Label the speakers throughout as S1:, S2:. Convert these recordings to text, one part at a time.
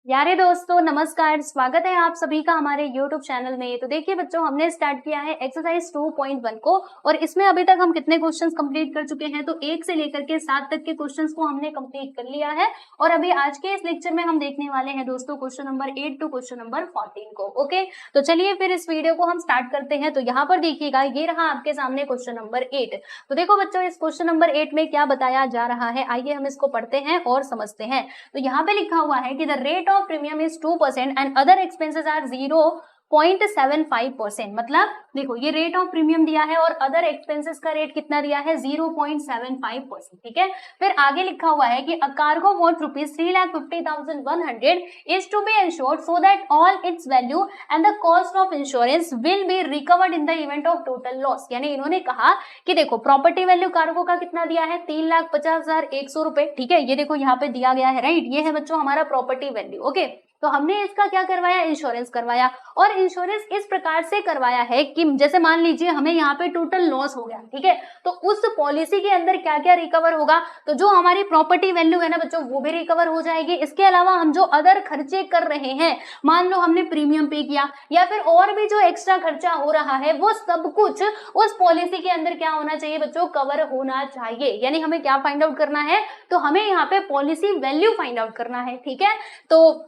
S1: प्यारे दोस्तों नमस्कार, स्वागत है आप सभी का हमारे YouTube चैनल में। तो देखिए बच्चों, हमने स्टार्ट किया है एक्सरसाइज 2.1 को और इसमें अभी तक हम कितने क्वेश्चंस कंप्लीट कर चुके हैं? तो 1 से लेकर के 7 तक के क्वेश्चंस को हमने कंप्लीट कर लिया है और अभी आज के इस लेक्चर में हम देखने वाले हैं दोस्तों question number 8 to question number 14 को। ओके, तो चलिए फिर इस वीडियो को हम स्टार्ट करते हैं। तो यहाँ पर देखिएगा, ये रहा आपके सामने क्वेश्चन नंबर 8। तो देखो बच्चों, इस क्वेश्चन नंबर 8 में क्या बताया जा रहा है, आइए हम इसको पढ़ते हैं और समझते हैं। तो यहाँ पे लिखा हुआ है कि the rate of premium is 2% and other expenses are 0.75%। मतलब देखो, ये रेट ऑफ प्रीमियम दिया है और अदर एक्सपेंसेस का रेट कितना दिया है? 0.75%। ठीक है, फिर आगे लिखा हुआ है कि a cargo worth ₹3,50,100 is to be insured so that all its value and the cost of insurance will be recovered in the event of total loss. यानी इन्होंने कहा कि देखो, प्रॉपर्टी वैल्यू कार्गो का कितना दिया है? 3,50,100 रुपए। ठीक है, ये देखो यहाँ पे दिया गया है, राइट। ये है बच्चों हमारा प्रॉपर्टी वैल्यू। ओके, तो हमने इसका क्या करवाया? इंश्योरेंस करवाया। और इंश्योरेंस इस प्रकार से करवाया है कि जैसे मान लीजिए हमें यहाँ पे टोटल लॉस हो गया, ठीक है, तो उस पॉलिसी के अंदर क्या क्या रिकवर होगा? तो जो हमारी प्रॉपर्टी वैल्यू है ना बच्चों, वो भी रिकवर हो जाएगी। इसके अलावा हम जो अदर खर्चे कर रहे हैं, मान लो हमने प्रीमियम पे किया या फिर और भी जो एक्स्ट्रा खर्चा हो रहा है, वो सब कुछ उस पॉलिसी के अंदर क्या होना चाहिए बच्चों? कवर होना चाहिए। यानी हमें क्या फाइंड आउट करना है? तो हमें यहाँ पे पॉलिसी वैल्यू फाइंड आउट करना है। ठीक है, तो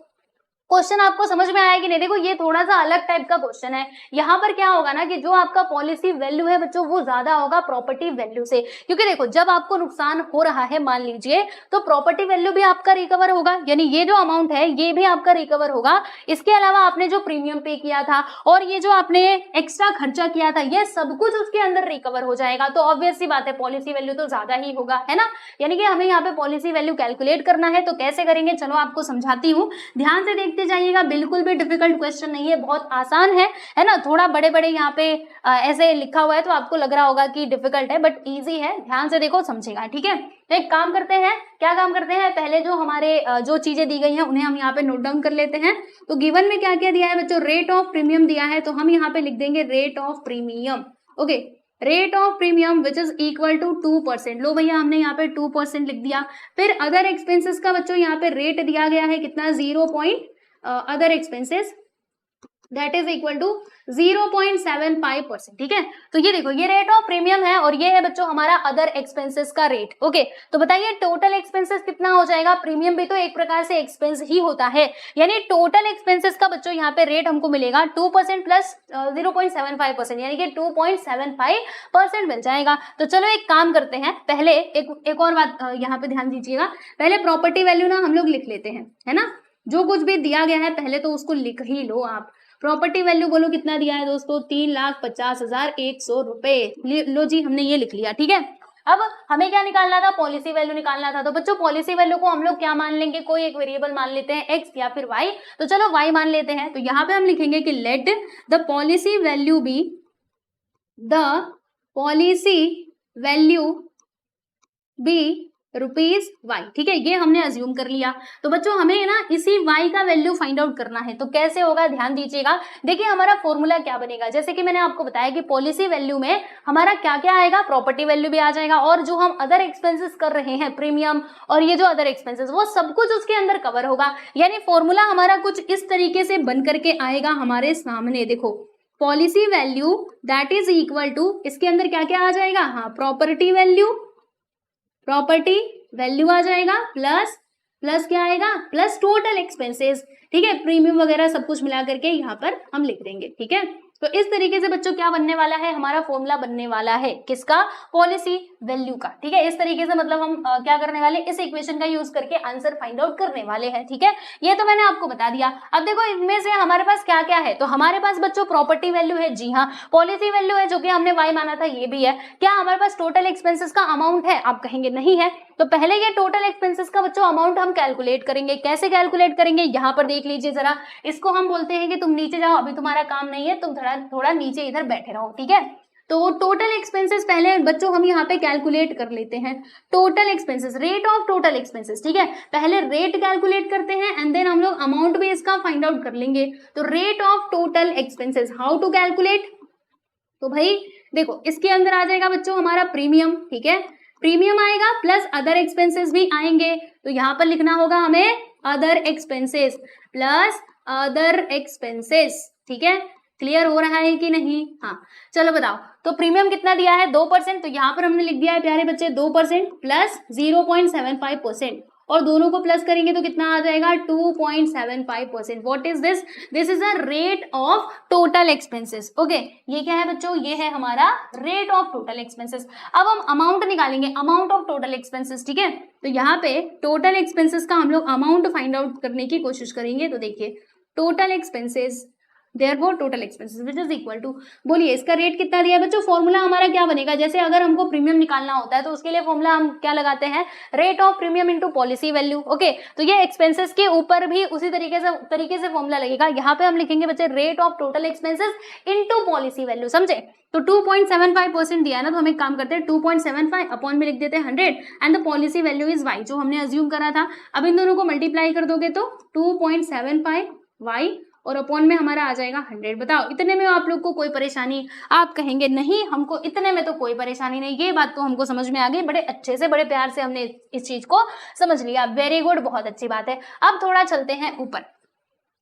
S1: क्वेश्चन आपको समझ में आया कि नहीं? देखो, ये थोड़ा सा अलग टाइप का क्वेश्चन है। यहाँ पर क्या होगा ना कि जो आपका पॉलिसी वैल्यू है बच्चों, वो ज्यादा होगा प्रॉपर्टी वैल्यू से। क्योंकि देखो, जब आपको नुकसान हो रहा है मान लीजिए, तो प्रॉपर्टी वैल्यू भी आपका रिकवर होगा, यानी ये जो अमाउंट है ये भी आपका रिकवर होगा। इसके अलावा आपने जो प्रीमियम पे किया था और ये जो आपने एक्स्ट्रा खर्चा किया था, ये सब कुछ उसके अंदर रिकवर हो जाएगा। तो ऑब्वियस सी बात है, पॉलिसी वैल्यू तो ज्यादा ही होगा, है ना। यानी कि हमें यहाँ पे पॉलिसी वैल्यू कैलकुलेट करना है। तो कैसे करेंगे, चलो आपको समझाती हूँ, ध्यान से देखते जाइएगा। बिल्कुल भी डिफिकल्ट क्वेश्चन नहीं है, बहुत आसान है ना। थोड़ा बड़े बड़े यहाँ पे ऐसे लिखा हुआ है तो आपको लग रहा होगा कि डिफिकल्ट है, बट इजी है। ध्यान से देखो, समझेगा। ठीक है, तो एक काम करते हैं, क्या काम करते हैं, पहले जो हमारे जो चीजें दी गई हैं उन्हें हम यहाँ पे नोट डाउन कर लेते हैं। तो गिवन में क्या क्या दिया है बच्चों? रेट ऑफ प्रीमियम दिया है, तो हम यहाँ पे लिख देंगे rate of premium. Okay, rate of premium which is equal to 2%। लो भैया, हमने यहाँ पे 2% लिख दिया। फिर अदर एक्सपेंसेस का बच्चों यहाँ पे रेट दिया गया है कितना? 0. Other expenses that is equal to 0.75%। ठीक है, तो ये देखो, ये रेट ऑफ प्रीमियम है और ये है बच्चों हमारा अदर एक्सपेंसेस का रेट। ओके, तो बताइए टोटल एक्सपेंसेस कितना हो जाएगा? प्रीमियम भी तो एक प्रकार से एक्सपेंस ही होता है, यानी टोटल एक्सपेंसेस का बच्चों यहाँ पे रेट हमको मिलेगा 2% प्लस 0.75%, यानी कि 2.75% मिल जाएगा। तो चलो एक काम करते हैं, पहले एक और बात यहाँ पे ध्यान दीजिएगा। पहले प्रॉपर्टी वैल्यू ना हम लोग लिख लेते हैं, है ना। जो कुछ भी दिया गया है पहले तो उसको लिख ही लो आप। प्रॉपर्टी वैल्यू बोलो कितना दिया है दोस्तों? 3,50,100 रुपए। लो जी, हमने ये लिख लिया। ठीक है, अब हमें क्या निकालना था? पॉलिसी वैल्यू निकालना था। तो बच्चों पॉलिसी वैल्यू को हम लोग क्या मान लेंगे? कोई एक वेरिएबल मान लेते हैं, एक्स या फिर वाई। तो चलो वाई मान लेते हैं। तो यहाँ पे हम लिखेंगे कि let the policy value be the policy value be ₹y। ठीक है, ये हमने अज्यूम कर लिया। तो बच्चों हमें ना इसी y का वैल्यू फाइंड आउट करना है। तो कैसे होगा, ध्यान दीजिएगा। देखिए हमारा फॉर्मूला क्या बनेगा, जैसे कि मैंने आपको बताया कि पॉलिसी वैल्यू में हमारा क्या क्या आएगा? प्रॉपर्टी वैल्यू भी आ जाएगा और जो हम अदर एक्सपेंसेस कर रहे हैं, प्रीमियम और ये जो अदर एक्सपेंसेस, वो सब कुछ उसके अंदर कवर होगा। यानी फॉर्मूला हमारा कुछ इस तरीके से बन करके आएगा हमारे सामने। देखो, policy value that is equal to, इसके अंदर क्या क्या आ जाएगा? हाँ, प्रॉपर्टी वैल्यू आ जाएगा, प्लस क्या आएगा? Plus total expenses. ठीक है, प्रीमियम वगैरह सब कुछ मिला करके यहाँ पर हम लिख देंगे। ठीक है, तो इस तरीके से बच्चों क्या बनने वाला है? हमारा फॉर्मूला बनने वाला है किसका? पॉलिसी वैल्यू का। ठीक है, इस तरीके से मतलब हम क्या करने वाले? इस इक्वेशन का यूज करके आंसर फाइंड आउट करने वाले हैं। ठीक है, ये तो मैंने आपको बता दिया। अब देखो इनमें से हमारे पास क्या क्या है। तो हमारे पास बच्चों प्रॉपर्टी वैल्यू है, जी हाँ। पॉलिसी वैल्यू है जो कि हमने वाई माना था, ये भी है। क्या हमारे पास टोटल एक्सपेंसेस का अमाउंट है? आप कहेंगे नहीं है। तो पहले ये टोटल एक्सपेंसेस का बच्चों अमाउंट हम कैलकुलेट करेंगे। कैसे कैलकुलेट करेंगे? यहाँ पर देख लीजिए जरा। इसको हम बोलते हैं कि तुम नीचे जाओ, अभी तुम्हारा काम नहीं है, तुम थोड़ा नीचे इधर बैठे रहो। ठीक है, तो टोटल एक्सपेंसेस पहले बच्चों हम यहाँ पे कैलकुलेट कर लेते हैं। Total expenses, rate of total expenses. ठीक है, पहले रेट कैलकुलेट करते हैं एंड देन हम लोग अमाउंट भी इसका फाइंड आउट कर लेंगे। तो rate of total expenses, how to calculate? तो भाई देखो, इसके अंदर आ जाएगा बच्चों हमारा प्रीमियम। ठीक है, प्रीमियम आएगा प्लस अदर एक्सपेंसेस भी आएंगे। तो यहाँ पर लिखना होगा हमें other expenses plus other expenses, ठीक है, क्लियर हो रहा है कि नहीं? हाँ, चलो बताओ, तो प्रीमियम कितना दिया है 2%, तो यहाँ पर हमने लिख दिया है प्यारे बच्चे 2% प्लस 0.75%, और दोनों को प्लस करेंगे तो कितना आ जाएगा 2.75%। What is this? This is a rate of total expenses. Okay, ये क्या है बच्चों? ये है हमारा रेट ऑफ टोटल एक्सपेंसेस। अब हम अमाउंट निकालेंगे, अमाउंट ऑफ टोटल एक्सपेंसेस, ठीक है। तो यहाँ पे टोटल एक्सपेंसेस का हम लोग अमाउंट फाइंड आउट करने की कोशिश करेंगे। तो देखिए, total expenses therefore total expenses which is equal to, बोलिए इसका रेट कितना दिया है बच्चों? फॉर्मूला हमारा क्या बनेगा? जैसे अगर हमको प्रीमियम निकालना होता है तो उसके लिए फॉर्मूला हम क्या लगाते हैं? Rate of premium into policy value. Okay, तो ये एक्सपेंसेस के ऊपर भी उसी तरीके से फॉर्मूला लगेगा। यहाँ पे हम लिखेंगे बच्चे rate of total expenses into policy value, समझे? तो 2.75% दिया है ना, तो हम एक काम करते हैं 2.75 अपॉन में लिख देते हैं 100 and the policy value is y, जो हमने अज्यूम करा था। अब इन दोनों को मल्टीप्लाई कर दोगे तो 2.75 y और अपॉन में हमारा आ जाएगा 100। बताओ, इतने में आप लोग को कोई परेशानी? आप कहेंगे नहीं, हमको इतने में तो कोई परेशानी नहीं। ये बात तो हमको समझ में आ गई, बड़े अच्छे से, बड़े प्यार से हमने इस चीज को समझ लिया। वेरी गुड, बहुत अच्छी बात है। अब थोड़ा चलते हैं ऊपर।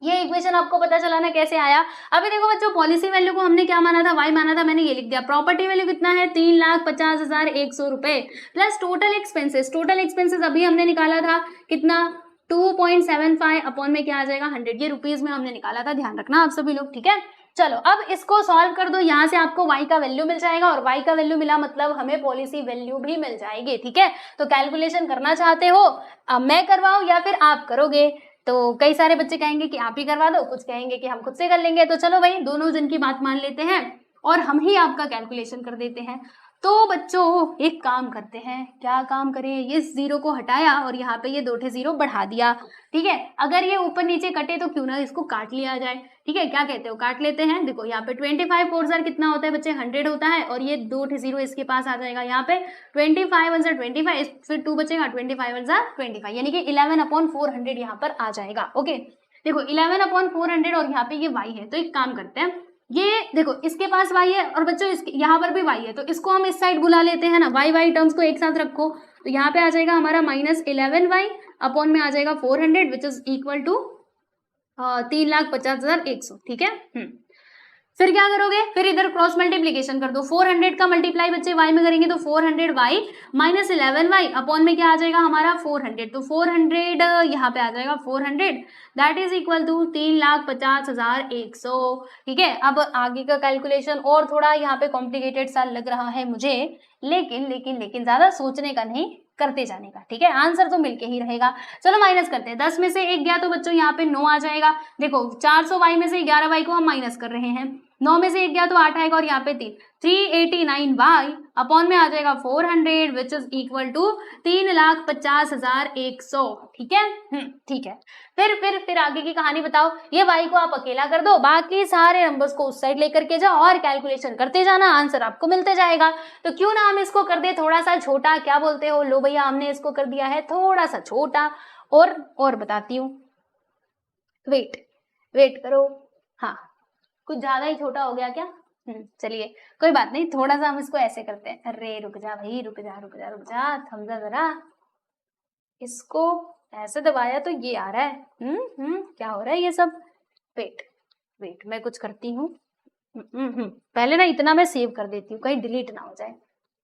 S1: ये इक्वेशन आपको पता चला ना कैसे आया? अभी देखो बच्चों, पॉलिसी वैल्यू को हमने क्या माना था? y माना था, मैंने ये लिख दिया। प्रॉपर्टी वैल्यू कितना है? 3,50,100 रुपए plus total expenses. Total expenses अभी हमने निकाला था कितना? 2.75 अपॉन में क्या आ जाएगा? 100। ये रुपीज में हमने निकाला था, ध्यान रखना आप सभी लोग, ठीक है। चलो अब इसको सॉल्व कर दो, यहाँ से आपको y का वैल्यू मिल जाएगा, और y का वैल्यू मिला मतलब हमें पॉलिसी वैल्यू भी मिल जाएगी, ठीक है। तो कैलकुलेशन करना चाहते हो, अब मैं करवाऊं या फिर आप करोगे? तो कई सारे बच्चे कहेंगे कि आप ही करवा दो, कुछ कहेंगे कि हम खुद से कर लेंगे। तो चलो भाई, दोनों जन की बात मान लेते हैं और हम ही आपका कैलकुलेशन कर देते हैं। तो बच्चों एक काम करते हैं, क्या काम करें? ये जीरो को हटाया और यहाँ पे ये 2 जीरो बढ़ा दिया, ठीक है। अगर ये ऊपर नीचे कटे तो क्यों ना इसको काट लिया जाए, ठीक है। क्या कहते हो, काट लेते हैं? देखो यहाँ पे 25 4 कितना होता है बच्चे? 100 होता है, और ये 2 जीरो इसके पास आ जाएगा। यहाँ पे 25 1 25, फिर 2 बचेगा, 25 1 25, यानी कि 11/400 यहाँ पर आ जाएगा। ओके, देखो 11/400 और यहाँ पे ये y है। तो एक काम करते हैं, ये देखो इसके पास y है और बच्चों इसके यहाँ पर भी y है, तो इसको हम इस साइड बुला लेते हैं ना। y टर्म्स को एक साथ रखो, तो यहाँ पे आ जाएगा हमारा -11y अपॉन में आ जाएगा 400 विच इज इक्वल टू 3,50,100, ठीक है। फिर क्या करोगे? फिर इधर क्रॉस मल्टीप्लीकेशन कर दो। 400 का मल्टीप्लाई बच्चे y में करेंगे तो 400y माइनस 11y अपॉन में क्या आ जाएगा हमारा? 400। तो 400 यहाँ पे आ जाएगा 400, दैट इज इक्वल टू 3,50,100, ठीक है। अब आगे का कैलकुलेशन और थोड़ा यहाँ पे कॉम्प्लिकेटेड सा लग रहा है मुझे, लेकिन ज्यादा सोचने का नहीं, करते जाने का, ठीक है। आंसर तो मिलके ही रहेगा। चलो माइनस करते हैं, 10 में से 1 गया तो बच्चों यहाँ पे 9 आ जाएगा। देखो 400y में से 11y को हम माइनस कर रहे हैं, 9 में से 1 गया तो 8 आएगा, और यहाँ पे 389y अपॉन में आ जाएगा 400 विच इज इक्वल टू 3,50,100, ठीक है। ठीक है, फिर आगे की कहानी बताओ। ये y को आप अकेला कर दो, बाकी सारे नंबर्स को उस साइड लेकर के जाओ और कैलकुलेशन करते जाना, आंसर आपको मिलते जाएगा। तो क्यों ना हम इसको कर दे थोड़ा सा छोटा, क्या बोलते हो? लो भैया, हमने इसको कर दिया है थोड़ा सा छोटा, और बताती हूँ, वेट करो। हाँ, कुछ ज्यादा ही छोटा हो गया क्या? चलिए कोई बात नहीं, थोड़ा सा हम इसको ऐसे करते हैं। अरे रुक जा भाई, रुक जा, थम जा जरा। इसको ऐसे दबाया तो ये आ रहा है। क्या हो रहा है ये सब? वेट मैं कुछ करती हूँ। पहले ना इतना मैं सेव कर देती हूँ, कहीं डिलीट ना हो जाए।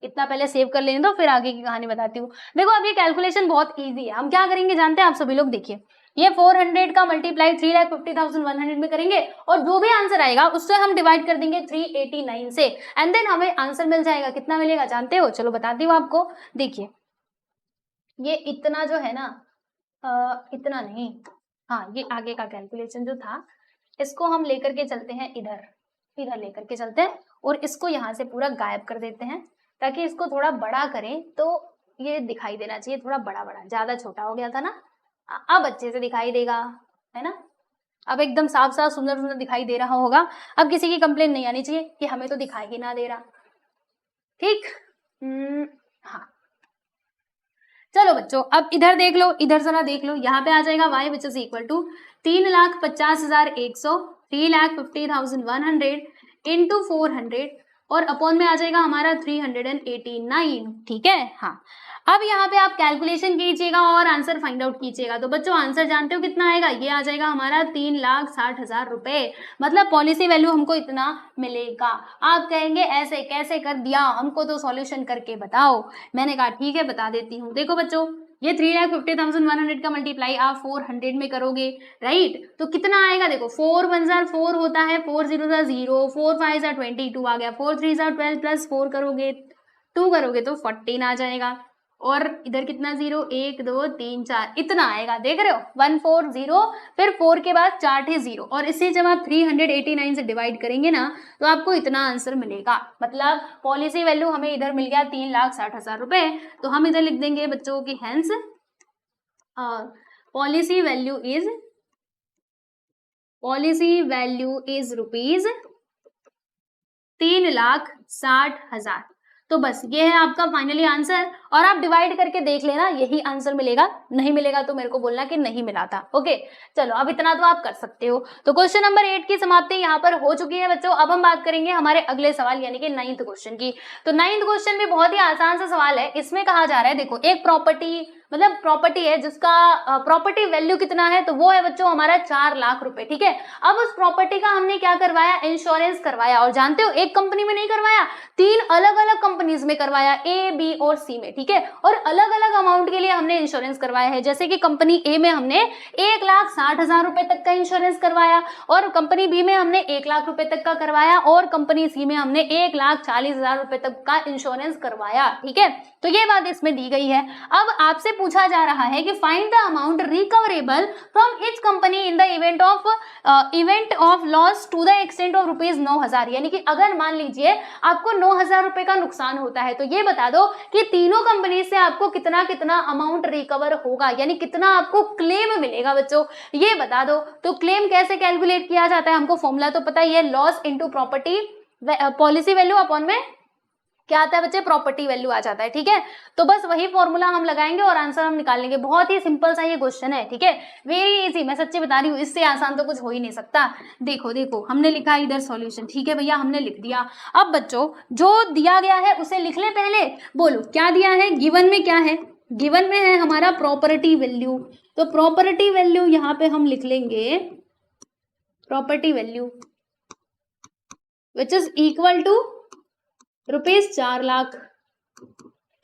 S1: इतना पहले सेव कर लेने दो, फिर आगे की कहानी बताती हूँ। देखो अब ये कैलकुलेशन बहुत इजी है। हम क्या करेंगे जानते हैं आप सभी लोग? देखिए, ये 400 का मल्टीप्लाई 3,50,100 में करेंगे, और जो भी आंसर आएगा उससे हम डिवाइड कर देंगे 389 से, एंड देन हमें आंसर मिल जाएगा। कितना मिलेगा जानते हो? चलो बताती हूँ आपको। देखिए, ये इतना जो है ना, इतना नहीं, हाँ, ये आगे का कैलकुलेशन जो था, इसको हम लेकर के चलते हैं इधर लेकर के चलते हैं, और इसको यहाँ से पूरा गायब कर देते हैं, ताकि इसको थोड़ा बड़ा करें तो ये दिखाई देना चाहिए थोड़ा बड़ा, ज्यादा छोटा हो गया था ना। अब अच्छे से दिखाई देगा, है ना? अब एकदम साफ साफ सुंदर सुंदर दिखाई दे रहा होगा। अब किसी की कंप्लेन नहीं आनी चाहिए कि हमें तो दिखाई ही ना दे रहा, ठीक? हाँ, चलो बच्चों, अब इधर देख लो, इधर जरा देख लो। यहाँ पे आ जाएगा y which is equal to 3,50,100, 3,50,100 into 400 और अपॉन में आ जाएगा हमारा 389, ठीक है। हाँ, अब यहाँ पे आप कैलकुलेशन कीजिएगा और आंसर फाइंड आउट कीजिएगा। तो बच्चों आंसर जानते हो कितना आएगा, ये आ जाएगा हमारा 3,60,000 रुपए, मतलब पॉलिसी वैल्यू हमको इतना मिलेगा। आप कहेंगे ऐसे कैसे कर दिया, हमको तो सॉल्यूशन करके बताओ। मैंने कहा ठीक है बता देती हूँ। देखो बच्चों, ये 3,50,100 का मल्टीप्लाई आप 400 में करोगे, राइट, तो कितना आएगा, देखो 4 1 4 होता है, 4 0 0, 4 5 22 आ गया, 4 3 12 प्लस 4 करोगे 2 करोगे तो 14 आ जाएगा, और इधर कितना 0, 1 2 3 4 इतना आएगा, देख रहे हो 140, फिर 4 के बाद 4 थे 0, और इसे जब आप 389 से डिवाइड करेंगे ना तो आपको इतना आंसर मिलेगा। मतलब पॉलिसी वैल्यू हमें इधर मिल गया 3,60,000 रुपए। तो हम इधर लिख देंगे बच्चों की hence policy value is rupees 3,60,000। तो बस ये है आपका फाइनली आंसर, और आप डिवाइड करके देख लेना, यही आंसर मिलेगा। नहीं मिलेगा तो मेरे को बोलना कि नहीं मिला था। ओके, चलो अब इतना तो आप कर सकते हो। तो क्वेश्चन नंबर 8 की समाप्ति यहाँ पर हो चुकी है बच्चों। अब हम बात करेंगे हमारे अगले सवाल यानी कि 9th क्वेश्चन की। तो 9th क्वेश्चन भी बहुत ही आसान सा सवाल है। इसमें कहा जा रहा है, देखो एक प्रॉपर्टी, मतलब प्रॉपर्टी है जिसका प्रॉपर्टी वैल्यू कितना है, तो वो है बच्चों हमारा 4 लाख रुपए, ठीक है। अब उस प्रॉपर्टी का हमने क्या करवाया, इंश्योरेंस करवाया, और जानते हो एक कंपनी में नहीं करवाया, 3 अलग अलग कंपनीज में करवाया, ए बी और सी में, ठीक है। और अलग अलग अमाउंट के लिए हमने इंश्योरेंस करवाया है। जैसे कि कंपनी ए में हमने 1,60,000 रुपए तक का इंश्योरेंस करवाया, और कंपनी बी में हमने 1 लाख रुपए तक का करवाया, और कंपनी सी में हमने 1,40,000 रुपए तक का इंश्योरेंस करवाया, ठीक है। तो ये बात इसमें दी गई है। अब आपसे पूछा जा रहा है कि find the amount recoverable from each company in the event of loss to the extent of rupees 9,000। यानी कि अगर मान लीजिए आपको 9,000 रुपए का नुकसान होता है, तो ये बता दो कि तीनों कंपनी से आपको कितना कितना अमाउंट रिकवर होगा, यानी कितना आपको क्लेम मिलेगा बच्चों, ये बता दो। तो क्लेम कैसे कैलकुलेट किया जाता है, हमको फॉर्मूला तो पता ही है, loss into property policy value upon में क्या आता है बच्चे, प्रॉपर्टी वैल्यू आ जाता है, ठीक है। तो बस वही फॉर्मूला हम लगाएंगे और आंसर हम निकाल लेंगे। बहुत ही सिंपल सा ये क्वेश्चन है, ठीक है, वेरी इजी, मैं सच्ची बता रही हूँ, इससे आसान तो कुछ हो ही नहीं सकता। देखो देखो हमने लिखा इधर सॉल्यूशन, ठीक है भैया, हमने लिख दिया। अब बच्चों जो दिया गया है उसे लिख ले, पहले बोलो क्या दिया है, गिवन में क्या है, गिवन में है हमारा प्रॉपर्टी वैल्यू। तो प्रॉपर्टी वैल्यू यहाँ पे हम लिख लेंगे property value which is equal to rupees 4 lakh,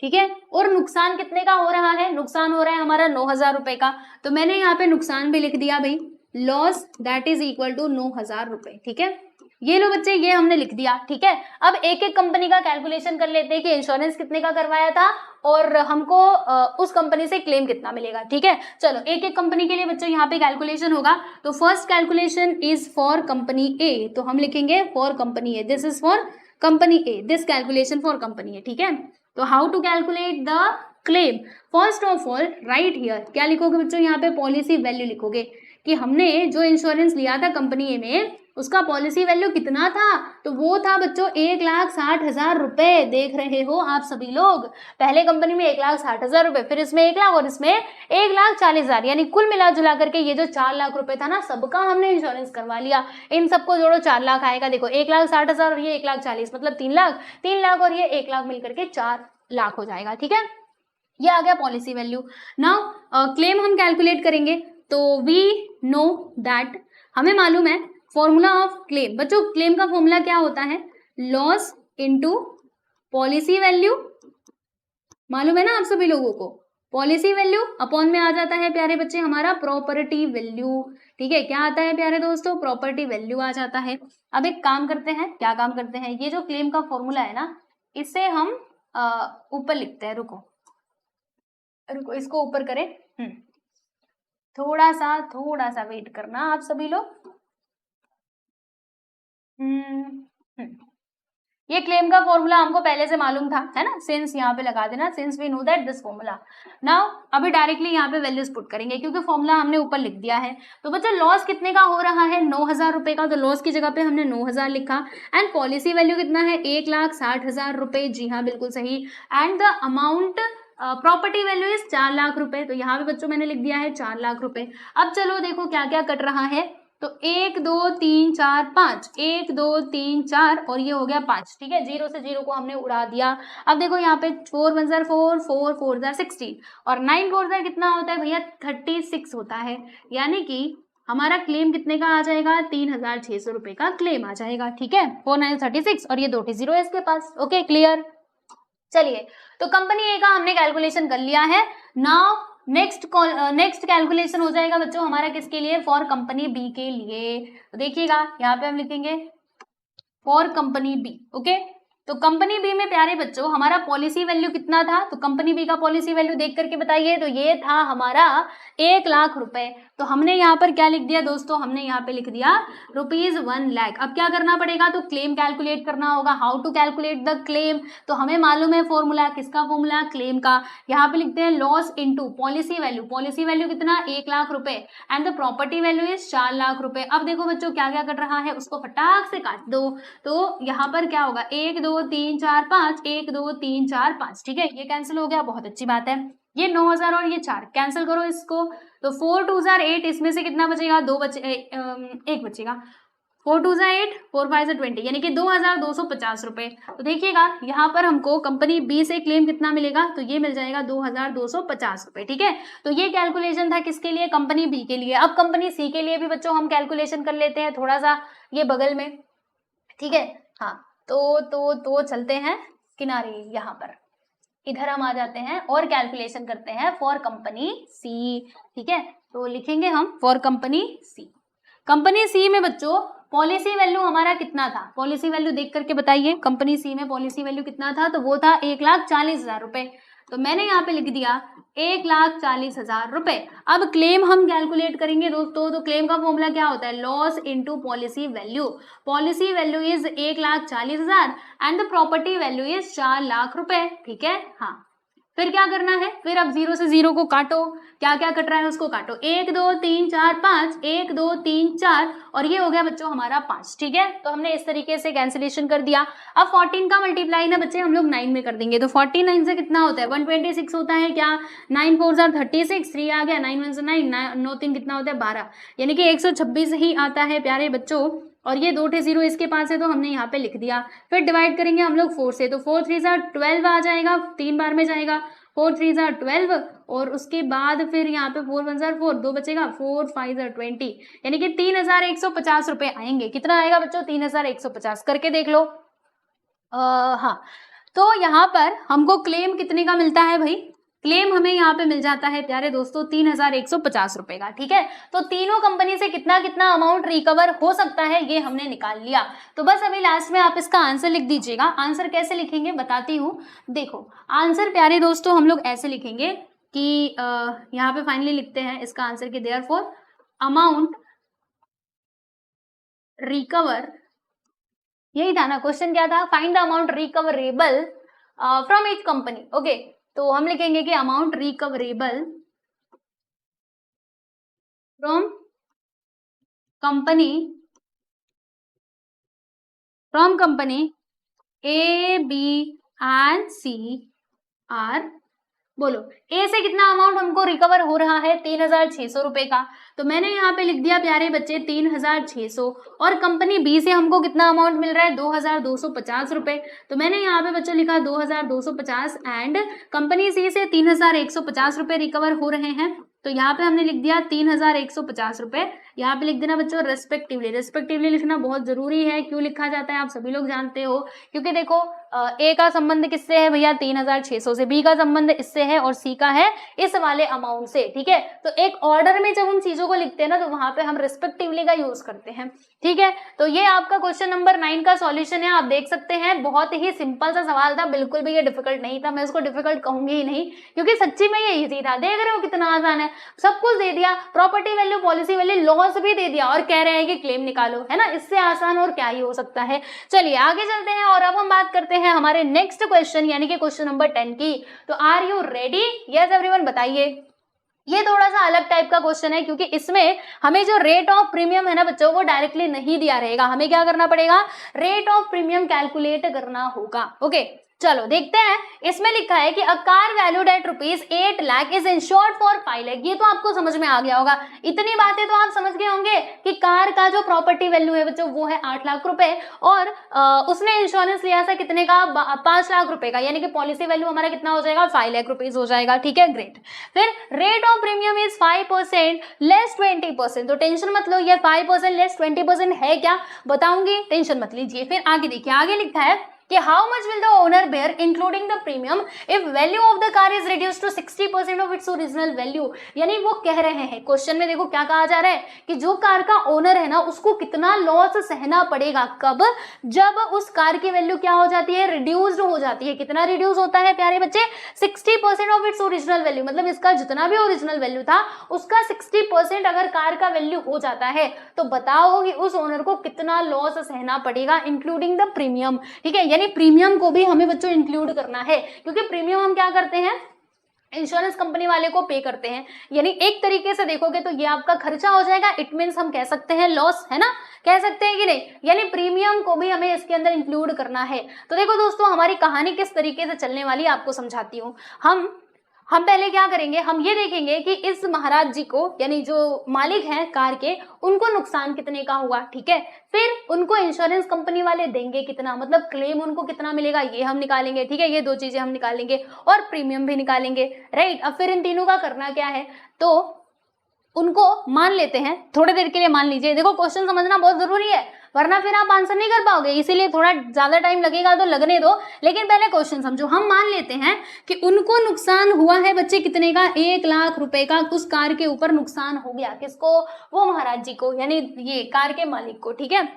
S1: ठीक है। और नुकसान कितने का हो रहा है, नुकसान हो रहा है हमारा 9,000 रुपए का। तो मैंने यहाँ पे नुकसान भी लिख दिया भाई, loss that is equal to 9,000 रुपए, ठीक है। ये लो बच्चे, ये हमने लिख दिया, ठीक है। अब एक एक कंपनी का कैलकुलेशन कर लेते हैं कि इंश्योरेंस कितने का करवाया था और हमको उस कंपनी से क्लेम कितना मिलेगा, ठीक है। चलो एक एक कंपनी के लिए बच्चों यहाँ पे कैलकुलेशन होगा। तो first calculation is for company A, तो हम लिखेंगे for company A, this is for company A, this calculation for company A, ठीक है। तो how to calculate the claim, first of all write here, क्या लिखोगे बच्चों, यहाँ पे पॉलिसी वैल्यू लिखोगे कि हमने जो इंश्योरेंस लिया था कंपनी ए में उसका पॉलिसी वैल्यू कितना था, तो वो था बच्चों 1,60,000 रुपए। देख रहे हो आप सभी लोग, पहले कंपनी में 1,60,000 रुपए, फिर इसमें 1 लाख और इसमें 1,40,000, यानी कुल मिला जुला करके ये जो 4 लाख रुपए था ना, सबका हमने इंश्योरेंस करवा लिया। इन सबको जोड़ो 4 लाख आएगा, देखो 1,60,000 और ये 1,40,000 मतलब 3 लाख, 3 लाख और ये 1 लाख मिलकर के 4 लाख हो जाएगा, ठीक है। ये आ गया पॉलिसी वैल्यू। नाउ क्लेम हम कैलकुलेट करेंगे, तो वी नो दैट, हमें मालूम है फॉर्मूला ऑफ क्लेम। बच्चों क्लेम का फॉर्मूला क्या होता है, लॉस इनटू पॉलिसी वैल्यू, मालूम है ना आप सभी लोगों को। पॉलिसी वैल्यू अपॉन में आ जाता है प्यारे बच्चे हमारा प्रॉपर्टी वैल्यू, ठीक है। क्या आता है प्यारे दोस्तों, प्रॉपर्टी वैल्यू आ जाता है। अब एक काम करते हैं, क्या काम करते हैं, ये जो क्लेम का फॉर्मूला है ना, इसे हम ऊपर लिखते हैं, रुको रुको इसको ऊपर करें, थोड़ा सा वेट करना आप सभी लोग। ये क्लेम का फॉर्मूला हमको पहले से मालूम था, है ना, सिंस यहाँ पे लगा देना, since we know that this formula. Now अभी डायरेक्टली यहाँ पे वैल्यूज पुट करेंगे क्योंकि फॉर्मूला हमने ऊपर लिख दिया है। तो बच्चा लॉस कितने का हो रहा है, 9,000 रुपए का, तो लॉस की जगह पे हमने 9,000 लिखा। एंड पॉलिसी वैल्यू कितना है, 1,60,000 रुपए, जी हाँ बिल्कुल सही। And the amount property value is 4 lakh रुपए, तो यहाँ पे बच्चों मैंने लिख दिया है 4 लाख रुपए। अब चलो देखो क्या क्या कट रहा है, तो 1 2 3 4 5, 1 2 3 4 और ये हो गया 5, ठीक है। 0 से 0 को हमने उड़ा दिया। अब देखो यहाँ पे 4 1 जार 4, 4 4 जार 16 और 9 4 जार कितना होता है भैया 36 होता है। यानी कि हमारा क्लेम कितने का आ जाएगा 3600 रुपए का क्लेम आ जाएगा, ठीक है। 4 9 36 और ये 2 0 है इसके पास। Okay clear. चलिए तो कंपनी ए का हमने कैलकुलेशन कर लिया है। नाउ नेक्स्ट कैलकुलेशन हो जाएगा बच्चों हमारा किसके लिए, फॉर कंपनी बी के लिए। तो देखिएगा यहाँ पे हम लिखेंगे फॉर कंपनी बी। ओके तो कंपनी बी में प्यारे बच्चों हमारा पॉलिसी वैल्यू कितना था, तो कंपनी बी का पॉलिसी वैल्यू देख करके बताइए। तो ये था हमारा 1 लाख रुपए। तो हमने यहाँ पर क्या लिख दिया दोस्तों, हमने यहाँ पे लिख दिया ₹1 लाख। अब क्या करना पड़ेगा, तो क्लेम कैलकुलेट करना होगा। How to calculate the claim, तो हमें मालूम है फॉर्मूला, किसका फॉर्मूला, क्लेम का। यहाँ पे लिखते हैं loss into policy value. Policy value कितना 1 लाख रुपए and the property value is 4 lakh रुपए। अब देखो बच्चों क्या क्या कट रहा है उसको फटाक से काट दो। तो यहाँ पर क्या होगा 1 2 3 4 5, 1 2 3 4 5, ठीक है। ये कैंसिल हो गया, बहुत अच्छी बात है। ये 9000 और ये 4 कैंसिल करो इसको। तो 4 2 जार 8, इसमें से कितना बचेगा, एक बचेगा। 4 2 जार 8, 4 5 जार 20, यानी कि 2250 रुपए। तो देखिएगा यहाँ पर हमको कंपनी बी से क्लेम कितना मिलेगा, तो ये मिल जाएगा 2250 रुपए, ठीक है। तो ये कैलकुलेशन था किसके लिए, कंपनी बी के लिए। अब कंपनी सी के लिए भी बच्चों हम कैलकुलेशन कर लेते हैं, थोड़ा सा ये बगल में, ठीक है। हाँ तो चलते हैं किनारे, यहाँ पर इधर हम आ जाते हैं और कैलकुलेशन करते हैं फॉर कंपनी सी, ठीक है। तो लिखेंगे हम फॉर कंपनी सी। कंपनी सी में बच्चों पॉलिसी वैल्यू हमारा कितना था, पॉलिसी वैल्यू देख करके बताइए। कंपनी सी में पॉलिसी वैल्यू कितना था, तो वो था 1,40,000 रुपए। तो मैंने यहाँ पे लिख दिया 1,40,000 रुपए। अब क्लेम हम कैलकुलेट करेंगे दोस्तों। तो क्लेम का फॉर्मूला क्या होता है, loss into policy value. Policy value is 1,40,000 and the property value is 4 lakh रुपए, ठीक है। हाँ फिर क्या करना है, फिर अब 0 से 0 को काटो, क्या क्या कट रहा है उसको काटो। 1 2 3 4 5, 1 2 3 4 और ये हो गया बच्चों हमारा 5, ठीक है। तो हमने इस तरीके से कैंसिलेशन कर दिया। अब 14 का मल्टीप्लाई ना बच्चे हम लोग 9 में कर देंगे। तो 49 से कितना होता है 126 होता है क्या, 9 4 जार 36, 3 आ गया, 9 1 से 9, 9 3 कितना होता है 12, यानी कि 126 ही आता है प्यारे बच्चों। और ये 2 0 इसके पास है तो हमने यहाँ पे लिख दिया। फिर डिवाइड करेंगे हम लोग 4 से, तो 4 3 जार 12 आ जाएगा, 3 बार में जाएगा। 4 3 जार 12 और उसके बाद फिर यहाँ पे 4 1 जार 4, 2 बचेगा, 4 5 जार 20, यानी कि 3150 रुपए आएंगे। कितना आएगा बच्चों 3150, करके देख लो। हाँ तो यहाँ पर हमको क्लेम कितने का मिलता है भाई, क्लेम हमें यहाँ पे मिल जाता है प्यारे दोस्तों 3150 रुपए का, ठीक है। तो तीनों कंपनी से कितना कितना अमाउंट रिकवर हो सकता है ये हमने निकाल लिया। तो बस अभी लास्ट में आप इसका आंसर लिख दीजिएगा। आंसर कैसे लिखेंगे बताती हूँ। देखो आंसर प्यारे दोस्तों हम लोग ऐसे लिखेंगे कि यहाँ पे फाइनली लिखते हैं इसका आंसर कि देयरफॉर अमाउंट रिकवर, यही था ना क्वेश्चन, क्या था, find the amount recoverable from each company. Okay तो हम लिखेंगे कि amount recoverable from company A B and C are, बोलो ए से कितना अमाउंट हमको रिकवर हो रहा है 3600 रुपए का। तो मैंने यहाँ पे लिख दिया प्यारे बच्चे 3600। और कंपनी बी से हमको कितना अमाउंट मिल रहा है 2250 रुपए। तो मैंने यहाँ पे बच्चों लिखा 2250 एंड कंपनी सी से 3150 रुपए रिकवर हो रहे हैं। तो यहाँ पे हमने लिख दिया 3150 रुपए। यहाँ पे लिख देना बच्चों रेस्पेक्टिवली लिखना बहुत जरूरी है। क्यों लिखा जाता है आप सभी लोग जानते हो, क्योंकि देखो ए का संबंध किससे है भैया 3600 से, बी का संबंध इससे है और सी का है इस वाले अमाउंट से, ठीक है। तो एक ऑर्डर में जब हम चीजों को लिखते हैं ना तो वहां पे हम रेस्पेक्टिवली का यूज करते हैं, ठीक है। तो ये आपका क्वेश्चन नंबर 9 का सॉल्यूशन है। आप देख सकते हैं बहुत ही सिंपल सा सवाल था, बिल्कुल भी ये डिफिकल्ट नहीं था। मैं इसको डिफिकल्ट कहूंगी ही नहीं क्योंकि सच्ची में ये इजी था। देख रहे हो कितना आसान है, सब कुछ दे दिया, property value, policy value, loss भी दे दिया और कह रहे हैं कि क्लेम निकालो, है ना। इससे आसान और क्या ही हो सकता है। चलिए आगे चलते हैं और अब हम बात करते हैं हमारे नेक्स्ट क्वेश्चन यानी कि क्वेश्चन नंबर 10 की। तो are you ready? Yes everyone बताइए। ये थोड़ा सा अलग टाइप का क्वेश्चन है क्योंकि इसमें हमें जो रेट ऑफ प्रीमियम है ना बच्चों वो डायरेक्टली नहीं दिया रहेगा। हमें क्या करना पड़ेगा, रेट ऑफ प्रीमियम कैलकुलेट करना होगा। ओके चलो देखते हैं, इसमें लिखा है कि a car valued at ₹8 lakh is insured for 5 lakh. ये तो आपको समझ में आ गया होगा, इतनी बातें तो आप समझ गए होंगे कि कार का जो प्रॉपर्टी वैल्यू है बच्चों वो है 8 लाख रुपए और उसने इंश्योरेंस लिया था कितने का, 5 लाख रुपए का, यानी कि पॉलिसी वैल्यू हमारा कितना हो जाएगा, 5 लाख रुपीज हो जाएगा। ठीक है, ग्रेट। फिर rate of premium is 5% less 20%, तो टेंशन मत लो, ये 5% लेस 20% है क्या, बताऊंगी, टेंशन मत लीजिए। फिर आगे देखिए, आगे लिखा है कि how much will the owner bear including the premium if value of the car is reduced to 60% of its original value. यानी वो कह रहे हैं, क्वेश्चन में देखो क्या कहा जा रहा है कि जो कार का ओनर है ना उसको कितना लॉस सहना पड़ेगा, कब, जब उस कार की वैल्यू क्या हो जाती है, रिड्यूस्ड हो जाती है। कितना रिड्यूस होता है प्यारे बच्चे, 60% ऑफ इट्स ओरिजिनल वैल्यू, मतलब इसका जितना भी ओरिजिनल वैल्यू था उसका 60% अगर कार का वैल्यू हो जाता है तो बताओ कि उस ओनर को कितना लॉस सहना पड़ेगा, इंक्लूडिंग द प्रीमियम। ठीक है, प्रीमियम को भी हमें बच्चों इंक्लूड करना है, क्योंकि प्रीमियम हम क्या करते हैं, इंश्योरेंस कंपनी वाले को पे करते हैं। यानी एक तरीके से देखोगे तो ये आपका खर्चा हो जाएगा, इट मींस हम कह सकते हैं लॉस, है ना, कह सकते हैं कि नहीं, यानी प्रीमियम को भी हमें इसके अंदर इंक्लूड करना है। तो देखो दोस्तों, हमारी कहानी किस तरीके से चलने वाली है आपको समझाती हूँ। हम पहले क्या करेंगे, हम ये देखेंगे कि इस महाराज जी को, यानी जो मालिक हैं कार के, उनको नुकसान कितने का हुआ। ठीक है, फिर उनको इंश्योरेंस कंपनी वाले देंगे कितना, मतलब क्लेम उनको कितना मिलेगा, ये हम निकालेंगे। ठीक है, ये दो चीजें हम निकालेंगे और प्रीमियम भी निकालेंगे, राइट। अब फिर इन तीनों का करना क्या है, तो उनको मान लेते हैं, थोड़ी देर के लिए मान लीजिए। देखो क्वेश्चन समझना बहुत जरूरी है, वरना फिर आप आंसर नहीं कर पाओगे, इसीलिए थोड़ा ज्यादा टाइम लगेगा तो लगने दो, लेकिन पहले क्वेश्चन समझो। हम मान लेते हैं कि उनको नुकसान हुआ है बच्चे कितने का, 1 लाख रुपए का उस कार के ऊपर नुकसान हो गया। किसको, वो महाराज जी को, यानी ये कार के मालिक को। ठीक है,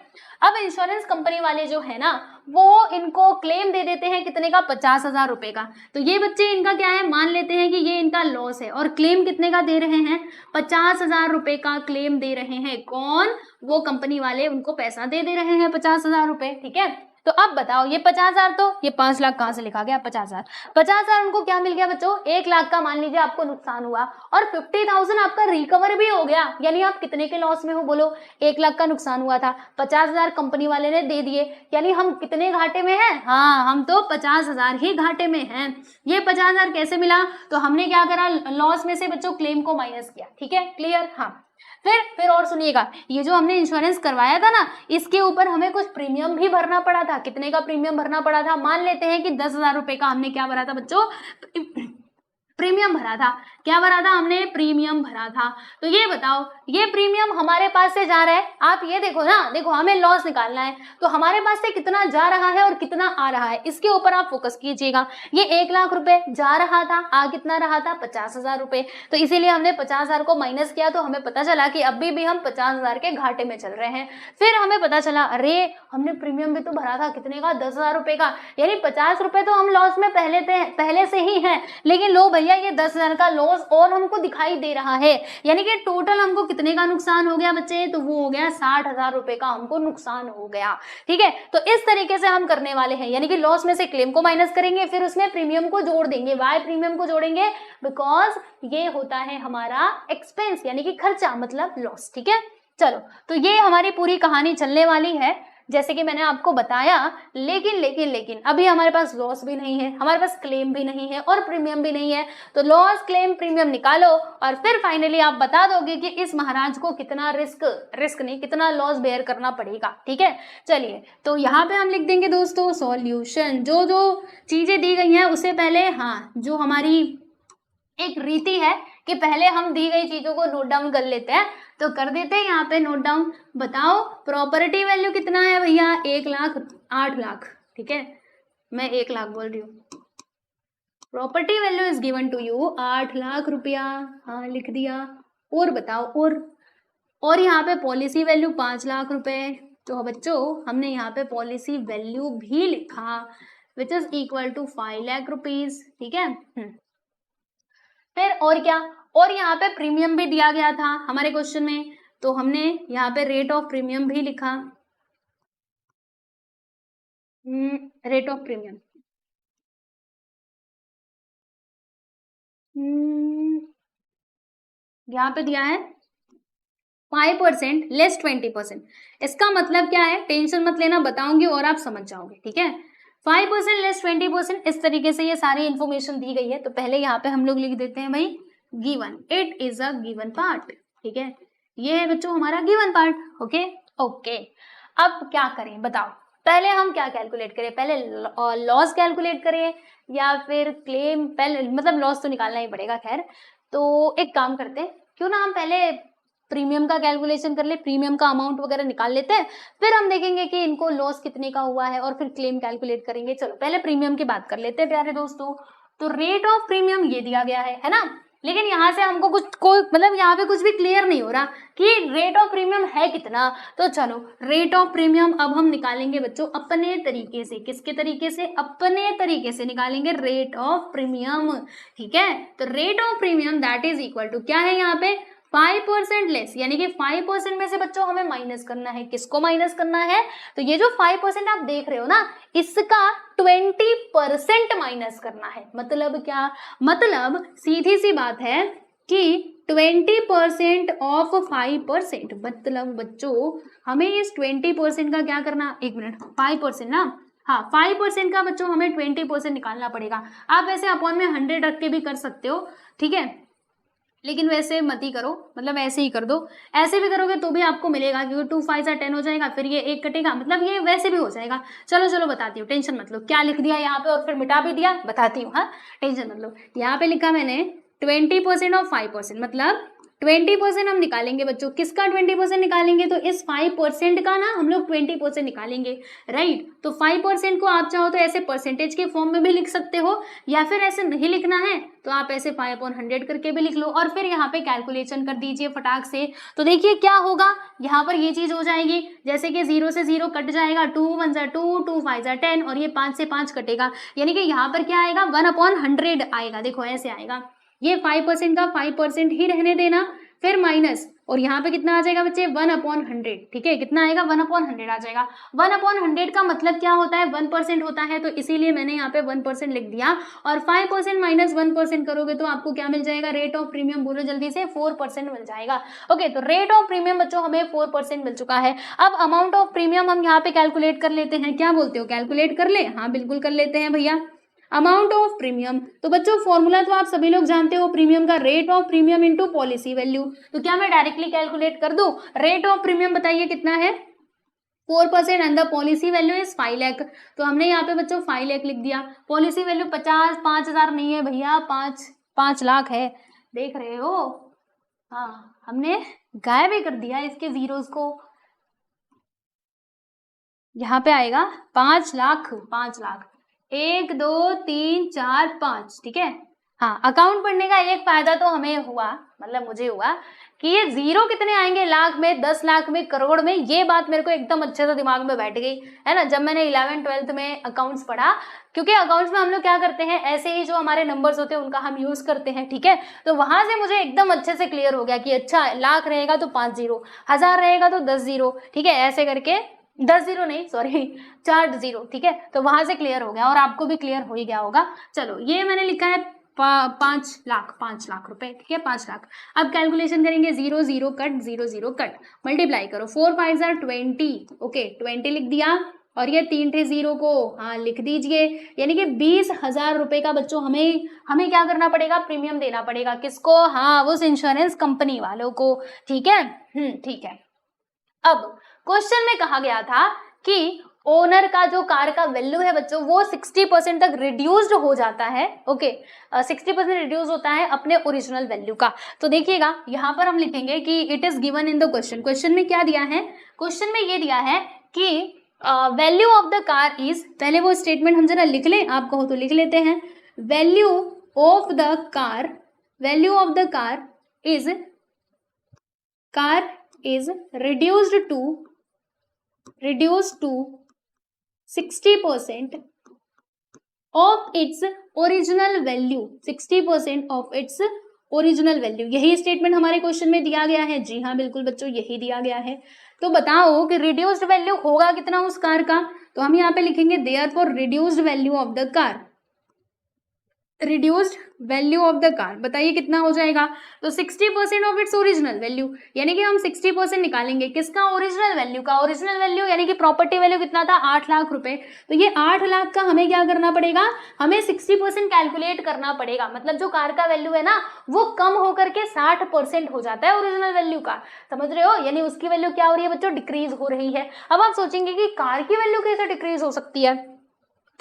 S1: अब इंश्योरेंस कंपनी वाले जो है ना वो इनको क्लेम दे देते हैं कितने का, 50,000 रुपए का। तो ये बच्चे इनका क्या है, मान लेते हैं कि ये इनका लॉस है और क्लेम कितने का दे रहे हैं, 50,000 रुपए का क्लेम दे रहे हैं। कौन, वो कंपनी वाले उनको पैसा दे रहे हैं 50,000 रुपए। ठीक है, तो अब बताओ ये 50,000, तो ये 5 लाख कहां से लिखा गया, 50,000 उनको क्या मिल गया बच्चों, 1 लाख का मान लीजिए आपको नुकसान हुआ और 50,000 आपका रिकवर भी हो गया। यानी आप कितने के लॉस में हो बोलो, 1 लाख का नुकसान हुआ था, 50,000 कंपनी वाले ने दे दिए, यानी हम कितने घाटे में हैं, हाँ हम तो 50,000 ही घाटे में हैं। ये 50,000 कैसे मिला, तो हमने क्या करा, लॉस में से बच्चों क्लेम को माइनस किया। ठीक है, क्लियर। हाँ, फिर और सुनिएगा, ये जो हमने इंश्योरेंस करवाया था ना इसके ऊपर हमें कुछ प्रीमियम भी भरना पड़ा था। कितने का प्रीमियम भरना पड़ा था, मान लेते हैं कि 10,000 रुपए का हमने क्या भरा था बच्चों, प्रीमियम भरा था। क्या भरा था हमने, प्रीमियम भरा था। तो ये बताओ, ये प्रीमियम हमारे पास से जा रहा है, आप ये देखो ना, देखो हमें लॉस निकालना है तो हमारे पास से कितना जा रहा है और कितना आ रहा है, इसके ऊपर आप फोकस कीजिएगा। ये 1 लाख रुपए जा रहा था, आ कितना रहा था, 50,000 रुपए। तो इसीलिए हमने 50,000 को माइनस किया, तो हमें पता चला कि अभी भी हम 50,000 के घाटे में चल रहे हैं। फिर हमें पता चला, अरे हमने प्रीमियम भी तो भरा था कितने का, 10,000 रुपए का, यानी 50 रुपए तो हम लॉस में पहले से ही हैं। लेकिन लो भैया, ये 10,000 का लॉस और हमको दिखाई दे रहा है, यानी कि टोटल हमको कितने का नुकसान हो गया बच्चे, तो वो हो गया 60,000 रुपए का हमको नुकसान हो गया। ठीक है, तो इस तरीके से हम करने वाले हैं, यानी कि लॉस में से क्लेम को माइनस करेंगे, फिर उसमें प्रीमियम को जोड़ देंगे। वाई प्रीमियम को जोड़ेंगे, बिकॉज ये होता है हमारा एक्सपेंस, यानी कि खर्चा, मतलब लॉस। ठीक है, चलो तो ये हमारी पूरी कहानी चलने वाली है जैसे कि मैंने आपको बताया। लेकिन अभी हमारे पास लॉस भी नहीं है, हमारे पास क्लेम भी नहीं है और प्रीमियम भी नहीं है। तो लॉस, क्लेम, प्रीमियम निकालो और फिर फाइनली आप बता दोगे कि इस महाराज को कितना रिस्क नहीं, कितना लॉस बेयर करना पड़ेगा। ठीक है, चलिए तो यहाँ पे हम लिख देंगे दोस्तों सॉल्यूशन। जो जो चीजें दी गई हैं उससे पहले, हाँ, जो हमारी एक रीति है कि पहले हम दी गई चीजों को नोट डाउन कर लेते हैं, तो कर देते हैं यहाँ पे नोट डाउन। बताओ प्रॉपर्टी वैल्यू कितना है भैया, 1 लाख, 8 लाख। ठीक है, मैं 1 लाख बोल रही हूँ। Property value is given to you 8 lakh रुपया, हाँ लिख दिया। और बताओ, और यहाँ पे पॉलिसी वैल्यू 5 लाख रुपए। तो बच्चों हमने यहाँ पे पॉलिसी वैल्यू भी लिखा which is equal to 5 lakh rupees. ठीक है, फिर और क्या, और यहाँ पे प्रीमियम भी दिया गया था हमारे क्वेश्चन में, तो हमने यहाँ पे रेट ऑफ प्रीमियम भी लिखा। रेट ऑफ प्रीमियम यहाँ पे दिया है 5% लेस 20%। इसका मतलब क्या है, टेंशन मत लेना, बताऊंगी और आप समझ जाओगे। ठीक है, 5% लेस 20%, इस तरीके से ये सारी इंफॉर्मेशन दी गई है। तो पहले यहाँ पे हम लोग लिख देते हैं भाई given, it is a given part, ठीक है, ये है बच्चों हमारा गिवन पार्ट। ओके ओके, अब क्या करें बताओ, पहले हम क्या कैलकुलेट करें, पहले लॉस कैलकुलेट करें या फिर क्लेम, पहले मतलब लॉस तो निकालना ही पड़ेगा खैर। तो एक काम करते हैं, क्यों ना हम पहले प्रीमियम का कैलकुलेशन कर ले, प्रीमियम का अमाउंट वगैरह निकाल लेते हैं, फिर हम देखेंगे कि इनको लॉस कितने का हुआ है और फिर क्लेम कैलकुलेट करेंगे। चलो पहले प्रीमियम की बात कर लेते हैं प्यारे दोस्तों। तो रेट ऑफ प्रीमियम ये दिया गया है ना, लेकिन यहाँ से हमको कुछ कोई मतलब यहाँ पे कुछ भी क्लियर नहीं हो रहा कि रेट ऑफ प्रीमियम है कितना। तो चलो रेट ऑफ प्रीमियम अब हम निकालेंगे बच्चों अपने तरीके से, किसके तरीके से, अपने तरीके से निकालेंगे रेट ऑफ प्रीमियम, ठीक है। तो rate of premium that is equal to क्या है यहाँ पे 5% लेस, यानी कि 5% में से बच्चों हमें माइनस करना है, किसको माइनस करना है, तो ये जो 5% आप देख रहे हो ना, इसका 20% माइनस करना है। मतलब क्या, मतलब सीधी सी बात है कि 20% ऑफ 5%, मतलब बच्चों हमें इस 20% का क्या करना, एक मिनट, 5% ना, हाँ 5% का बच्चों हमें 20% निकालना पड़ेगा। आप ऐसे अपॉन में 100 रख के भी कर सकते हो, ठीक है, लेकिन वैसे मत ही करो, मतलब ऐसे ही कर दो। ऐसे भी करोगे तो भी आपको मिलेगा, क्योंकि 2 5 10 हो जाएगा, फिर ये 1 कटेगा, मतलब ये वैसे भी हो जाएगा। चलो चलो बताती हूँ, टेंशन मत लो, क्या लिख दिया यहाँ पे और फिर मिटा भी दिया, बताती हूँ, हाँ टेंशन मत लो। यहाँ पे लिखा मैंने 20% ऑफ 5%, मतलब 20% हम निकालेंगे बच्चों, किसका 20% निकालेंगे, तो इस 5% का ना हम लोग 20% निकालेंगे, राइट। तो 5% को आप चाहो तो ऐसे परसेंटेज के फॉर्म में भी लिख सकते हो, या फिर ऐसे नहीं लिखना है तो आप ऐसे 5/100 करके भी लिख लो और फिर यहाँ पे कैलकुलेशन कर दीजिए फटाक से। तो देखिए क्या होगा, यहाँ पर ये चीज हो जाएगी, जैसे कि 0 से 0 कट जाएगा, 2 1 2, 2 5 10, और ये 5 से 5 कटेगा, यानी कि यहाँ पर क्या आएगा 1/100 आएगा। देखो ऐसे आएगा, ये 5% का 5% ही रहने देना, फिर माइनस, और यहाँ पे कितना आ जाएगा बच्चे 1/100, ठीक है, कितना आएगा 1/100 आ जाएगा। 1/100 का मतलब क्या होता है, 1% होता है, तो इसीलिए मैंने यहाँ पे 1% लिख दिया। और 5% माइनस 1% करोगे तो आपको क्या मिल जाएगा, रेट ऑफ प्रीमियम, बोलो जल्दी से, 4% मिल जाएगा। ओके, तो रेट ऑफ प्रीमियम बच्चों हमें 4% मिल चुका है। अब अमाउंट ऑफ प्रीमियम हम यहाँ पे कैलकुलेट कर लेते हैं, क्या बोलते हो, कैलकुलेट कर ले, हाँ बिल्कुल कर लेते हैं भैया। अमाउंट ऑफ प्रीमियम, तो बच्चों फॉर्मूला तो आप सभी लोग जानते हो प्रीमियम का, rate of premium into policy value. तो क्या मैं डायरेक्टली कैलकुलेट कर दूं, रेट ऑफ प्रीमियम बताइए कितना है 4% and the policy value is 5 lakh. तो हमने यहाँ पे बच्चों 5 लाख लिख दिया, पॉलिसी वैल्यू 50,000 नहीं है भैया, 5 लाख है, देख रहे हो, हाँ हमने गायब ही कर दिया इसके जीरोस को, यहाँ पे आएगा 5 लाख, 5 लाख, 1 2 3 4 5, ठीक है। हाँ, अकाउंट पढ़ने का एक फायदा तो हमें हुआ, मतलब मुझे हुआ, कि ये जीरो कितने आएंगे, लाख में, 10 लाख में, करोड़ में, ये बात मेरे को एकदम अच्छे से दिमाग में बैठ गई है ना, जब मैंने 11th 12th में अकाउंट्स पढ़ा। क्योंकि अकाउंट्स में हम लोग क्या करते हैं, ऐसे ही जो हमारे नंबर्स होते हैं उनका हम यूज करते हैं, ठीक है। तो वहां से मुझे एकदम अच्छे से क्लियर हो गया कि अच्छा लाख रहेगा तो 5 जीरो, 1000 रहेगा तो 10 जीरो, ठीक है, ऐसे करके 10 जीरो नहीं, सॉरी 4 जीरो, ठीक है। तो वहां से क्लियर हो गया और आपको भी क्लियर हो ही गया होगा। चलो ये मैंने लिखा है 5 लाख, 5 लाख रुपए, ठीक है, 5 लाख। अब कैलकुलेशन करेंगे, 0 0 कट, 0 0 कट, मल्टीप्लाई करो, 4 5 20, ओके 20 लिख दिया, और ये 3 थे जीरो को हाँ लिख दीजिए, यानी कि 20,000 रुपए का बच्चों हमें क्या करना पड़ेगा, प्रीमियम देना पड़ेगा, किसको, हाँ उस इंश्योरेंस कंपनी वालों को, ठीक है, ठीक है। अब क्वेश्चन में कहा गया था कि ओनर का जो कार का वैल्यू है बच्चों वो 60% तक रिड्यूस्ड हो जाता है, ओके 60% रिड्यूस होता है अपने ओरिजिनल वैल्यू का। तो देखिएगा यहाँ पर हम लिखेंगे कि it is given in the question, question में क्या दिया है, क्वेश्चन में ये दिया है कि value of the car is, पहले वो स्टेटमेंट हम जरा लिख लें, आप कहो तो लिख लेते हैं, value of the car, value of the car is reduced to 60% of its original value, 60% of its original value, यही स्टेटमेंट हमारे क्वेश्चन में दिया गया है। जी हाँ बिल्कुल बच्चों यही दिया गया है। तो बताओ कि रिड्यूस्ड वैल्यू होगा कितना उस कार का, तो हम यहाँ पे लिखेंगे therefore reduced value of the car, reduced value of the car, बताइए कितना हो जाएगा। तो 60% ऑफ इट्स ओरिजिनल वैल्यू, यानी कि हम 60% निकालेंगे किसका, ओरिजिनल वैल्यू का। ओरिजिनल वैल्यू यानी कि प्रॉपर्टी वैल्यू कितना था, 8 लाख रुपए। तो ये 8 लाख का हमें क्या करना पड़ेगा, हमें 60% कैलकुलेट करना पड़ेगा। मतलब जो कार का वैल्यू है ना वो कम होकर के 60% हो जाता है ओरिजिनल वैल्यू का, समझ रहे हो। यानी उसकी वैल्यू क्या हो रही है बच्चों, डिक्रीज हो रही है। अब आप सोचेंगे कि कार की वैल्यू कैसे डिक्रीज हो सकती है,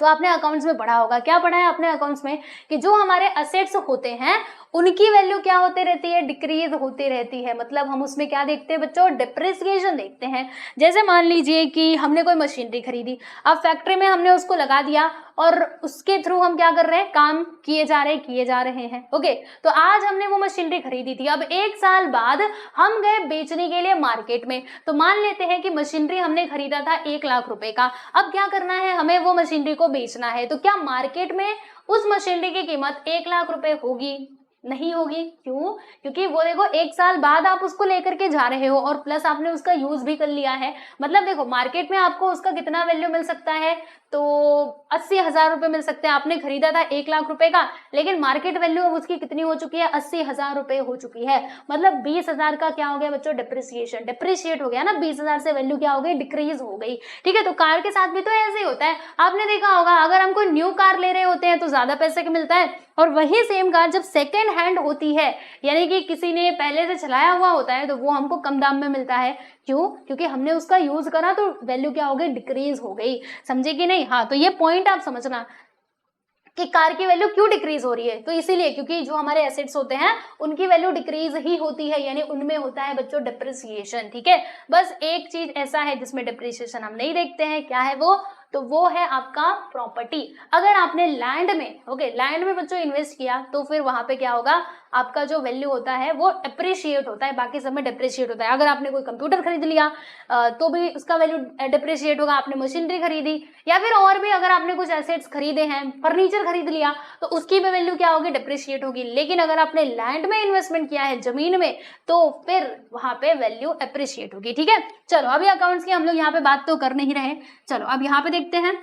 S1: तो आपने अकाउंट्स में पढ़ा होगा। क्या पढ़ा है आपने अकाउंट्स में, कि जो हमारे असेट्स होते हैं उनकी वैल्यू क्या होती रहती है, डिक्रीज होती रहती है। मतलब हम उसमें क्या देखते हैं बच्चों, डिप्रिसिएशन देखते हैं। जैसे मान लीजिए कि हमने कोई मशीनरी खरीदी, अब फैक्ट्री में हमने उसको लगा दिया और उसके थ्रू हम क्या कर रहे हैं, काम किए जा रहे हैं। ओके, तो आज हमने वो मशीनरी खरीदी थी, अब 1 साल बाद हम गए बेचने के लिए मार्केट में। तो मान लेते हैं कि मशीनरी हमने खरीदा था 1 लाख रुपए का, अब क्या करना है, हमें वो मशीनरी को बेचना है। तो क्या मार्केट में उस मशीनरी की कीमत 1 लाख रुपए होगी, नहीं होगी। क्यों, क्योंकि वो देखो 1 साल बाद आप उसको लेकर के जा रहे हो और प्लस आपने उसका यूज भी कर लिया है। मतलब देखो मार्केट में आपको उसका कितना वैल्यू मिल सकता है, तो 80,000 रुपए मिल सकते हैं। आपने खरीदा था 1 लाख रुपए का, लेकिन मार्केट वैल्यू अब उसकी कितनी हो चुकी है, 80,000 रुपए हो चुकी है। मतलब 20,000 का क्या हो गया बच्चों, डिप्रिसिएशन, डिप्रिशिएट हो गया ना, 20,000 से वैल्यू क्या हो गई, डिक्रीज हो गई। ठीक है, तो कार के साथ भी तो ऐसे ही होता है। आपने देखा होगा अगर हम कोई न्यू कार ले रहे होते हैं तो ज्यादा पैसे का मिलता है, और वही सेम कार जब सेकेंड हैंड होती है, यानी कि किसी ने पहले से चलाया हुआ होता है, तो वो हमको कम दाम में मिलता है। क्यों, क्योंकि हमने उसका यूज करा तो वैल्यू क्या हो गई, डिक्रीज हो गई। समझे कि नहीं। हाँ, तो ये पॉइंट आप समझना कि कार की वैल्यू क्यों डिक्रीज हो रही है, तो इसीलिए क्योंकि जो हमारे एसेट्स होते हैं उनकी वैल्यू डिक्रीज ही होती है, यानी उनमें होता है बच्चों डिप्रिसिएशन। ठीक है, बस एक चीज ऐसा है जिसमें डिप्रिसिएशन हम नहीं देखते हैं, क्या है वो, तो वो है आपका प्रॉपर्टी। अगर आपने लैंड में, ओके, लैंड में बच्चों इन्वेस्ट किया तो फिर वहां पे क्या होगा, आपका जो वैल्यू होता है वो अप्रिशिएट होता है, बाकी सब में डिप्रिशिएट होता है। अगर आपने कोई कंप्यूटर खरीद लिया तो भी उसका वैल्यू डिप्रिशिएट होगा। आपने मशीनरी खरीदी या फिर और भी अगर आपने कुछ एसेट्स खरीदे हैं, फर्नीचर खरीद लिया, तो उसकी भी वैल्यू क्या होगी, डिप्रिशिएट होगी। लेकिन अगर आपने लैंड में इन्वेस्टमेंट किया है, जमीन में, तो फिर वहां पे वैल्यू अप्रिशिएट होगी। ठीक है, चलो अभी अकाउंट्स की हम लोग यहाँ पे बात तो कर नहीं रहे। चलो अब यहाँ पे देखते हैं,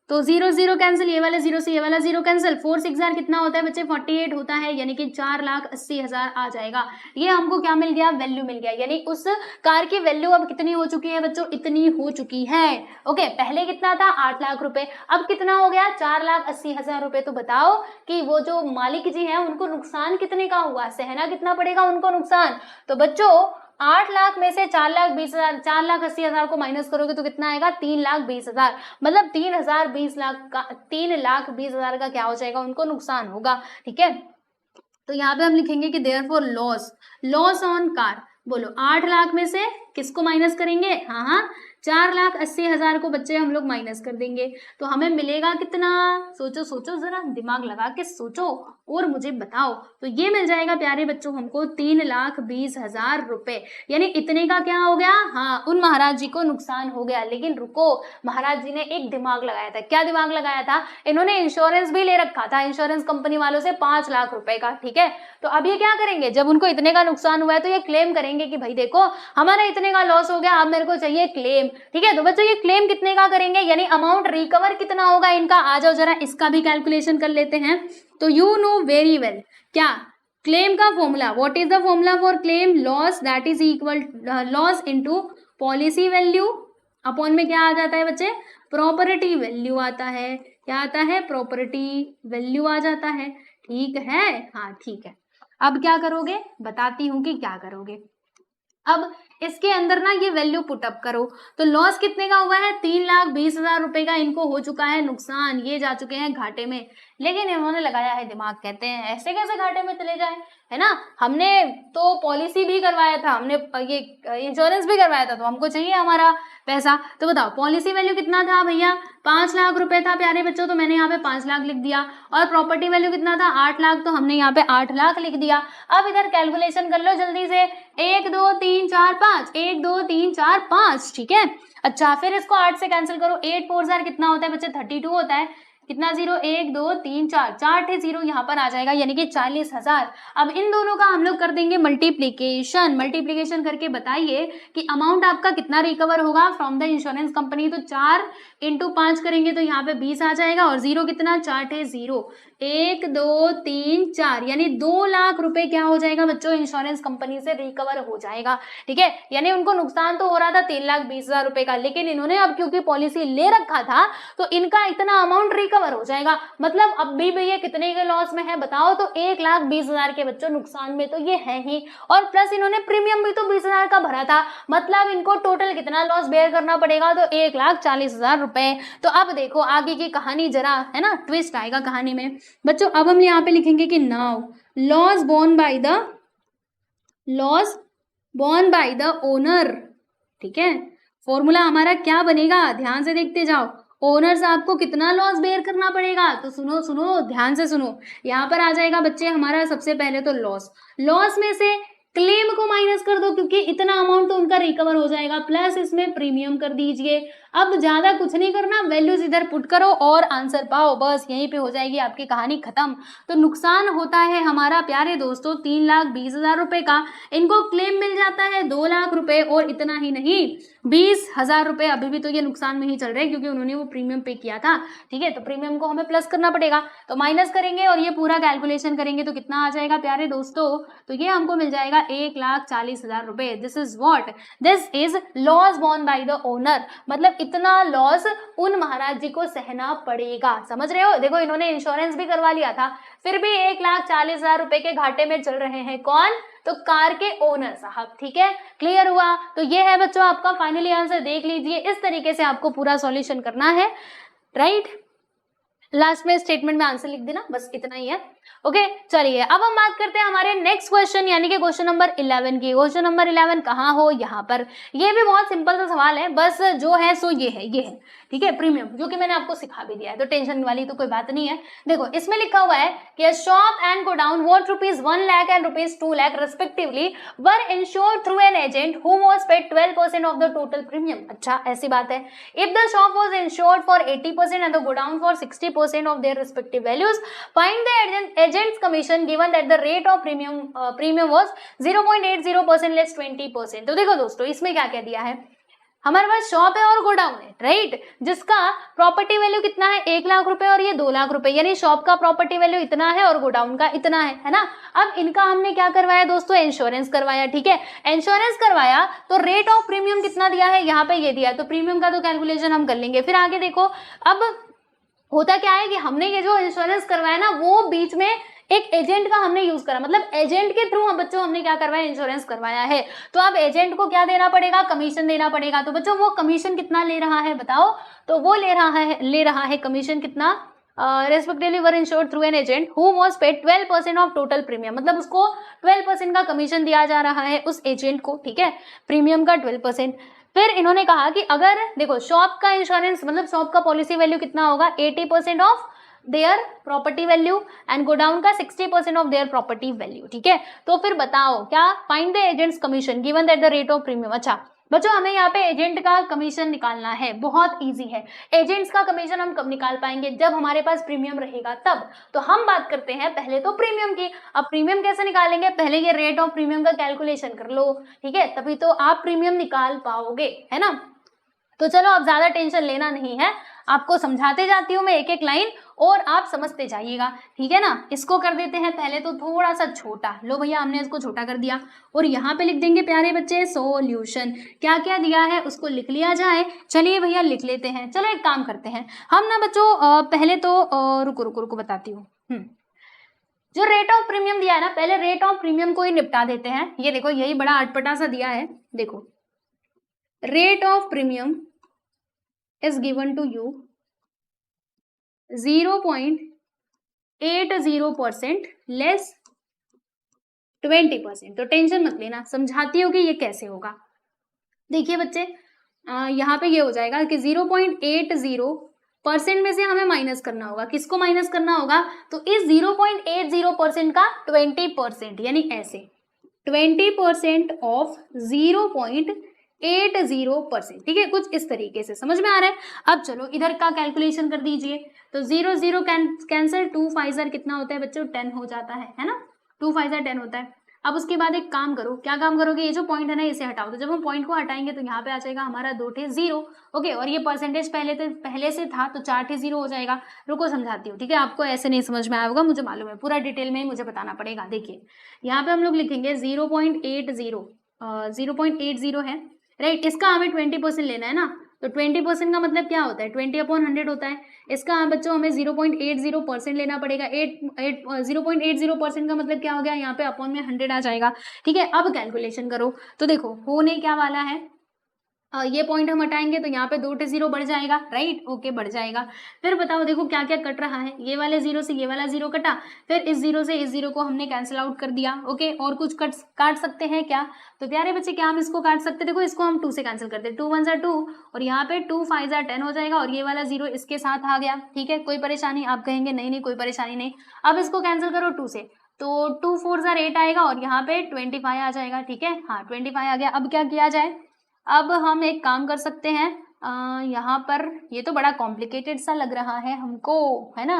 S1: तो 0 0 कैंसिल, ये वाला 0 से ये वाला 0 कैंसिल, 4 6 जार कितना होता है बच्चे, 48 होता है, यानी कि 4,80,000 आ जाएगा। ये हमको क्या मिल गया, वैल्यू मिल गया, यानी उस कार की वैल्यू अब कितनी हो चुकी है बच्चों, इतनी हो चुकी है। ओके, पहले कितना था, 8 लाख रुपए, अब कितना हो गया, 4,80,000 रुपए। तो बताओ कि वो जो मालिक जी हैं उनको नुकसान कितने का हुआ, सहना कितना पड़ेगा उनको नुकसान। तो बच्चों 8 लाख में से 4,20,000, 4,80,000 को माइनस करोगे तो कितना आएगा, 3,20,000। मतलब 3,20,000 का क्या हो जाएगा, उनको नुकसान होगा। ठीक है, तो यहाँ पे हम लिखेंगे कि देयरफॉर लॉस ऑन कार। बोलो 8 लाख में से किसको माइनस करेंगे, हाँ 4,80,000 को बच्चे हम लोग माइनस कर देंगे, तो हमें मिलेगा कितना, सोचो सोचो जरा, दिमाग लगा के सोचो और मुझे बताओ। तो ये मिल जाएगा प्यारे बच्चों हमको 3,20,000 रुपए, यानी इतने का क्या हो गया, हाँ उन महाराज जी को नुकसान हो गया। लेकिन रुको, महाराज जी ने एक दिमाग लगाया था। क्या दिमाग लगाया था, इन्होंने इंश्योरेंस भी ले रखा था इंश्योरेंस कंपनी वालों से 5 लाख रुपए का। ठीक है, तो अब ये क्या करेंगे, जब उनको इतने का नुकसान हुआ है तो ये क्लेम करेंगे कि भाई देखो हमारा इतने का लॉस हो गया, अब मेरे को चाहिए क्लेम। ठीक है, तो बच्चों ये क्लेम कितने का करेंगे, यानी अमाउंट रिकवर कितना होगा इनका, आ जाओ जरा इसका भी कैलकुलेशन कर लेते हैं। तो यू नो वेरी वेल, क्या क्लेम का formula, what is the formula for claim, loss that is equal, loss into policy value upon में क्या आ जाता है बच्चे, प्रॉपर्टी वैल्यू आता है। क्या आता है, प्रॉपर्टी वैल्यू आ जाता है। ठीक है, हाँ ठीक है। अब क्या करोगे, बताती हूँ कि क्या करोगे। अब इसके अंदर ना ये वैल्यू पुटअप करो, तो लॉस कितने का हुआ है, 3,20,000 रुपए का इनको हो चुका है नुकसान, ये जा चुके हैं घाटे में। लेकिन इन्होंने लगाया है दिमाग, कहते हैं ऐसे कैसे घाटे में चले जाए, है ना, हमने तो पॉलिसी भी करवाया था, हमने ये इंश्योरेंस भी करवाया था, तो हमको चाहिए हमारा पैसा। तो बताओ पॉलिसी वैल्यू कितना था भैया, 5 लाख रुपए था प्यारे बच्चों, तो मैंने यहाँ पे 5 लाख लिख दिया। और प्रॉपर्टी वैल्यू कितना था, 8 लाख, तो हमने यहाँ पे 8 लाख लिख दिया। अब इधर कैलकुलेशन कर लो जल्दी से, 1 2 3 4 5, 1 2 3 4 5। ठीक है, अच्छा फिर इसको 8 से कैंसिल करो, 8 4 जार कितना होता है बच्चे, 32 होता है। कितना जीरो, 1 2 3 4, 4 थे जीरो यहाँ पर आ जाएगा, यानी कि 40,000। अब इन दोनों का हम लोग कर देंगे मल्टीप्लीकेशन। मल्टीप्लीकेशन करके बताइए कि अमाउंट आपका कितना रिकवर होगा फ्रॉम द इंश्योरेंस कंपनी। तो 4 इंटू 5 करेंगे तो यहाँ पे 20 आ जाएगा, और जीरो कितना, 4 थे जीरो, 1 2 3 4, यानी 2 लाख रुपए क्या हो जाएगा बच्चों, इंश्योरेंस कंपनी से रिकवर हो जाएगा। ठीक है, यानी उनको नुकसान तो हो रहा था 3,20,000 रुपए का, लेकिन इन्होंने अब क्योंकि पॉलिसी ले रखा था तो इनका इतना अमाउंट रिकवर हो जाएगा। मतलब अब भी भैया कितने के लॉस में है बताओ, तो 1,20,000 के बच्चों नुकसान में तो ये है ही, और प्लस इन्होंने प्रीमियम भी तो 20,000 का भरा था, मतलब इनको टोटल कितना लॉस बेयर करना पड़ेगा, तो 1,40,000 रुपए। तो अब देखो आगे की कहानी जरा, है ना, ट्विस्ट आएगा कहानी में बच्चों। अब हम यहाँ पे लिखेंगे कि now loss borne by the owner. ठीक है, फॉर्मूला हमारा क्या बनेगा, ध्यान से देखते जाओ। ओनर साहब को कितना लॉस बेयर करना पड़ेगा, तो सुनो सुनो ध्यान से सुनो, यहाँ पर आ जाएगा बच्चे हमारा सबसे पहले तो लॉस में से क्लेम को माइनस कर दो, क्योंकि इतना अमाउंट तो उनका रिकवर हो जाएगा, प्लस इसमें प्रीमियम कर दीजिए। अब ज्यादा कुछ नहीं करना, वैल्यूज इधर पुट करो और आंसर पाओ, बस यहीं पे हो जाएगी आपकी कहानी खत्म। तो नुकसान होता है हमारा प्यारे दोस्तों 3,20,000 रुपए का, इनको क्लेम मिल जाता है 2 लाख रुपए, और इतना ही नहीं 20,000 रुपए अभी भी तो ये नुकसान में ही चल रहे हैं, क्योंकि उन्होंने वो प्रीमियम पे किया था। ठीक है, तो प्रीमियम को हमें प्लस करना पड़ेगा, तो माइनस करेंगे और ये पूरा कैलकुलेशन करेंगे तो कितना आ जाएगा प्यारे दोस्तों, तो ये हमको मिल जाएगा 1,40,000 रुपए। This is what, this is loss borne by the owner, मतलब इतना लॉस उन महाराज जी को सहना पड़ेगा। समझ रहे हो, देखो इन्होंने इंश्योरेंस भी करवा लिया था, फिर भी 1,40,000 रुपए के घाटे में चल रहे हैं। कौन, तो कार के ओनर साहब। ठीक है, क्लियर हुआ। तो ये है बच्चों आपका फाइनली आंसर, देख लीजिए इस तरीके से आपको पूरा सॉल्यूशन करना है, राइट। लास्ट में स्टेटमेंट में आंसर लिख देना, बस इतना ही है। ओके, चलिए अब हम बात करते हैं हमारे नेक्स्ट क्वेश्चन, यानी कि क्वेश्चन नंबर 11 की। क्वेश्चन नंबर 11 कहाँ हो, यहाँ पर। ये भी बहुत सिंपल सा सवाल है, बस जो है सो ये है। ठीक है, प्रीमियम, जो कि मैंने आपको सिखा भी दिया है, तो टेंशन वाली तो कोई बात नहीं है। देखो इसमें लिखा हुआ है कि shop and godown what ₹1 lakh and ₹2 lakh respectively were insured through an agent who was paid 12% of the total premium. अच्छा, ऐसी बात है। If the shop was insured for 80% and the godown for 60% of their respective values, find the agent's commission given that the rate of premium was 0.80% less 20%। तो देखो दोस्तों इसमें क्या क्या दिया है, हमारे पास शॉप है और गोडाउन है, राइट, जिसका प्रॉपर्टी वैल्यू कितना है, 1 लाख रुपए और ये 2 लाख रुपए, यानी शॉप का प्रॉपर्टी वैल्यू इतना है और गोडाउन का इतना है ना। अब इनका हमने क्या करवाया दोस्तों, इंश्योरेंस करवाया। ठीक है, इंश्योरेंस करवाया तो रेट ऑफ प्रीमियम कितना दिया है, यहाँ पे ये दिया है, तो प्रीमियम का तो कैलकुलेशन हम कर लेंगे। फिर आगे देखो, अब होता क्या है कि हमने ये जो इंश्योरेंस करवाया ना, वो बीच में एक एजेंट का हमने यूज करा, मतलब एजेंट के थ्रू हम बच्चों हमने क्या करवाया, इंश्योरेंस करवाया है। तो अब एजेंट को क्या देना पड़ेगा, कमीशन देना पड़ेगा। तो बच्चों वो कमीशन कितना ले रहा है बताओ, तो वो ले रहा है कमीशन कितना, respectively were insured through an agent who was paid 12% of total premium, मतलब उसको 12% का कमीशन दिया जा रहा है उस एजेंट को। ठीक है, प्रीमियम का 12%। फिर इन्होंने कहा कि अगर देखो शॉप का इंश्योरेंस, मतलब शॉप का पॉलिसी वैल्यू कितना होगा, 80% of their property value and godown का 60% ऑफ देयर प्रॉपर्टी वैल्यू। ठीक है, तो फिर बताओ क्या, find the agents commission given that the rate of premium. अच्छा बच्चों, हमें यहाँ पे एजेंट का कमीशन निकालना है, बहुत इजी है। एजेंट्स का कमीशन हम कब निकाल पाएंगे, जब हमारे पास प्रीमियम रहेगा तब। तो हम बात करते हैं पहले तो प्रीमियम की। अब प्रीमियम कैसे निकालेंगे, पहले ये रेट ऑफ प्रीमियम का कैलकुलेशन कर लो। ठीक है, तभी तो आप प्रीमियम निकाल पाओगे, है ना। तो चलो अब ज्यादा टेंशन लेना नहीं है, आपको समझाते जाती हूँ मैं एक एक लाइन और आप समझते जाइएगा। ठीक है ना, इसको कर देते हैं पहले तो थोड़ा सा छोटा, लो भैया हमने इसको छोटा कर दिया, और यहाँ पे लिख देंगे प्यारे बच्चे सॉल्यूशन। क्या क्या दिया है उसको लिख लिया जाए। चलिए भैया लिख लेते हैं। चलो एक काम करते हैं हम ना बच्चों, पहले तो रुको बताती हूँ। जो रेट ऑफ प्रीमियम दिया है ना, पहले रेट ऑफ प्रीमियम को ही निपटा देते हैं। ये देखो यही बड़ा अटपटा सा दिया है, देखो rate of premium is given to you 0.80% less 20%। तो टेंशन मत लेना, समझाती हूँ कि ये कैसे होगा। देखिए बच्चे, यहाँ पे ये हो जाएगा कि 0.80% में से हमें माइनस करना होगा। किसको माइनस करना होगा, तो इस 0.80% का 20%, यानी ऐसे 20% ऑफ 0.80 0.80%, ठीक है, कुछ इस तरीके से समझ में आ रहा है। अब चलो इधर का कैलकुलेशन कर दीजिए, तो 0 0 कैंसिल, 2 5 ज़र कितना होता है बच्चों, 10 हो जाता है ना, 2 5 ज़र 10 होता है। अब उसके बाद एक काम करो, क्या काम करोगे, ये जो पॉइंट है ना इसे हटाओ, तो जब हम पॉइंट को हटाएंगे तो यहाँ पे आ जाएगा हमारा 2 टे 0, ओके, और ये परसेंटेज पहले से था तो 4 टे 0 हो जाएगा। रुको समझाती हूँ, ठीक है, आपको ऐसे नहीं समझ में आया होगा, मुझे मालूम है, पूरा डिटेल में ही मुझे बताना पड़ेगा। देखिए यहाँ पे हम लोग लिखेंगे 0.80 है, राइट, इसका हमें 20% लेना है ना, तो 20% का मतलब क्या होता है, 20/100 होता है। इसका बच्चों हमें 0.80% लेना पड़ेगा, 0.80% का मतलब क्या हो गया, यहाँ पे अपॉन में 100 आ जाएगा, ठीक है। अब कैलकुलेशन करो, तो देखो होने क्या वाला है, ये पॉइंट हम हटाएंगे तो यहाँ पे 2 टे 0 बढ़ जाएगा, राइट, ओके, बढ़ जाएगा। फिर बताओ देखो क्या क्या कट रहा है, ये वाले 0 से ये वाला 0 कटा, फिर इस 0 से इस 0 को हमने कैंसिल आउट कर दिया, ओके, और कुछ काट सकते हैं क्या, तो प्यारे बच्चे क्या हम इसको काट सकते हैं, देखो इसको हम 2 से कैंसिल करते हैं, 2 1 ज़ा 2, और यहाँ पे 2 5 ज़ा 10 हो जाएगा, और ये वाला 0 इसके साथ आ गया, ठीक है, कोई परेशानी, आप कहेंगे नहीं नहीं कोई परेशानी नहीं। अब इसको कैंसिल करो 2 से, तो 2 4 ज़ा 8 आएगा, और यहाँ पे 25 आ जाएगा, ठीक है, हाँ 25 आ गया। अब क्या किया जाए, अब हम एक काम कर सकते हैं, यहाँ पर ये तो बड़ा कॉम्प्लिकेटेड सा लग रहा है हमको, है ना,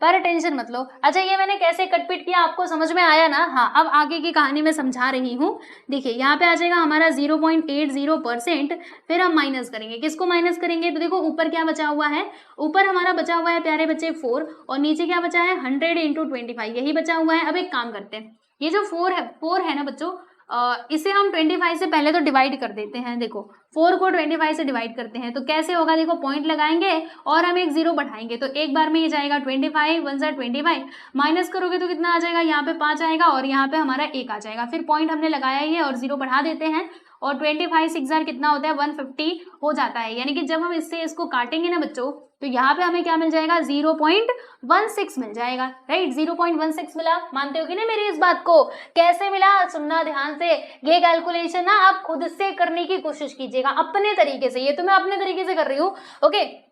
S1: पर टेंशन मत लो। अच्छा ये मैंने कैसे कटपिट किया आपको समझ में आया ना, हाँ अब आगे की कहानी मैं समझा रही हूँ। देखिए यहाँ पे आ जाएगा हमारा 0.80%, फिर हम माइनस करेंगे, किसको माइनस करेंगे, तो देखो ऊपर क्या बचा हुआ है, ऊपर हमारा बचा हुआ है प्यारे बच्चे 4, और नीचे क्या बचा है 100 इंटू 25, यही बचा हुआ है। अब एक काम करते हैं, ये जो 4 है ना बच्चों, इसे हम 25 से पहले तो डिवाइड कर देते हैं, देखो 4 को 25 से डिवाइड करते हैं तो कैसे होगा, देखो पॉइंट लगाएंगे और हम एक 0 बढ़ाएंगे, तो एक बार में ये जाएगा 25 1 ज़ा 25, माइनस करोगे तो कितना आ जाएगा, यहाँ पे 5 आएगा, और यहाँ पे हमारा 1 आ जाएगा, फिर पॉइंट हमने लगाया ही है और 0 बढ़ा देते हैं, और 25 6 ज़ार कितना होता है 150 हो जाता है। यानी कि जब हम इससे इसको काटेंगे ना बच्चों, तो यहाँ पे हमें क्या मिल जाएगा 0.16 मिल जाएगा, राइट, 0.16 मिला। मानते हो कि नहीं मेरी इस बात को, कैसे मिला सुनना ध्यान से, ये कैलकुलेशन ना आप खुद से करने की कोशिश कीजिएगा अपने तरीके से, ये तो मैं अपने तरीके से कर रही हूँ, ओके।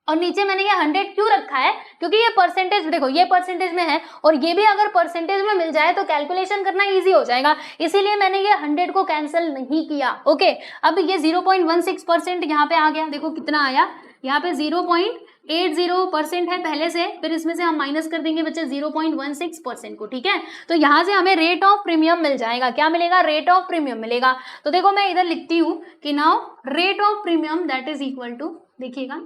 S1: और नीचे मैंने ये 100 क्यों रखा है, क्योंकि ये परसेंटेज, देखो ये परसेंटेज में है, और ये भी अगर परसेंटेज में मिल जाए तो कैलकुलेशन करना इजी हो जाएगा, इसीलिए मैंने ये 100 को कैंसिल नहीं किया, ओके। अब ये 0.16% यहाँ पे आ गया, देखो कितना आया, यहाँ पे 0.80% है पहले से, फिर इसमें से हम माइनस कर देंगे बच्चे 0.16% को, ठीक है। तो यहाँ से हमें रेट ऑफ प्रीमियम मिल जाएगा, क्या मिलेगा, रेट ऑफ प्रीमियम मिलेगा। तो देखो मैं इधर लिखती हूँ कि now rate of premium that is equal to, देखिएगा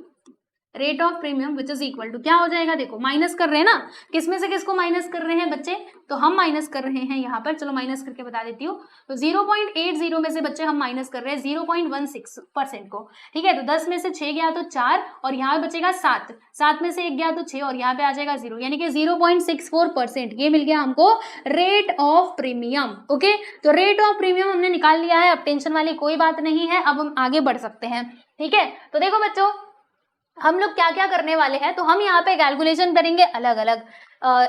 S1: rate of premium which is equal to क्या हो जाएगा, देखो माइनस कर रहे हैं ना, किसमें से किसको माइनस कर रहे हैं बच्चे, तो हम माइनस कर रहे हैं यहाँ पर, चलो माइनस करके बता देती हूँ, तो 0.80 में से बच्चे हम माइनस कर रहे हैं 0.16% को, ठीक है। तो 10 में से 6 गया तो 4, और यहाँ पे बचेगा 7, 7 में से 1 गया तो 6, और यहाँ पे आ जाएगा 0, यानी कि 0.64%, ये मिल गया हमको रेट ऑफ प्रीमियम, ओके। तो रेट ऑफ प्रीमियम हमने निकाल लिया है, अब टेंशन वाली कोई बात नहीं है, अब हम आगे बढ़ सकते हैं, ठीक है। तो देखो बच्चों हम लोग क्या क्या करने वाले हैं, तो हम यहाँ पे कैलकुलेशन करेंगे अलग अलग,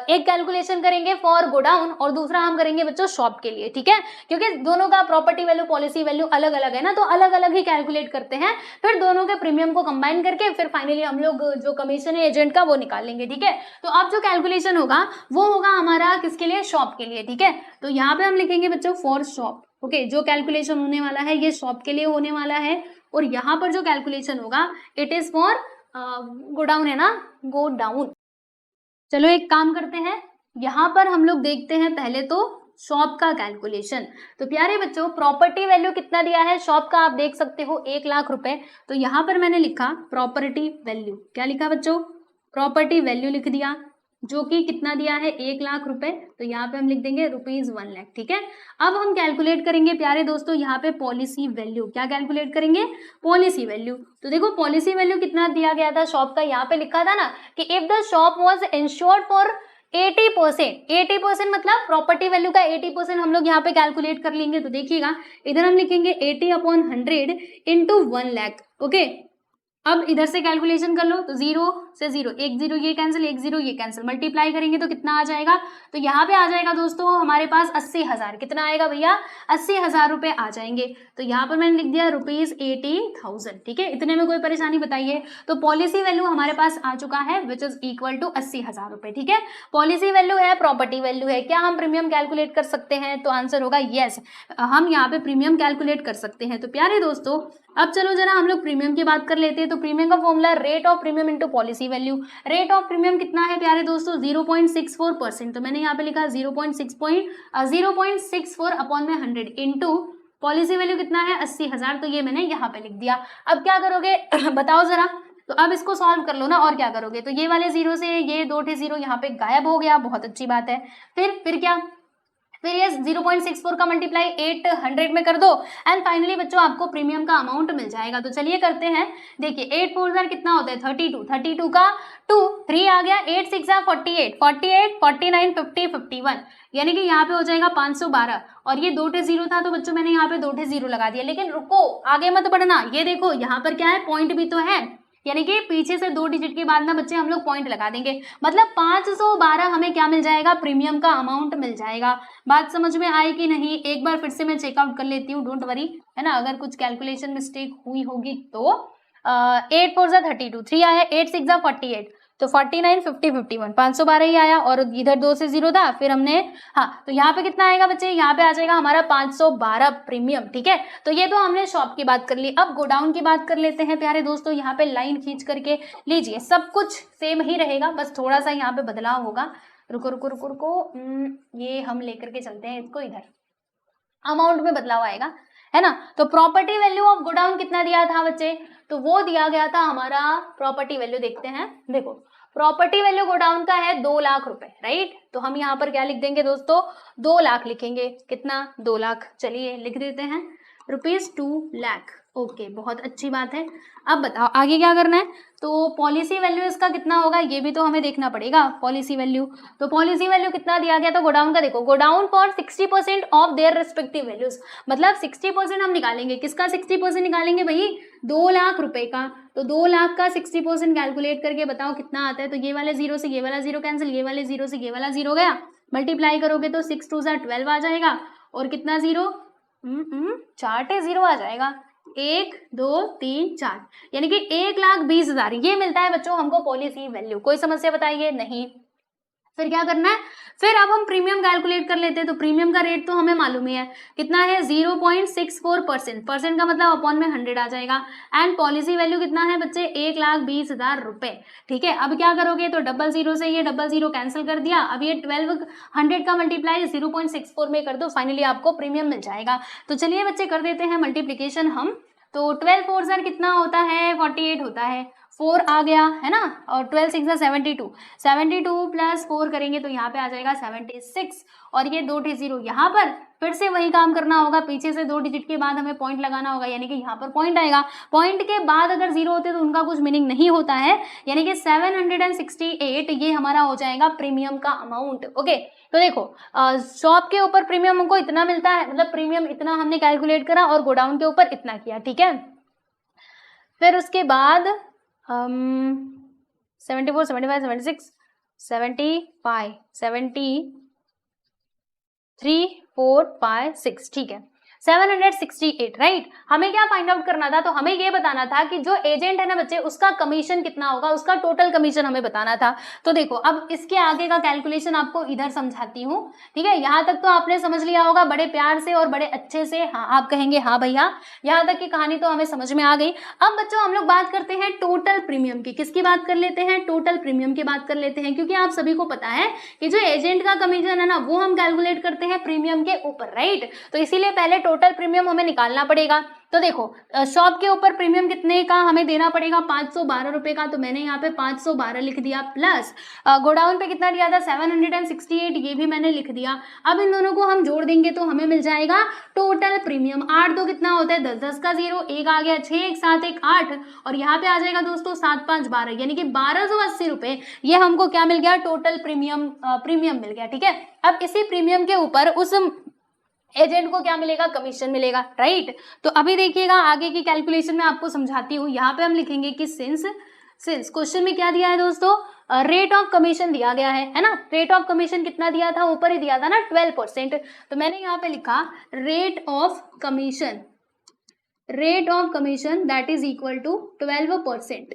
S1: एक कैलकुलेशन करेंगे फॉर गोडाउन और दूसरा हम करेंगे बच्चों शॉप के लिए, ठीक है, क्योंकि दोनों का प्रॉपर्टी वैल्यू पॉलिसी वैल्यू अलग अलग है ना, तो अलग अलग ही कैलकुलेट करते हैं, फिर दोनों के प्रीमियम को कंबाइन करके फिर फाइनली हम लोग जो कमीशन है एजेंट का वो निकाल लेंगे, ठीक है। तो अब जो कैलकुलेशन होगा वो होगा हमारा किसके लिए, शॉप के लिए, ठीक है। तो यहाँ पे हम लिखेंगे बच्चों फॉर शॉप, ओके, जो कैलकुलेशन होने वाला है ये शॉप के लिए होने वाला है, और यहाँ पर जो कैलकुलेशन होगा इट इज फॉर गोडाउन है ना, गो डाउन। चलो एक काम करते हैं, यहाँ पर हम लोग देखते हैं पहले तो शॉप का कैलकुलेशन। तो प्यारे बच्चों प्रॉपर्टी वैल्यू कितना दिया है शॉप का, आप देख सकते हो 1 लाख रुपए, तो यहाँ पर मैंने लिखा प्रॉपर्टी वैल्यू, क्या लिखा बच्चों, प्रॉपर्टी वैल्यू लिख दिया, जो कि कितना दिया है 1 लाख रुपए, तो यहाँ पे हम लिख देंगे ₹1 लाख, ठीक है। अब हम कैलकुलेट करेंगे प्यारे दोस्तों यहाँ पे पॉलिसी वैल्यू, क्या कैलकुलेट करेंगे, पॉलिसी वैल्यू। तो देखो पॉलिसी वैल्यू कितना दिया गया था शॉप का, यहाँ पे लिखा था ना कि if the shop was insured for 80% मतलब प्रॉपर्टी वैल्यू का 80% हम लोग यहाँ पे कैलकुलेट कर लेंगे। तो देखिएगा इधर हम लिखेंगे 80/100 इंटू 1 लाख, ओके। अब इधर से कैलकुलेशन कर लो, तो 0 से 0, 1 0 ये कैंसिल, 1 0 ये कैंसिल, मल्टीप्लाई करेंगे तो कितना आ जाएगा, तो यहाँ पे आ जाएगा दोस्तों हमारे पास 80,000। कितना आएगा भैया, 80,000 रुपए आ जाएंगे। तो यहाँ पर मैंने लिख दिया ₹80,000। ठीक है, इतने में कोई परेशानी बताइए। तो पॉलिसी वैल्यू हमारे पास आ चुका है विच इज इक्वल टू 80,000 रुपए। ठीक है, पॉलिसी वैल्यू है, प्रॉपर्टी वैल्यू है, क्या हम प्रीमियम कैलकुलेट कर सकते हैं, तो आंसर होगा यस, हम यहाँ पे प्रीमियम कैलकुलेट कर सकते हैं। तो प्यारे दोस्तों अब चलो जरा हम लोग प्रीमियम की बात कर लेते हैं। तो प्रीमियम का formula rate of premium into policy value. Rate of premium कितना है प्यारे दोस्तों, 0.64%। तो मैंने यहाँ पे लिखा 0.64 अपॉन में 100 इनटू पॉलिसी वैल्यू कितना है 80,000, तो ये मैंने यहाँ पे लिख दिया। अब क्या करोगे बताओ जरा, तो अब इसको सॉल्व कर लो ना, और क्या करोगे, तो ये वाले 0 से ये 2 0 यहाँ पे गायब हो गया, बहुत अच्छी बात है। फिर क्या, फिर ये 0.64 का मल्टीप्लाई 800 में कर दो एंड फाइनली बच्चों आपको प्रीमियम का अमाउंट मिल जाएगा। तो चलिए करते हैं, देखिए 8 4 जार कितना होता है 32, 32 का 2 3 आ गया, 8 6 जार 48, 48 49 50 51, यानी कि यहाँ पे हो जाएगा 512। और ये 2 0 था तो बच्चों मैंने यहाँ पे 2 0 लगा दिया, लेकिन रुको आगे मत बढ़ना, ये देखो यहाँ पर क्या है, पॉइंट भी तो है, यानी कि पीछे से 2 डिजिट के बाद ना बच्चे हम लोग पॉइंट लगा देंगे, मतलब 512 हमें क्या मिल जाएगा, प्रीमियम का अमाउंट मिल जाएगा। बात समझ में आई कि नहीं, एक बार फिर से मैं चेकआउट कर लेती हूँ, डोंट वरी, है ना, अगर कुछ कैलकुलेशन मिस्टेक हुई होगी तो 8 4 जा 32, 3 आया, 8 6 जा 48, तो 49 50 51, 512 ही आया, और इधर 2 से 0 था, फिर हमने हाँ, तो यहाँ पे कितना आएगा बच्चे, यहाँ पे आ जाएगा हमारा 512 प्रीमियम। ठीक है, तो ये तो हमने शॉप की बात कर ली। अब गोडाउन की बात कर लेते हैं प्यारे दोस्तों, यहाँ पे लाइन खींच करके लीजिए, सब कुछ सेम ही रहेगा, बस थोड़ा सा यहाँ पे बदलाव होगा। रुको रुको रुको रुको, ये हम लेकर के चलते हैं इसको इधर, अमाउंट में बदलाव आएगा, है ना। तो प्रॉपर्टी वैल्यू ऑफ गोडाउन कितना दिया था बच्चे, तो वो दिया गया था हमारा, प्रॉपर्टी वैल्यू देखते हैं, देखो प्रॉपर्टी वैल्यू गोडाउन का है 2 लाख रुपए, राइट। तो हम यहाँ पर क्या लिख देंगे दोस्तों, 2 लाख लिखेंगे, कितना 2 लाख, चलिए लिख देते हैं ₹2 लाख। ओके, बहुत अच्छी बात है। अब बताओ आगे क्या करना है, तो पॉलिसी वैल्यू इसका कितना होगा, ये भी तो हमें देखना पड़ेगा, पॉलिसी वैल्यू। तो पॉलिसी वैल्यू कितना दिया गया, तो गोडाउन का देखो, godown for 60% of their respective values, मतलब 60% हम निकालेंगे, किसका 60% निकालेंगे भाई, 2 लाख रुपए का। तो 2 लाख का 60% कैलकुलेट करके बताओ कितना आता है, तो ये वाले 0 से ये वाला 0 कैंसिल, ये वाले 0 से ये वाला 0 गया, मल्टीप्लाई करोगे तो 6 2 12 आ जाएगा, और कितना 0, 4 0 आ जाएगा, 1 2 3 4, यानी कि 1,20,000 ये मिलता है बच्चों हमको पॉलिसी वैल्यू। कोई समस्या बताइए, नहीं। फिर क्या करना है, फिर अब हम प्रीमियम कैलकुलेट कर लेते हैं। तो प्रीमियम का रेट तो हमें मालूम ही है, कितना है 0.64%, परसेंट का मतलब अपॉन में 100 आ जाएगा, एंड पॉलिसी वैल्यू कितना है बच्चे, 1,20,000 रुपए। ठीक है, अब क्या करोगे, तो 00 से ये 00 कैंसिल कर दिया, अब ये 1200 का मल्टीप्लाई 0.64 में कर दो, फाइनली आपको प्रीमियम मिल जाएगा। तो चलिए बच्चे कर देते हैं मल्टीप्लीकेशन हम, तो 12 4 जार कितना होता है, 48 होता है, 4 आ गया है ना, और 12 6 72, 72 प्लस 4 करेंगे तो यहाँ पे आ जाएगा 76, और ये 2 0 यहाँ पर फिर से वही काम करना होगा, पीछे से 2 डिजिट के बाद हमें पॉइंट लगाना होगा, यानी कि यहाँ पर पॉइंट आएगा, पॉइंट के बाद अगर 0 होते तो उनका कुछ मीनिंग नहीं होता है, यानी कि 768 ये हमारा हो जाएगा प्रीमियम का अमाउंट। ओके, तो देखो शॉप के ऊपर प्रीमियम हमको इतना मिलता है, मतलब प्रीमियम इतना हमने कैलकुलेट करा, और गोडाउन के ऊपर इतना किया। ठीक है, फिर उसके बाद 74 75 76 75 73 4 5 6, ठीक है 768, राइट। हमें क्या फाइंड आउट करना था, तो हमें ये बताना था कि जो एजेंट है ना बच्चे, उसका कमीशन कितना होगा, उसका टोटल कमीशन हमें बताना था। तो देखो अब इसके आगे का कैलकुलेशन आपको इधर समझाती हूँ। ठीक है, यहाँ तक तो आपने समझ लिया होगा बड़े प्यार से और बड़े अच्छे से, हाँ आप कहेंगे हाँ भैया, यहाँ तक की कहानी तो हमें समझ में आ गई। अब बच्चों हम लोग बात करते हैं टोटल प्रीमियम की। किसकी बात कर लेते हैं, टोटल प्रीमियम की बात कर लेते हैं, क्योंकि आप सभी को पता है कि जो एजेंट का कमीशन है ना, वो हम कैलकुलेट करते हैं प्रीमियम के ऊपर, राइट। तो इसीलिए पहले टोटल प्रीमियम हमें निकालना पड़ेगा। तो देखो शॉप के ऊपर प्रीमियम कितने का हमें देना पड़ेगा, 512 रुपए का, तो मैंने यहाँ पे 512 लिख दिया, प्लस गोडाउन पे कितना दिया था 768, ये भी मैंने लिख दिया। अब इन दोनों को हम जोड़ देंगे तो हमें मिल जाएगा टोटल प्रीमियम। 8 2 कितना होता है 10, 10 का 0, 1 आ गया, 6 1 7 1 8, और यहाँ पे आ जाएगा दोस्तों 7 5 12, यानी कि 1280 रुपए ये हमको क्या मिल गया, टोटल प्रीमियम मिल गया। ठीक है, अब इसी प्रीमियम के ऊपर एजेंट को क्या मिलेगा, कमीशन मिलेगा, राइट। तो अभी देखिएगा आगे की कैलकुलेशन में आपको समझाती हूँ। यहाँ पे हम लिखेंगे कि सिंस क्वेश्चन में क्या दिया है दोस्तों, रेट ऑफ कमीशन दिया गया है ना। रेट ऑफ कमीशन कितना दिया था, ऊपर ही दिया था ना 12%। तो मैंने यहाँ पे लिखा rate of commission that is equal to 12%,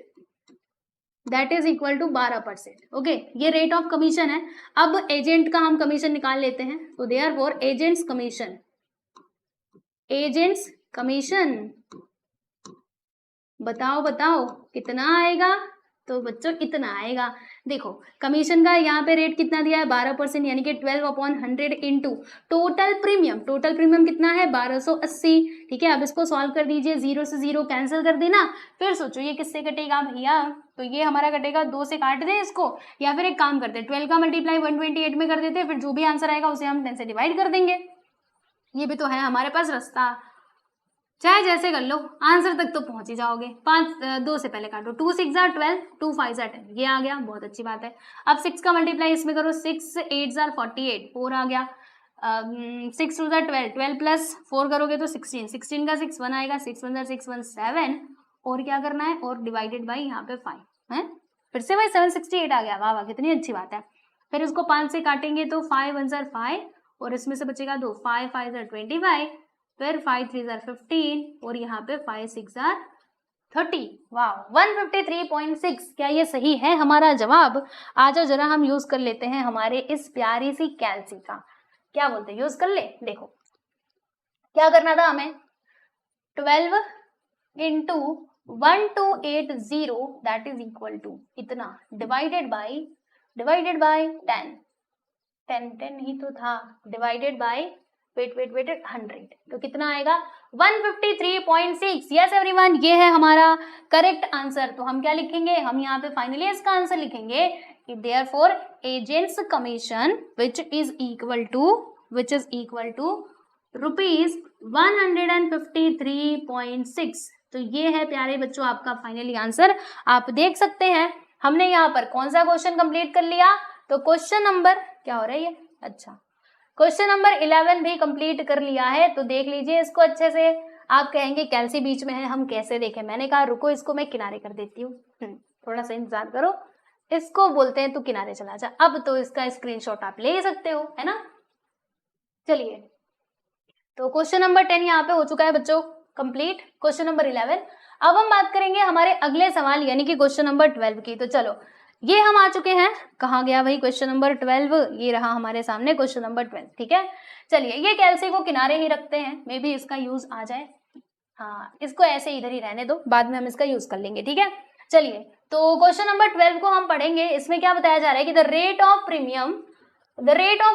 S1: that is equal to 12%। Okay, ये रेट ऑफ कमीशन है। अब एजेंट का हम कमीशन निकाल लेते हैं। तो देयरफॉर एजेंट्स कमीशन बताओ कितना आएगा। तो बच्चों इतना आएगा। देखो कमीशन का यहाँ पे रेट कितना दिया है, 12%, यानी कि 12/100 इंटू टोटल प्रीमियम कितना है, 1280। ठीक है, अब इसको सॉल्व कर दीजिए, 0 से 0 कैंसिल कर देना। फिर सोचो ये किससे कटेगा भैया, तो ये हमारा कटेगा 2 से, काट दें इसको, या फिर एक काम करते हैं 12 का मल्टीप्लाई 128 में कर देते हैं, फिर जो भी आंसर आएगा उसे हम 10 से डिवाइड कर देंगे। ये भी तो है हमारे पास रास्ता, चाहे जैसे कर लो, आंसर तक तो पहुंच ही जाओगे। 2 से पहले काटो, 2 6 जार 12, 2 5 जार 10, ये आ गया, बहुत अच्छी बात है। अब 6 का मल्टीप्लाई इसमें करो, 6 8 जार 48, 4 आ गया। 6 2 जार 12, 12 प्लस 4 करोगे तो 16, 16 का 6 1 आएगा, 6 1 जार 6 1 7, और क्या करना है, और डिवाइडेड बाई यहाँ पे 5 है, फिर से भाई 768 आ गया। वाह वाह, कितनी अच्छी बात है। फिर इसको 5 से काटेंगे तो 5 1 जार 5, और इसमें से बचेगा 2, 5 5 जार 25, फिर 5 3 जार 15, और यहाँ पे 5 6 जार 30। वाह, 153.6। क्या ये सही है हमारा जवाब? आ जाओ जरा हम यूज कर लेते हैं हमारे इस प्यारी सी कैलसी का। क्या बोलते हैं, यूज कर ले। देखो क्या करना था हमें, 12 into 1280 that is equal to इतना, डिवाइडेड बाई 10 ही तो था, डिवाइडेड बाई वेट 100, तो कितना आएगा 153.6। यस एवरीवन, ये है हमारा करेक्ट आंसर। तो हम क्या लिखेंगे, हम यहाँ पे फाइनली इसका आंसर लिखेंगे कि therefore agent's commission which is equal to rupees 153.6। तो ये है प्यारे बच्चों आपका फाइनली आंसर। आप देख सकते हैं हमने यहाँ पर कौन सा क्वेश्चन कंप्लीट कर लिया, तो क्वेश्चन नंबर क्या हो रहा है ये, अच्छा क्वेश्चन नंबर 11 भी कंप्लीट कर लिया है। तो देख लीजिए इसको अच्छे से। आप कहेंगे कैलसी बीच में है, हम कैसे देखें। मैंने कहा रुको इसको मैं किनारे कर देती हूँ, थोड़ा सा इंतजार करो। इसको बोलते हैं तू किनारे चला जा। अब तो इसका स्क्रीनशॉट आप ले सकते हो, है ना। चलिए, तो क्वेश्चन नंबर 10 यहाँ पे हो चुका है बच्चों कंप्लीट। Question number 11। अब हम बात करेंगे हमारे अगले सवाल यानी कि क्वेश्चन नंबर 12 की। तो चलो ये हम आ चुके हैं, कहाँ गया भाई क्वेश्चन नंबर 12, ये रहा हमारे सामने क्वेश्चन नंबर 12। ठीक है, चलिए ये कैलसी को किनारे ही रखते हैं, मे बी इसका यूज आ जाए। हाँ, इसको ऐसे इधर ही रहने दो, बाद में हम इसका यूज कर लेंगे। ठीक है, चलिए तो क्वेश्चन नंबर 12 को हम पढ़ेंगे। इसमें क्या बताया जा रहा है कि the rate of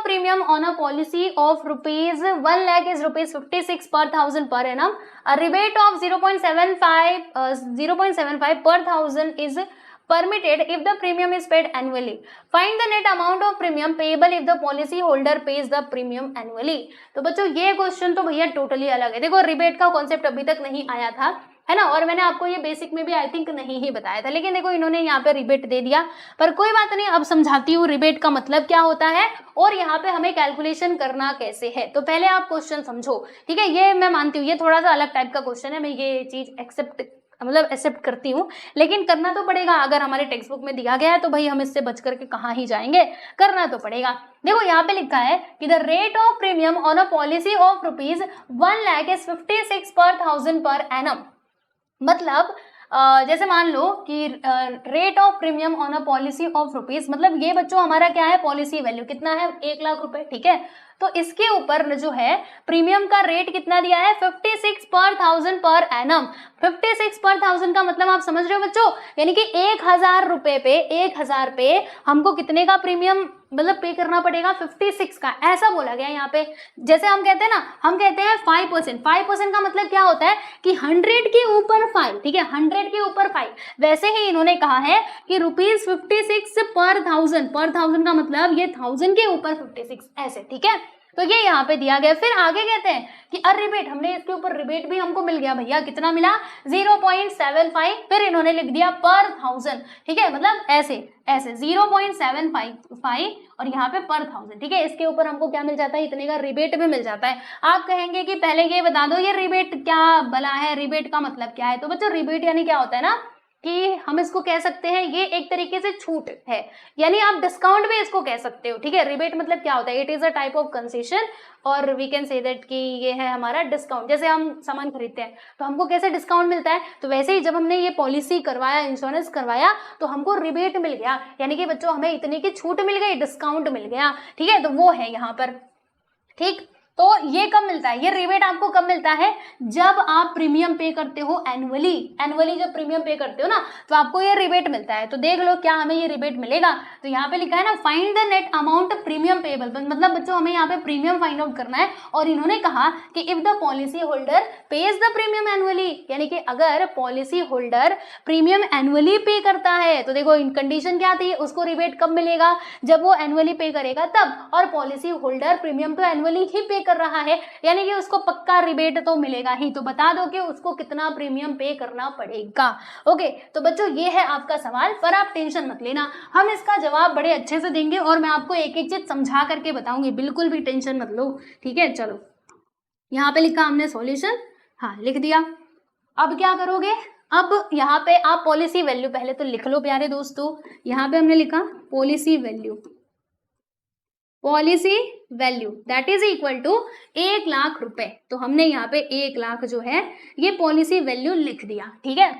S1: premium on a policy of rupees 1 lakh is rupees 56 per 1000 per annum. A rebate of 0.75 per 1000 is permitted if the premium is paid annually. Find the net amount of premium payable if the policy holder pays the premium annually. तो बच्चों ये question तो भैया totally अलग है। देखो rebate का concept अभी तक नहीं आया था, है ना, और मैंने आपको ये बेसिक में भी आई थिंक नहीं ही बताया था, लेकिन देखो इन्होंने यहाँ पे रिबेट दे दिया। पर कोई बात नहीं, अब समझाती हूँ रिबेट का मतलब क्या होता है और यहाँ पे हमें कैलकुलेशन करना कैसे है। तो पहले आप क्वेश्चन समझो, ठीक है। ये मैं मानती हूँ ये थोड़ा सा अलग टाइप का क्वेश्चन है, मैं ये चीज एक्सेप्ट करती हूँ, लेकिन करना तो पड़ेगा। अगर हमारे टेक्स्ट बुक में दिया गया है तो भाई हम इससे बच करके कहाँ ही जाएंगे, करना तो पड़ेगा। देखो यहाँ पे लिखा है कि the rate of premium on a policy of rupees 1 lakh is 56 per 1000 per annum। मतलब जैसे मान लो कि rate of premium on a policy of rupees, मतलब ये बच्चों हमारा क्या है, पॉलिसी वैल्यू कितना है 1 लाख रुपए, ठीक है। तो इसके ऊपर जो है प्रीमियम का रेट कितना दिया है 56 per 1000 per annum। 56 per 1000 का मतलब आप समझ रहे हो बच्चों, यानी कि 1000 रुपए पे हमको कितने का प्रीमियम मतलब पे करना पड़ेगा 56 का, ऐसा बोला गया यहाँ पे। जैसे हम कहते हैं ना, हम कहते हैं 5% का मतलब क्या होता है कि 100 के ऊपर 5, ठीक है, 100 के ऊपर 5। वैसे ही इन्होंने कहा है कि रुपीज 56 per 1000 का मतलब ये 1000 के ऊपर 56 ऐसे, ठीक है। तो ये यहाँ पे दिया गया। फिर आगे कहते हैं कि अ रिबेट, हमने इसके ऊपर रिबेट भी हमको मिल गया भैया, कितना मिला 0.75, फिर इन्होंने लिख दिया पर 1000, ठीक है, मतलब ऐसे ऐसे 0.755 और यहाँ पे पर 1000, ठीक है, इसके ऊपर हमको क्या मिल जाता है, इतने का रिबेट भी मिल जाता है। आप कहेंगे कि पहले ये बता दो ये रिबेट क्या भला है, रिबेट का मतलब क्या है। तो बच्चों रिबेट यानी क्या होता है ना कि हम इसको कह सकते हैं ये एक तरीके से छूट है, यानी आप डिस्काउंट भी इसको कह सकते हो, ठीक है। रिबेट मतलब क्या होता है, it is a type of concession और वी कैन से दैट कि ये है हमारा डिस्काउंट। जैसे हम सामान खरीदते हैं तो हमको कैसे डिस्काउंट मिलता है, तो वैसे ही जब हमने ये पॉलिसी करवाया, इंश्योरेंस करवाया, तो हमको रिबेट मिल गया, यानी कि बच्चों हमें इतने की छूट मिल गई, डिस्काउंट मिल गया, ठीक है, तो वो है यहाँ पर, ठीक। तो ये कब मिलता है, ये रिबेट आपको कब मिलता है, जब आप प्रीमियम पे करते हो एनुअली, एनुअली जब प्रीमियम पे करते हो ना तो आपको ये रिबेट मिलता है। तो देख लो क्या हमें ये रिबेट मिलेगा, तो यहाँ पे लिखा है ना find the net amount premium payable, मतलब बच्चों हमें यहाँ पे प्रीमियम फाइंड आउट करना है। और इन्होंने कहा कि if the policy holder page the premium annually, यानी कि अगर पॉलिसी होल्डर प्रीमियम एनुअली पे करता है, तो देखो कंडीशन क्या थी, उसको रिबेट कब मिलेगा, जब वो एनुअली पे करेगा तब, और पॉलिसी होल्डर प्रीमियम तो एनुअली ही पे कर रहा है, यानी कि उसको पक्का रिबेट तो मिलेगा ही। तो बता दो कि उसको कितना प्रीमियम पे करना पड़ेगा। ओके, तो बच्चों ये है आपका सवाल, पर आप टेंशन मत लेना, हम इसका जवाब बड़े अच्छे से देंगे और मैं आपको एक एक चीज समझा करके बताऊंगी, बिल्कुल भी टेंशन मत लो, ठीक है। चलो यहाँ पे लिखा हमने सॉल्यूशन, हाँ लिख दिया। अब क्या करोगे, अब यहाँ पे आप पॉलिसी वैल्यू पहले तो लिख लो प्यारे दोस्तों, यहाँ पे हमने लिखा policy value, policy value that is equal to 1,00,000 रुपए। तो हमने यहाँ पे 1,00,000 जो है ये पॉलिसी वैल्यू लिख दिया, ठीक है।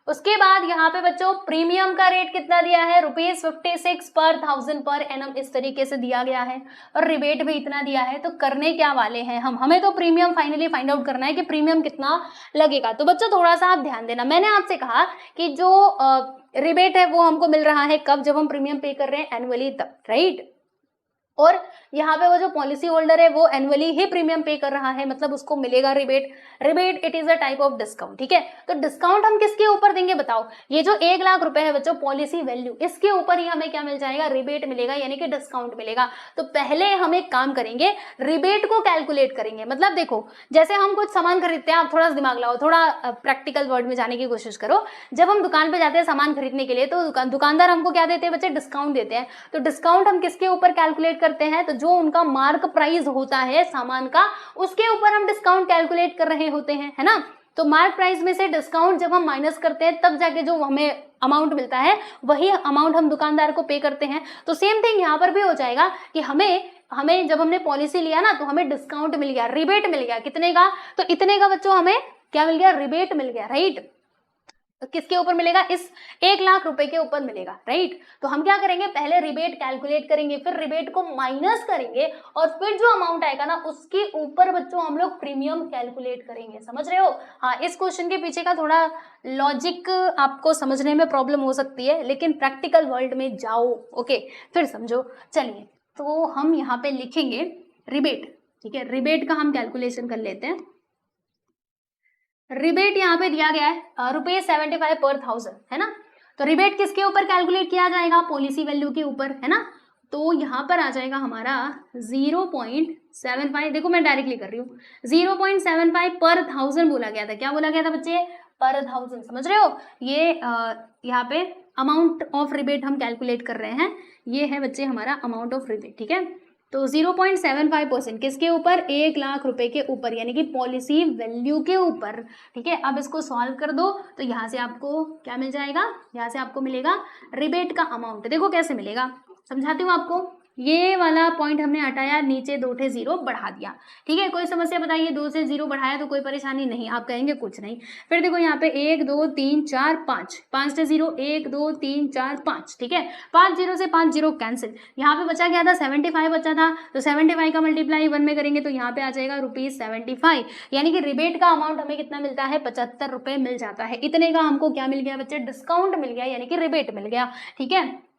S1: उसके बाद यहाँ पे बच्चों प्रीमियम का रेट कितना दिया है, ₹56 पर 1000 पर एनम, इस तरीके से दिया गया है, और रिबेट भी इतना दिया है। तो करने क्या वाले हैं हम, हमें तो प्रीमियम फाइनली फाइंड आउट करना है कि प्रीमियम कितना लगेगा। तो बच्चों थोड़ा सा आप ध्यान देना, मैंने आपसे कहा कि जो रिबेट है वो हमको मिल रहा है कब, जब हम प्रीमियम पे कर रहे हैं एनुअली तब, राइट। और यहाँ पे वो जो पॉलिसी होल्डर है वो एनुअली ही प्रीमियम पे कर रहा है, मतलब उसको मिलेगा rebate. Rebate it is a type of discount, ठीक है। तो डिस्काउंट हम किसके ऊपर देंगे बताओ, ये जो 1,00,000 रुपए है बच्चों पॉलिसी वैल्यू, इसके ऊपर ही हमें क्या मिल जाएगा, रिबेट मिलेगा, यानी कि डिस्काउंट मिलेगा। तो पहले हम एक काम करेंगे, रिबेट को कैलकुलेट करेंगे। मतलब देखो जैसे हम कुछ सामान खरीदते हैं, आप थोड़ा सा दिमाग लगाओ, थोड़ा प्रैक्टिकल वर्ड में जाने की कोशिश करो। जब हम दुकान पे जाते हैं सामान खरीदने के लिए, तो दुकानदार हमको क्या देते हैं बच्चे, डिस्काउंट देते हैं। तो डिस्काउंट हम किसके ऊपर कैलकुलेट करते हैं, तो जो उनका मार्क प्राइस होता है सामान का, उसके ऊपर हम डिस्काउंट कैलकुलेट कर रहे होते हैं, है ना। तो मार्क प्राइस में से डिस्काउंट जब हम माइनस करते हैं तब जाके जो हमें अमाउंट मिलता है वही अमाउंट हम दुकानदार को पे करते हैं। तो सेम थिंग यहाँ पर भी हो जाएगा कि हमें जब हमने पॉलिसी लिया ना तो हमें डिस्काउंट मिल गया, रिबेट मिल गया, कितने का, तो इतने का बच्चों हमें क्या मिल गया, रिबेट मिल गया, राइट। तो किसके ऊपर मिलेगा, इस 1,00,000 रुपए के ऊपर मिलेगा, राइट। तो हम क्या करेंगे, पहले रिबेट कैलकुलेट करेंगे, फिर रिबेट को माइनस करेंगे, और फिर जो अमाउंट आएगा ना उसके ऊपर बच्चों हम लोग प्रीमियम कैलकुलेट करेंगे। समझ रहे हो, हाँ। इस क्वेश्चन के पीछे का थोड़ा लॉजिक आपको समझने में प्रॉब्लम हो सकती है, लेकिन प्रैक्टिकल वर्ल्ड में जाओ, ओके, फिर समझो। चलिए तो हम यहाँ पे लिखेंगे रिबेट, ठीक है। रिबेट का हम कैलकुलेशन कर लेते हैं। रिबेट यहाँ पे दिया गया है ₹75 पर 1000, है ना। तो रिबेट किसके ऊपर कैलकुलेट किया जाएगा, पॉलिसी वैल्यू के ऊपर, है ना। तो यहाँ पर आ जाएगा हमारा 0.75, देखो मैं डायरेक्टली कर रही हूँ, 0.75 पर 1000 बोला गया था। क्या बोला गया था बच्चे, पर 1000, समझ रहे हो। ये यहाँ पे अमाउंट ऑफ रिबेट हम कैलकुलेट कर रहे हैं, ये है बच्चे हमारा अमाउंट ऑफ रिबेट, ठीक है। तो 0.75% किसके ऊपर, 1,00,000 रुपए के ऊपर, यानी कि पॉलिसी वैल्यू के ऊपर, ठीक है। अब इसको सॉल्व कर दो तो यहाँ से आपको क्या मिल जाएगा, यहाँ से आपको मिलेगा रिबेट का अमाउंट। देखो कैसे मिलेगा, समझाती हूँ आपको। ये वाला पॉइंट हमने हटाया, नीचे 2 ठे 0 बढ़ा दिया, ठीक है। कोई समस्या बताइए, 2 से 0 बढ़ाया तो कोई परेशानी नहीं, आप कहेंगे कुछ नहीं। फिर देखो यहाँ पे 1 2 3 4 5, 5 से 0, 1 2 3 4 5, ठीक है। 5 0 से 5 0 कैंसिल। यहाँ पे बचा क्या था, 75 बचा था, तो 75 का मल्टीप्लाई 1 में करेंगे तो यहाँ पे आ जाएगा ₹75, यानी कि रिबेट का अमाउंट हमें कितना मिलता है, 75 रुपए मिल जाता है। इतने का हमको क्या मिल गया बच्चे, डिस्काउंट मिल गया, यानी कि रिबेट मिल गया, ठीक है।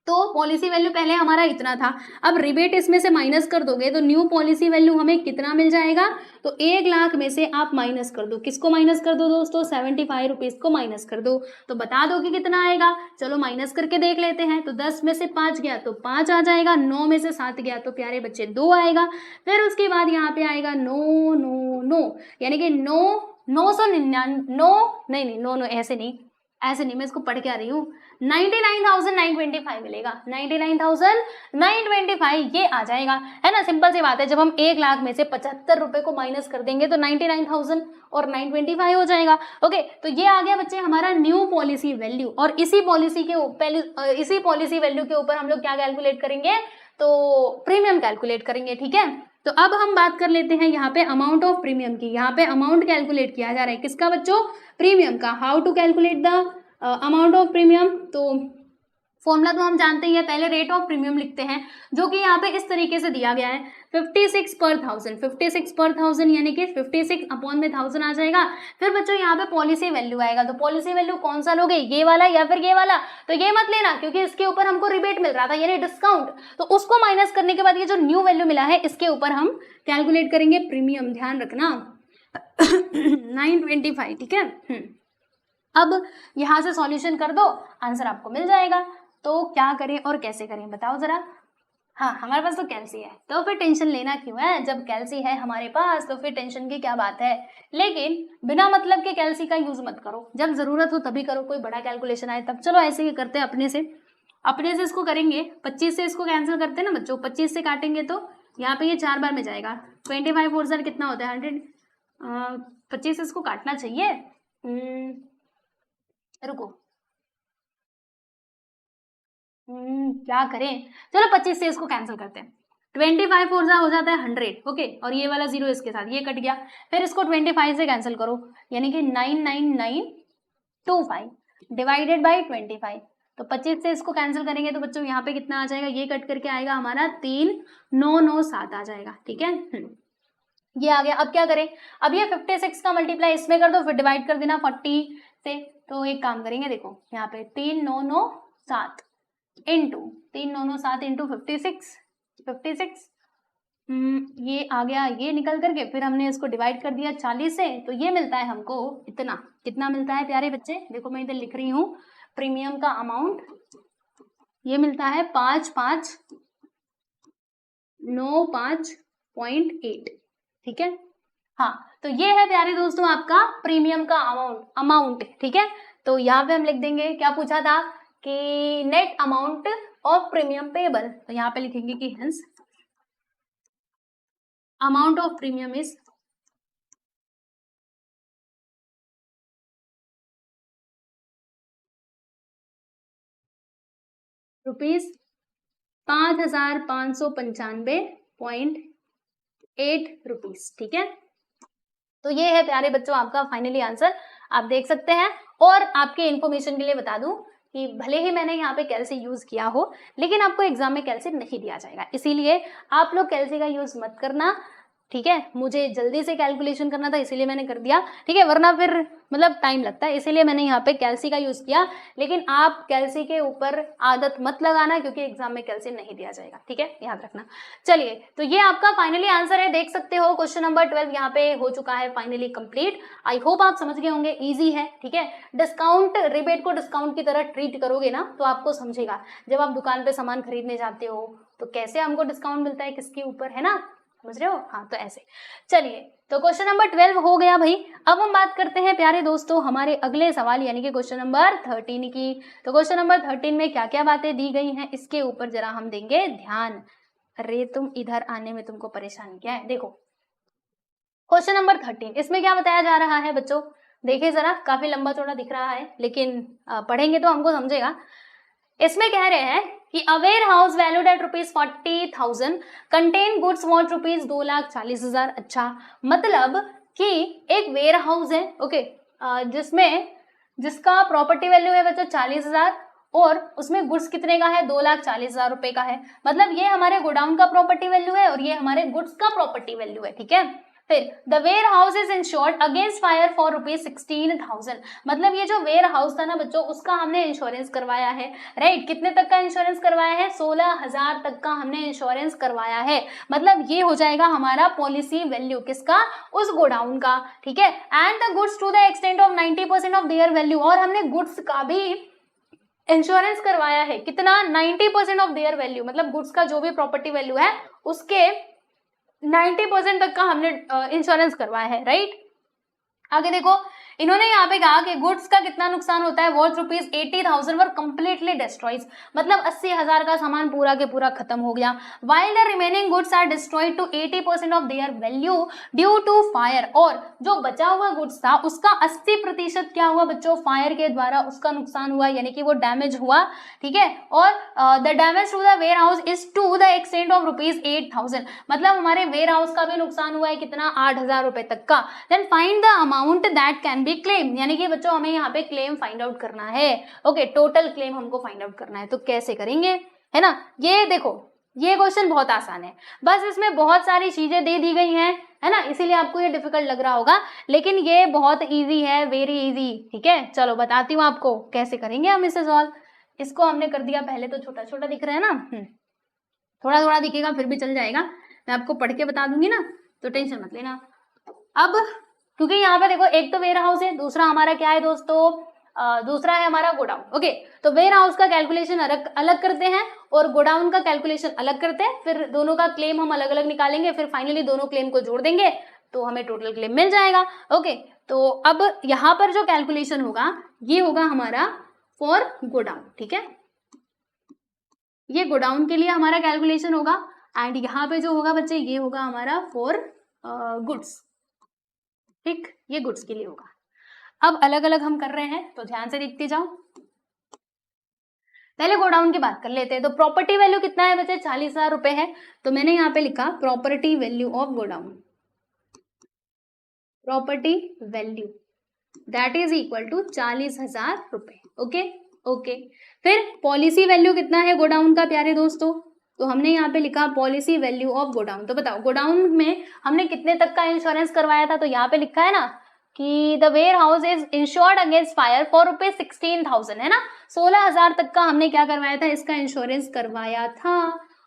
S1: तो पॉलिसी वैल्यू पहले हमारा इतना था, अब रिबेट इसमें से माइनस कर दोगे तो न्यू पॉलिसी वैल्यू हमें कितना मिल जाएगा, तो 1,00,000 में से आप माइनस कर दो, किसको माइनस कर दो दोस्तों, 75 रुपीज़ को माइनस कर दो, तो बता दो कि कितना आएगा। चलो माइनस करके देख लेते हैं। तो 10 में से 5 गया तो 5 आ जाएगा, 9 में से 7 गया तो प्यारे बच्चे 2 आएगा, फिर उसके बाद यहाँ पे आएगा 9 9 9, यानी कि 9 ऐसे नहीं, मैं इसको पढ़ के आ रही हूँ, 99,925 मिलेगा, 99,925 ये आ जाएगा, है ना। सिंपल सी बात है, जब हम 1,00,000 में से 75 रुपए को माइनस कर देंगे तो 99,925 हो जाएगा। ओके, तो ये आ गया बच्चे हमारा न्यू पॉलिसी वैल्यू, और इसी पॉलिसी वैल्यू के ऊपर हम लोग क्या कैलकुलेट करेंगे, तो प्रीमियम कैलकुलेट करेंगे। ठीक है, तो अब हम बात कर लेते हैं यहाँ पे अमाउंट ऑफ प्रीमियम की। यहाँ पे अमाउंट कैलकुलेट किया जा रहा है किसका बच्चों, प्रीमियम का। How to calculate the amount of premium, तो फॉर्मूला तो हम जानते ही है, पहले रेट ऑफ प्रीमियम लिखते हैं जो कि यहाँ पे इस तरीके से दिया गया है 56 पर थाउजेंड, 56 पर थाउजेंड यानी कि 56 अपॉन में 1000 आ जाएगा। फिर बच्चों यहाँ पे पॉलिसी वैल्यू आएगा, तो पॉलिसी वैल्यू कौन सा लोगे, ये वाला या फिर ये वाला, तो ये मत लेना क्योंकि इसके ऊपर हमको रिबेट मिल रहा था यानी डिस्काउंट, तो उसको माइनस करने के बाद ये जो न्यू वैल्यू मिला है इसके ऊपर हम कैलकुलेट करेंगे प्रीमियम, ध्यान रखना 925। ठीक है, अब यहाँ से सॉल्यूशन कर दो, आंसर आपको मिल जाएगा। तो क्या करें और कैसे करें बताओ जरा। हाँ, हमारे पास तो कैल्सी है, तो फिर टेंशन लेना क्यों है, जब कैल्सी है हमारे पास तो फिर टेंशन की क्या बात है। लेकिन बिना मतलब के कैल्सी का यूज मत करो, जब जरूरत हो तभी करो, कोई बड़ा कैलकुलेशन आए तब। चलो ऐसे ही करते हैं, अपने से इसको करेंगे। 25 से इसको कैंसिल करते हैं ना बच्चों, 25 से काटेंगे तो यहाँ पे ये 4 बार में जाएगा, 25 4 ज़र कितना होता है 100, 25 से इसको काटना चाहिए, रुको क्या करें, चलो 25 से इसको कैंसिल करते हैं। 25 4 हो जाता है 100, ओके, और ये वाला 0 इसके साथ ये कट गया, फिर इसको 25 से कैंसिल करो, यानी कि 99925 डिवाइडेड बाई 25, तो 25 से इसको कैंसिल करेंगे तो बच्चों यहाँ पे कितना आ जाएगा, ये कट करके आएगा हमारा 3997 आ जाएगा। ठीक है, ये आ गया। अब क्या करें, अब ये 56 का मल्टीप्लाई इसमें कर दो, फिर डिवाइड कर देना 40 से। तो एक काम करेंगे, देखो यहाँ पे 3997 इंटू 3997 इंटू 56 ये आ गया, ये निकल करके फिर हमने इसको डिवाइड कर दिया 40 से, तो ये मिलता है हमको इतना। कितना मिलता है प्यारे बच्चे, देखो मैं इधर लिख रही हूँ प्रीमियम का अमाउंट, ये मिलता है 5595.8। ठीक है, हाँ, तो ये है प्यारे दोस्तों आपका प्रीमियम का अमाउंट। ठीक है, तो यहाँ पे हम लिख देंगे, क्या पूछा था कि net amount of premium payable, तो यहाँ पे लिखेंगे कि hence amount of premium is ₹5,595.8 ठीक है, तो ये है प्यारे बच्चों आपका फाइनली आंसर, आप देख सकते हैं। और आपके इन्फॉर्मेशन के लिए बता दूं कि भले ही मैंने यहाँ पे कैल्सी यूज किया हो, लेकिन आपको एग्जाम में कैल्सी नहीं दिया जाएगा, इसीलिए आप लोग कैल्सी का यूज मत करना। ठीक है, मुझे जल्दी से कैलकुलेशन करना था इसीलिए मैंने कर दिया, ठीक है, वरना फिर मतलब टाइम लगता है, इसीलिए मैंने यहाँ पे कैल्सी का यूज किया। लेकिन आप कैल्सी के ऊपर आदत मत लगाना क्योंकि एग्जाम में कैल्सी नहीं दिया जाएगा। ठीक है, याद रखना। चलिए, तो ये आपका फाइनली आंसर है, देख सकते हो क्वेश्चन नंबर 12 यहाँ पे हो चुका है फाइनली कंप्लीट। आई होप आप समझ गए होंगे, इजी है। ठीक है, डिस्काउंट रिबेट को डिस्काउंट की तरह ट्रीट करोगे ना तो आपको समझेगा, जब आप दुकान पे सामान खरीदने जाते हो तो कैसे हमको डिस्काउंट मिलता है, किसके ऊपर, है ना, समझ रहे हो। हाँ, तो ऐसे। चलिए, तो क्वेश्चन नंबर 12 हो गया भाई। अब हम बात करते हैं प्यारे दोस्तों हमारे अगले सवाल यानी कि क्वेश्चन नंबर 13 की। तो क्वेश्चन नंबर 13 में क्या क्या बातें दी गई हैं इसके ऊपर जरा हम देंगे ध्यान। अरे तुम इधर आने में तुमको परेशानी क्या है, देखो क्वेश्चन नंबर 13, इसमें क्या बताया जा रहा है बच्चों, देखिए जरा, काफी लंबा चौड़ा दिख रहा है लेकिन पढ़ेंगे तो हमको समझेगा। इसमें कह रहे हैं कि a warehouse valued at ₹40,000 contain goods worth ₹2,40,000। अच्छा, मतलब कि एक वेयर हाउस है, ओके, जिसका प्रॉपर्टी वैल्यू है बच्चों 40,000 और उसमें गुड्स कितने का है, 2,40,000 रुपए का है। मतलब ये हमारे गोडाउन का प्रॉपर्टी वैल्यू है और ये हमारे गुड्स का प्रॉपर्टी वैल्यू है। ठीक है, फिर the warehouse is insured against fire for ₹16,000, मतलब ये जो वेयर हाउस था ना बच्चों, उसका हमने इंश्योरेंस करवाया है, राइट। कितने तक का इंश्योरेंस करवाया है? 16,000 तक का हमने इंश्योरेंस करवाया है, मतलब ये हो जाएगा हमारा पॉलिसी वैल्यू किसका? उस गोडाउन का, ठीक है। And the goods to the extent of 90% of their value, और हमने गुड्स का भी इंश्योरेंस करवाया है, कितना? 90% ऑफ देयर वैल्यू, मतलब गुड्स का जो भी प्रॉपर्टी वैल्यू है उसके 90% तक का हमने इंश्योरेंस करवाया है, राइट। आगे देखो, इन्होंने यहाँ पे कहा कि गुड्स का कितना नुकसान होता है? वर्थ ₹80,000 वर कंप्लीटली डिस्ट्रॉयड, मतलब 80,000 का सामान पूरा के पूरा खत्म हो गया। While the remaining goods are destroyed to 80% of their value due to fire, और जो बचा हुआ गुड्स था उसका 80% क्या हुआ बच्चों? फायर के द्वारा उसका नुकसान हुआ, यानी कि वो डैमेज हुआ, ठीक है। और the damage to the warehouse is to the extent of ₹8,000, मतलब हमारे वेयर हाउस का भी नुकसान हुआ है, कितना? 8,000 रुपए तक का। Then find the amount that can be claim, यानी कि बच्चों हमें यहाँ पे क्लेम फाइंड आउट करना है, ओके, टोटल क्लेम हमको फाइंड आउट करना है। तो कैसे करेंगे, है ना? ये देखो, ये क्वेश्चन बहुत आसान है, बस इसमें बहुत सारी चीजें दे दी गई हैं, है ना, इसीलिए आपको ये डिफिकल्ट लग रहा होगा, लेकिन ये बहुत इजी है, वेरी इजी, ठीक है। चलो बताती हूँ आपको कैसे करेंगे हम इसे सॉल्व। इसको हमने कर दिया, पहले तो छोटा छोटा दिख रहा है ना, थोड़ा थोड़ा दिखेगा फिर भी चल जाएगा, मैं आपको पढ़ के बता दूंगी ना, तो टेंशन मत लेना। अब क्योंकि यहाँ पे देखो, एक तो वेयर हाउस है, दूसरा हमारा क्या है दोस्तों? दूसरा है हमारा गोडाउन, ओके। तो वेयर हाउस का कैलकुलेशन अलग करते हैं और गोडाउन का कैलकुलेशन अलग करते हैं, फिर दोनों का क्लेम हम अलग अलग निकालेंगे, फिर फाइनली दोनों क्लेम को जोड़ देंगे तो हमें टोटल क्लेम मिल जाएगा, ओके। तो अब यहाँ पर जो कैलकुलेशन होगा ये होगा हमारा फॉर गोडाउन, ठीक है, ये गोडाउन के लिए हमारा कैलकुलेशन होगा, एंड यहाँ पे जो होगा बच्चे ये होगा हमारा फॉर गुड्स, ठीक, ये गुड्स के लिए होगा। अब अलग अलग हम कर रहे हैं तो ध्यान से देखते जाओ। पहले गोडाउन की बात कर लेते हैं। तो प्रॉपर्टी वैल्यू कितना है बच्चे? 40,000 रुपए है, तो मैंने यहाँ पे लिखा property value of godown, property value that is equal to 40,000 रुपए, ओके ओके। फिर पॉलिसी वैल्यू कितना है गोडाउन का प्यारे दोस्तों? तो हमने यहाँ पे लिखा पॉलिसी वैल्यू ऑफ गोडाउन। तो बताओ गोडाउन में हमने कितने तक का इंश्योरेंस करवाया था? तो यहाँ पे लिखा है ना कि the warehouse is insured against fire for ₹16,000, है ना, 16,000 तक का हमने क्या करवाया था? इसका इंश्योरेंस करवाया था,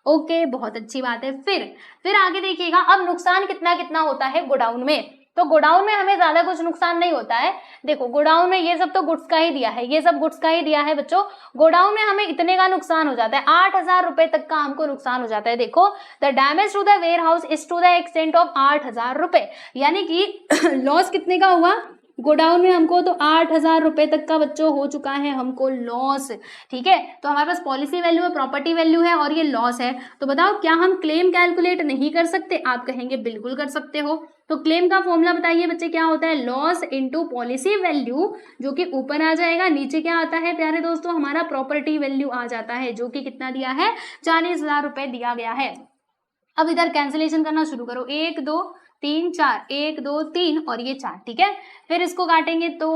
S1: ओके, बहुत अच्छी बात है। फिर आगे देखिएगा, अब नुकसान कितना कितना होता है गोडाउन में? तो गोडाउन में हमें ज्यादा कुछ नुकसान नहीं होता है। देखो गोडाउन में ये सब तो गुड्स का ही दिया है, ये सब गुड्स का ही दिया है बच्चों। गोडाउन में हमें इतने का नुकसान हो जाता है, 8,000 रुपए तक का हमको नुकसान हो जाता है। देखो, the damage to the warehouse is to the extent of 8,000 रुपए, यानी कि लॉस कितने का हुआ गोडाउन में हमको? तो 8,000 रुपए तक का बच्चों हो चुका है हमको लॉस, ठीक है। तो हमारे पास पॉलिसी वैल्यू है, प्रॉपर्टी वैल्यू है और ये लॉस है। तो बताओ क्या हम क्लेम कैलकुलेट नहीं कर सकते? आप कहेंगे बिल्कुल कर सकते हो। तो क्लेम का फॉर्मूला बताइए बच्चे, क्या होता है? लॉस इनटू पॉलिसी वैल्यू, जो कि ऊपर आ जाएगा, नीचे क्या आता है प्यारे दोस्तों? हमारा प्रॉपर्टी वैल्यू आ जाता है, जो कि कितना दिया है? 40,000 रुपए दिया गया है। अब इधर कैंसिलेशन करना शुरू करो, 1 2 3 4, 1 2 3 और ये 4, ठीक है। फिर इसको काटेंगे तो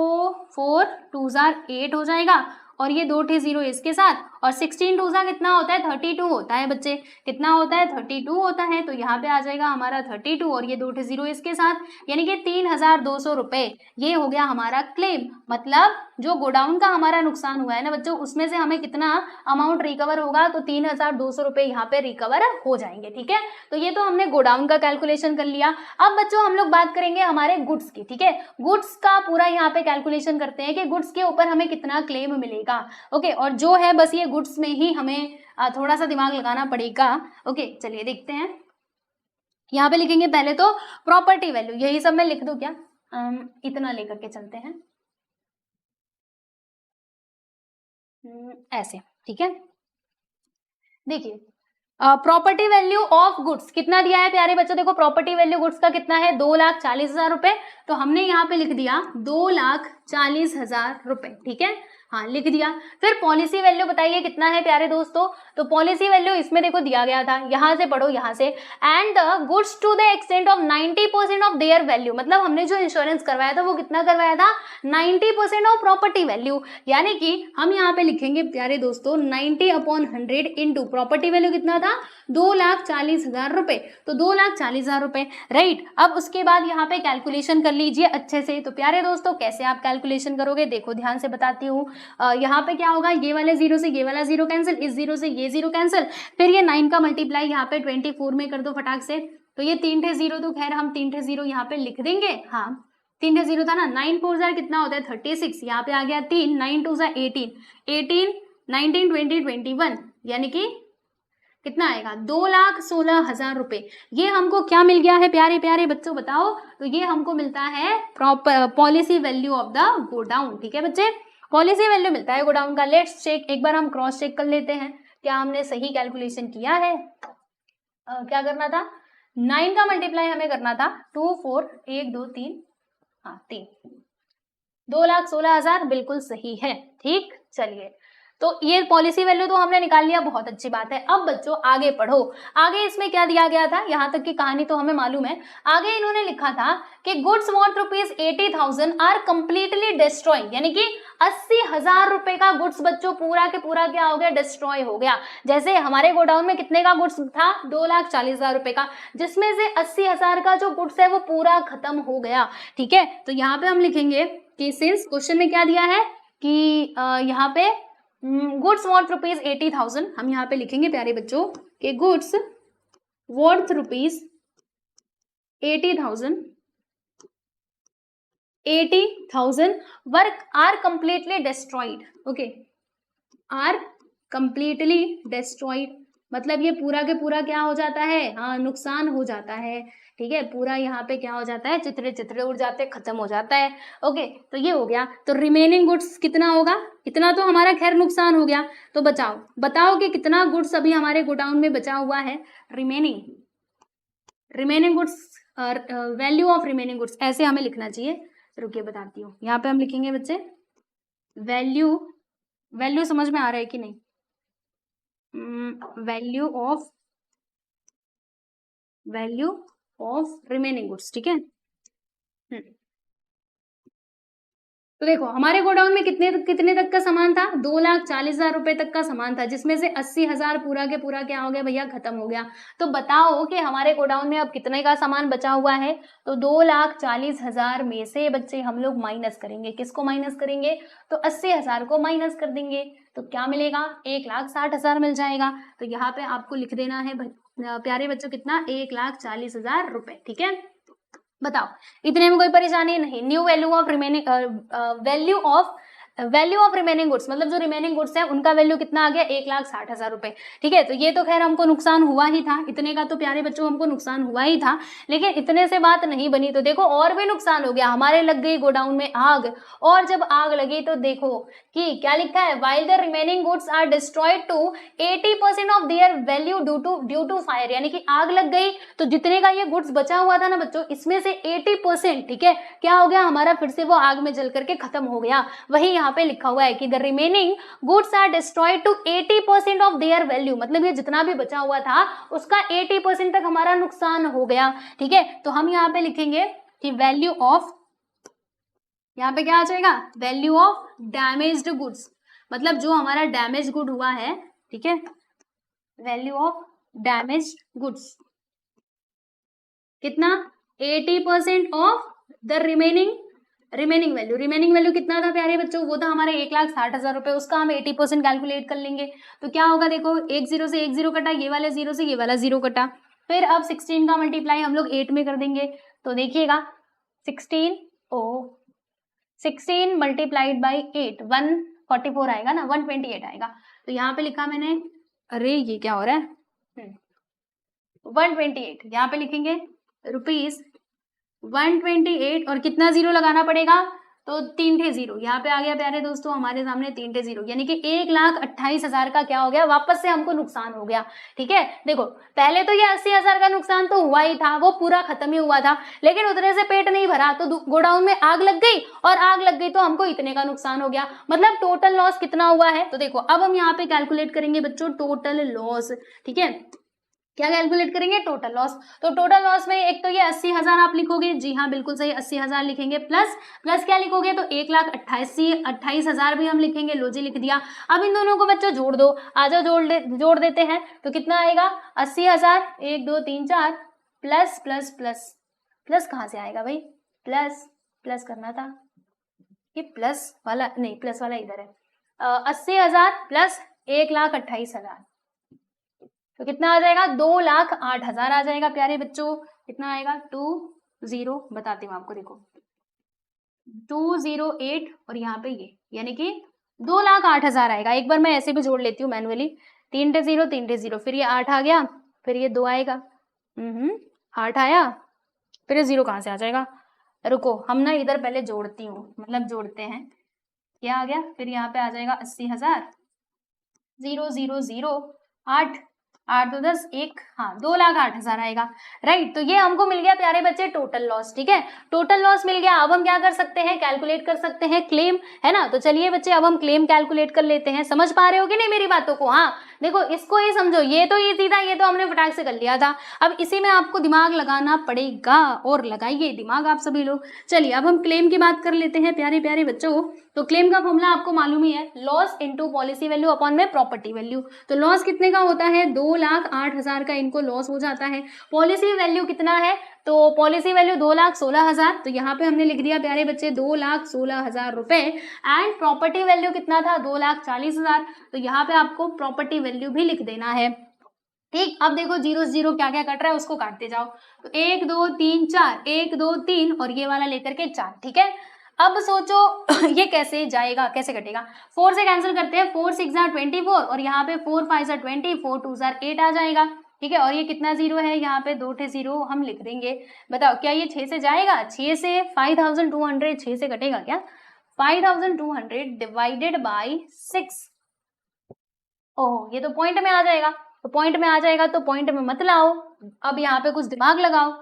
S1: 4 2 8 हो जाएगा, और ये 2 ठे 0 इसके साथ, और 16 2 कितना होता है? 32 होता है बच्चे, कितना होता है? 32 होता है। तो यहाँ पे आ जाएगा हमारा 32 और ये 2 ठे 0 इसके साथ, यानी कि 3,200 रुपए ये हो गया हमारा क्लेम। मतलब जो गोडाउन का हमारा नुकसान हुआ है ना बच्चों, उसमें से हमें कितना अमाउंट रिकवर होगा? तो 3,200 रुपए यहाँ पे रिकवर हो जाएंगे, ठीक है। तो ये तो हमने गोडाउन का कैलकुलेशन कर लिया। अब बच्चों हम लोग बात करेंगे हमारे गुड्स की, ठीक है। गुड्स का पूरा यहाँ पे कैलकुलेशन करते हैं कि गुड्स के ऊपर हमें कितना क्लेम मिलेगा, ओके। और जो है बस ये गुड्स में ही हमें थोड़ा सा दिमाग लगाना पड़ेगा, ओके। चलिए देखते हैं, यहाँ पे लिखेंगे पहले तो प्रॉपर्टी वैल्यू, यही सब मैं लिख दूं क्या? इतना लेकर के चलते हैं, ऐसे, ठीक है। देखिए प्रॉपर्टी वैल्यू ऑफ गुड्स कितना दिया है प्यारे बच्चों? देखो प्रॉपर्टी वैल्यू गुड्स का कितना है? 2,40,000 रुपए। तो हमने यहाँ पे लिख दिया 2,40,000 रुपए, ठीक है। हाँ लिख दिया। फिर पॉलिसी वैल्यू बताइए कितना है प्यारे दोस्तों, तो पॉलिसी वैल्यू इसमें देखो दिया गया था, यहां से पढ़ो यहाँ से, and the goods to the extent of 90% of their value, मतलब हमने जो इंश्योरेंस करवाया था वो कितना करवाया था, 90% ऑफ प्रॉपर्टी वैल्यू, यानी कि हम यहाँ पे लिखेंगे प्यारे दोस्तों 90/100 इंटू प्रॉपर्टी वैल्यू कितना था, 2,40,000 रुपए, तो 2,40,000 रुपए, राइट। अब उसके बाद यहाँ पे कैलकुलेशन कर लीजिए अच्छे से। तो प्यारे दोस्तों कैसे आप कैलकुलेशन करोगे, देखो ध्यान से बताती हूँ। यहाँ पे क्या होगा, ये वाले जीरो से ये वाला जीरो कैंसिल, इस जीरो से ये जीरो कैंसिल, फिर ये 9 का मल्टीप्लाई यहाँ पे 24 में कर दो फटाक से, तो ये 3 ठे जीरो, तो खैर हम 3 ठे जीरो यहाँ पे लिख देंगे, हाँ 3 ठे जीरो था ना, 9 4 जार कितना होता है 36, यहाँ पे आ गया 3, 9 2 जार 18, 19 20 21, यानी कि कितना आएगा 2,16,000 रुपए। ये हमको क्या मिल गया है प्यारे प्यारे बच्चों बताओ, तो ये हमको मिलता है proper policy value of the godown, ठीक है बच्चे, पॉलिसी वैल्यू मिलता है गोडाउन का। लेट्स चेक, एक बार हम क्रॉस चेक कर लेते हैं क्या हमने सही कैलकुलेशन किया है। क्या करना था, 9 का मल्टीप्लाई हमें करना था 2 4 1 2 3, हाँ 3, 2,16,000 बिल्कुल सही है, ठीक। चलिए तो ये पॉलिसी वैल्यू तो हमने निकाल लिया, बहुत अच्छी बात है। अब बच्चों आगे पढ़ो, आगे इसमें क्या दिया गया था, यहाँ तक की कहानी तो हमें मालूम है। आगे इन्होंने लिखा था कि goods worth ₹80,000 are completely destroy, यानी कि 80,000 रुपए का गुड्स बच्चों पूरा के पूरा क्या हो गया, डिस्ट्रॉय हो गया। जैसे हमारे गोडाउन में कितने का गुड्स था, 2,40,000 रुपए का, जिसमें से 80,000 का जो गुड्स है वो पूरा खत्म हो गया, ठीक है। तो यहाँ पे हम लिखेंगे कि सिंस क्वेश्चन में क्या दिया है कि यहाँ पे गुड्स वर्थ ₹80,000, हम यहाँ पे लिखेंगे प्यारे बच्चों कि goods worth ₹80,000 work are completely destroyed, okay, are completely destroyed, मतलब ये पूरा के पूरा क्या हो जाता है, हाँ नुकसान हो जाता है, ठीक है, पूरा यहाँ पे क्या हो जाता है, चित्रे चित्रे उड़ जाते हैं, खत्म हो जाता है, ओके। तो ये हो गया, तो रिमेनिंग गुड्स कितना होगा, इतना तो हमारा खैर नुकसान हो गया, तो बताओ कि कितना गुड्स अभी हमारे गोडाउन में बचा हुआ है, remaining goods, value of remaining goods, ऐसे हमें लिखना चाहिए। रुकिए बताती हूँ, यहाँ पे हम लिखेंगे बच्चे वैल्यू समझ में आ रहा है कि नहीं, वैल्यू ऑफ रिमेनिंग गुड्स, ठीक है। तो देखो हमारे गोडाउन में कितने तक का सामान था, 2,40,000 रुपए तक का सामान था, जिसमें से 80,000 पूरा के पूरा क्या हो गया भैया, खत्म हो गया। तो बताओ कि हमारे गोडाउन में अब कितने का सामान बचा हुआ है, तो 2,40,000 में से बच्चे हम लोग माइनस करेंगे, किसको माइनस करेंगे, तो 80,000 को माइनस कर देंगे, तो क्या मिलेगा, 1,60,000 मिल जाएगा। तो यहाँ पे आपको लिख देना है प्यारे बच्चों कितना, 1,40,000 रुपए, ठीक है। बताओ इतने में कोई परेशानी नहीं। New value of remaining value of remaining goods, मतलब जो रिमेनिंग गुड्स है उनका वैल्यू कितना आ गया, 1,60,000 रुपए, ठीक है। तो ये तो खैर हमको नुकसान हुआ ही था, इतने का तो प्यारे बच्चों हमको नुकसान हुआ ही था, लेकिन इतने से बात नहीं बनी। तो देखो और भी नुकसान हो गया, हमारे लग गई गोडाउन में आग, और जब आग लगी तो देखो कि क्या लिखा है, while the remaining goods are destroyed to 80% of their value due to fire, यानी कि आग लग गई तो जितने का ये गुड्स बचा हुआ था ना बच्चों, इसमें से 80%, ठीक है, क्या हो गया हमारा, फिर से वो आग में जल करके खत्म हो गया। वही यहाँ पे लिखा हुआ है कि the remaining goods are destroyed to 80% of their value, मतलब ये जितना भी बचा हुआ था उसका 80% तक हमारा नुकसान हो गया, ठीक है। तो हम यहाँ पे लिखेंगे कि वैल्यू ऑफ, यहाँ पे क्या आ जाएगा, वैल्यू ऑफ डैमेज्ड गुड्स, मतलब जो हमारा डैमेज गुड हुआ है, ठीक है, वैल्यू ऑफ डैमेज्ड गुड्स कितना, 80% ऑफ द रिमेनिंग वैल्यू कितना था प्यारे बच्चों, वो था हमारे 1,60,000 रुपए, उसका हम 80% कैलकुलेट कर लेंगे। तो क्या होगा, देखो एक जीरो से एक जीरो कटा, ये वाले जीरो से ये वाला जीरो कटा, फिर अब 16 का मल्टीप्लाई हम लोग 8 में कर देंगे, तो देखिएगा 16 मल्टीप्लाइड बाई 8 144 आएगा ना, 128 आएगा। तो यहाँ पे लिखा मैंने, अरे ये क्या हो रहा है, 128 यहाँ पे लिखेंगे ₹128, और कितना जीरो लगाना पड़ेगा, तो 3 थे 0 यहाँ पे आ गया प्यारे दोस्तों हमारे सामने 3 थे 0, यानी कि 1,28,000 का क्या हो गया, वापस से हमको नुकसान हो गया। ठीक है, देखो पहले तो ये 80,000 का नुकसान तो हुआ ही था, वो पूरा खत्म ही हुआ था, लेकिन उतने से पेट नहीं भरा तो गोडाउन में आग लग गई, और आग लग गई तो हमको इतने का नुकसान हो गया, मतलब टोटल लॉस कितना हुआ है। तो देखो अब हम यहाँ पे कैलकुलेट करेंगे बच्चों टोटल लॉस। ठीक है, क्या कैलकुलेट करेंगे, टोटल लॉस। तो टोटल लॉस में एक तो ये 80,000 आप लिखोगे, जी हाँ बिल्कुल सही 80,000 लिखेंगे, प्लस प्लस क्या लिखोगे, तो 1,28,000 भी हम लिखेंगे, लो जी लिख दिया। अब इन दोनों को बच्चों जोड़ दो, आ जाओ जोड़ देते हैं, तो कितना आएगा 80,000, 1 2 3 4 प्लस प्लस प्लस प्लस कहाँ से आएगा भाई, प्लस प्लस करना था, ये प्लस वाला नहीं, प्लस वाला इधर है। 80,000 प्लस 1,28,000, तो कितना आ जाएगा, 2,08,000 आ जाएगा प्यारे बच्चों। कितना आएगा 20, बताती हूँ आपको, देखो 208 और यहाँ पे ये, यानी कि 2,08,000 आएगा। एक बार मैं ऐसे भी जोड़ लेती हूँ मैनुअली, 3 टे 0 3 टे 0, फिर ये 8 आ गया, फिर ये 2 आएगा, 8 आया, फिर ये 0 कहाँ से आ जाएगा, रुको हम ना इधर पहले जोड़ती हूँ, मतलब जोड़ते हैं, क्या आ गया, फिर यहाँ पे आ जाएगा 80,000, 0 0 0 8 8 2 10 1, हाँ 2,08,000 आएगा। राइट, तो ये हमको मिल गया प्यारे बच्चे टोटल लॉस। ठीक है, टोटल लॉस मिल गया। अब हम क्या कर सकते हैं, कैलकुलेट कर सकते हैं क्लेम, है ना। तो चलिए बच्चे अब हम क्लेम कैलकुलेट कर लेते हैं। समझ पा रहे हो कि नहीं मेरी बातों को, हाँ देखो इसको ही समझो, ये तो इजी था, ये तो हमने फटाक से कर लिया था। अब इसी में आपको दिमाग लगाना पड़ेगा, और लगाइए दिमाग आप सभी लोग। चलिए अब हम क्लेम की बात कर लेते हैं प्यारे प्यारे बच्चों। तो क्लेम का फॉर्मूला आपको मालूम ही है, loss into policy value upon में प्रॉपर्टी वैल्यू। तो लॉस कितने का होता है, 2,08,000 का इनको लॉस हो जाता है। पॉलिसी वैल्यू कितना है, तो पॉलिसी वैल्यू 2,16,000, तो यहाँ पे हमने लिख दिया प्यारे बच्चे 2,16,000 रुपए। एंड प्रॉपर्टी वैल्यू कितना था, 2,40,000, तो यहाँ पे आपको प्रॉपर्टी वैल्यू भी लिख देना है। ठीक, अब देखो जीरो जीरो क्या क्या कट रहा है उसको काटते जाओ। तो 1 2 3 4, 1 2 3 और ये वाला लेकर के 4। ठीक है, अब सोचो ये कैसे जाएगा, कैसे कटेगा। 4 से कैंसिल करते हैं, 4 6 24 और यहाँ पे 4 5 20, 4 2 8 आ जाएगा। ठीक है, और ये कितना जीरो है, यहाँ पे 2 थे जीरो हम लिख देंगे। बताओ क्या ये 6 से जाएगा, 6 से 5,200 6 से कटेगा क्या, 5,200 डिवाइडेड बाई 6। ओह ये तो पॉइंट में आ जाएगा, तो पॉइंट में आ जाएगा तो पॉइंट में मत लाओ, अब यहाँ पे कुछ दिमाग लगाओ।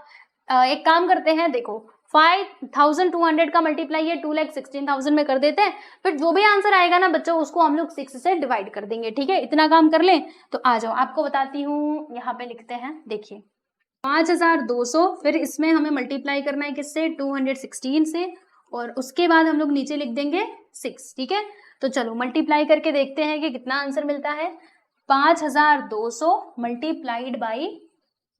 S1: एक काम करते हैं, देखो 5,200 का मल्टीप्लाई ये 2,16,000 में कर देते हैं, फिर जो भी आंसर आएगा ना बच्चों उसको हम लोग 6 से डिवाइड कर देंगे। ठीक है, इतना काम कर लें। तो आ जाओ आपको बताती हूँ, यहाँ पे लिखते हैं, देखिए 5,200, फिर इसमें हमें मल्टीप्लाई करना है किससे, 216 से, और उसके बाद हम लोग नीचे लिख देंगे 6। ठीक है, तो चलो मल्टीप्लाई करके देखते हैं कि कितना आंसर मिलता है। 5,200 मल्टीप्लाइड बाई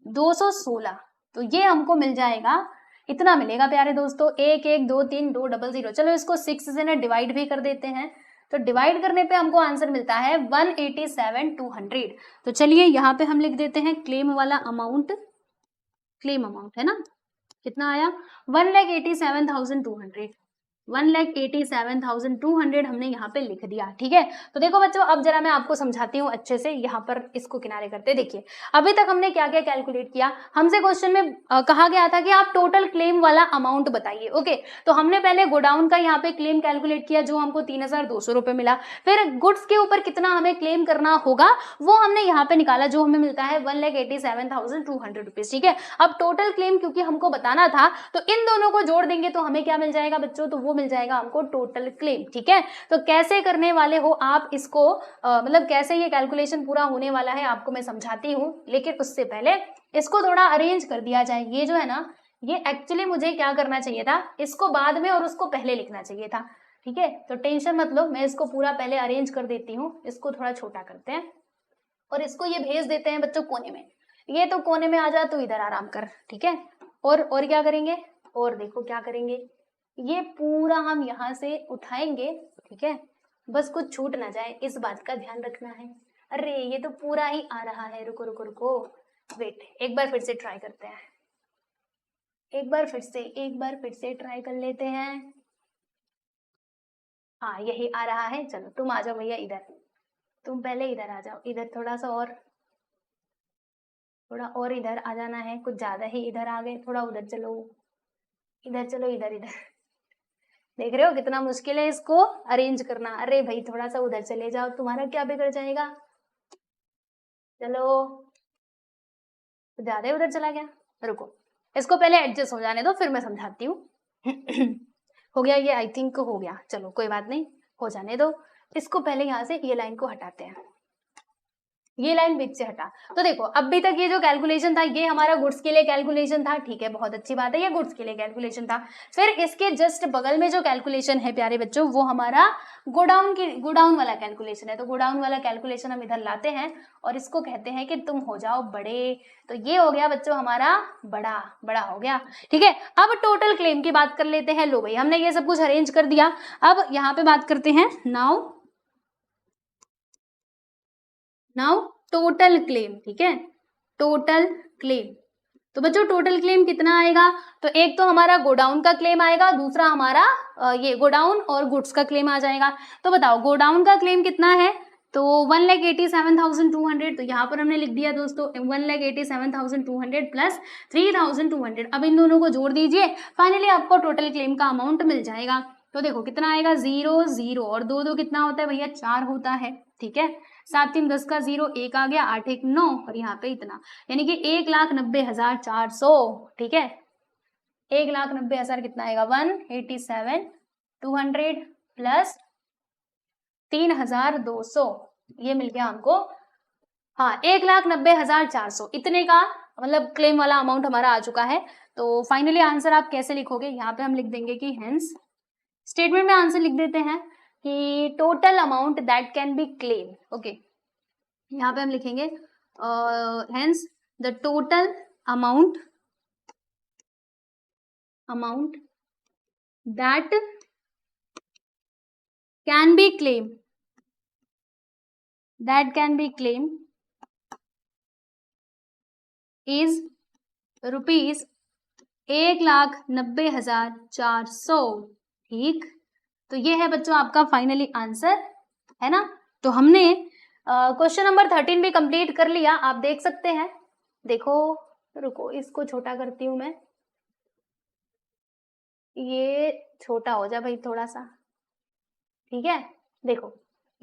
S1: 216, तो ये हमको मिल जाएगा, इतना मिलेगा प्यारे दोस्तों, 1 1 2 3 2 0 0। चलो इसको 6 से ना डिवाइड भी कर देते हैं, तो डिवाइड करने पे हमको आंसर मिलता है 187,200। तो चलिए यहाँ पे हम लिख देते हैं क्लेम वाला अमाउंट, क्लेम अमाउंट है ना, कितना आया 1,87,200, 1,87,200 हमने यहाँ पे लिख दिया। ठीक है, तो देखो बच्चों अब जरा मैं आपको समझाती हूँ अच्छे से, यहाँ पर इसको किनारे करते। देखिए अभी तक हमने क्या क्या कैलकुलेट किया, हमसे क्वेश्चन में कहा गया था कि आप टोटल क्लेम वाला अमाउंट बताइए। ओके, तो हमने पहले गोडाउन का यहाँ पे क्लेम कैलकुलेट किया जो हमको 3,200 रुपए मिला, फिर गुड्स के ऊपर कितना हमें क्लेम करना होगा वो हमने यहाँ पे निकाला, जो हमें मिलता है 1,87,200 रुपीज। ठीक है, अब टोटल क्लेम क्योंकि हमको बताना था तो इन दोनों को जोड़ देंगे तो हमें क्या मिल जाएगा बच्चों, तो वो मिल जाएगा हमको टोटल क्लेम। ठीक है, तो कैसे करने वाले हो आप इसको, मतलब कैसे ये कैलकुलेशन पूरा होने वाला है आपको मैं समझाती हूँ, लेकिन उससे पहले इसको थोड़ा अरेंज कर दिया जाए। ये जो है ना, ये एक्चुअली मुझे क्या करना चाहिए था, इसको बाद में और उसको पहले लिखना चाहिए था। ठीक है, तो टेंशन मत लो, मैं इसको पूरा पहले अरेंज कर देती हूँ, इसको थोड़ा छोटा करते हैं और इसको ये भेज देते हैं बच्चों कोने में। ये तो कोने में आ जा, तो इधर आराम कर। ठीक है, और क्या करेंगे, और देखो क्या करेंगे, ये पूरा हम यहाँ से उठाएंगे। ठीक है, बस कुछ छूट ना जाए इस बात का ध्यान रखना है। अरे ये तो पूरा ही आ रहा है, रुको रुको रुको, वेट, एक बार फिर से ट्राई करते हैं, एक बार फिर से ट्राई कर लेते हैं। हाँ यही आ रहा है, चलो तुम आ जाओ भैया इधर, तुम पहले इधर आ जाओ, इधर थोड़ा सा और, थोड़ा और इधर आ जाना है, कुछ ज्यादा ही इधर आ गए, थोड़ा उधर चलो, इधर चलो, इधर इधर देख रहे हो कितना मुश्किल है इसको अरेंज करना। अरे भाई थोड़ा सा उधर चले जाओ, तुम्हारा क्या बिगड़ जाएगा। चलो, ज्यादा उधर चला गया, रुको इसको पहले एडजस्ट हो जाने दो, फिर मैं समझाती हूँ। हो गया ये, आई थिंक हो गया, चलो कोई बात नहीं, हो जाने दो। इसको पहले यहाँ से ये लाइन को हटाते हैं, ये लाइन बीच से हटा। तो देखो अभी तक ये जो कैलकुलेशन था ये हमारा गुड्स के लिए कैलकुलेशन था, ठीक है, बहुत अच्छी बात है, ये गुड्स के लिए कैलकुलेशन था। फिर इसके जस्ट बगल में जो कैलकुलेशन है प्यारे बच्चों, वो हमारा गोडाउन वाला कैलकुलेशन है। तो गोडाउन वाला कैलकुलेशन हम इधर लाते हैं और इसको कहते हैं कि तुम हो जाओ बड़े। तो ये हो गया बच्चों हमारा बड़ा हो गया, ठीक है। अब टोटल क्लेम की बात कर लेते हैं। लो भाई हमने ये सब कुछ अरेंज कर दिया, अब यहाँ पे बात करते हैं नाउ टोटल क्लेम, ठीक है, टोटल क्लेम। तो बच्चों टोटल क्लेम कितना आएगा, तो एक तो हमारा गोडाउन का क्लेम आएगा, दूसरा हमारा ये गोडाउन और गुड्स का क्लेम आ जाएगा। तो बताओ गोडाउन का क्लेम कितना है, तो 1,87,200। तो यहाँ पर हमने लिख दिया दोस्तों 1,87,200 प्लस 3,200। अब इन दोनों को जोड़ दीजिए, फाइनली आपको टोटल क्लेम का अमाउंट मिल जाएगा। तो देखो कितना आएगा, 0 0 और 2 2 कितना होता है भैया, 4 होता है, ठीक है। 7 3 10 का 0, 1 आ गया, 8 1 9 और यहाँ पे इतना, यानी कि 1,90,400, ठीक है। 1,90,000 कितना आएगा, 1,87,200 प्लस 3,200, ये मिल गया हमको, हाँ 1,90,400, इतने का मतलब क्लेम वाला अमाउंट हमारा आ चुका है। तो फाइनली आंसर आप कैसे लिखोगे, यहाँ पे हम लिख देंगे कि हेंस, स्टेटमेंट में आंसर लिख देते हैं कि total amount that can be claim, okay. यहाँ पे हम लिखेंगे hence the total amount that can be claim is rupees 1,90,400, ठीक। तो ये है बच्चों आपका फाइनली आंसर, है ना। तो हमने क्वेश्चन नंबर 13 भी कंप्लीट कर लिया, आप देख सकते हैं। देखो रुको इसको छोटा करती हूं मैं, ये छोटा हो जाए भाई थोड़ा सा, ठीक है। देखो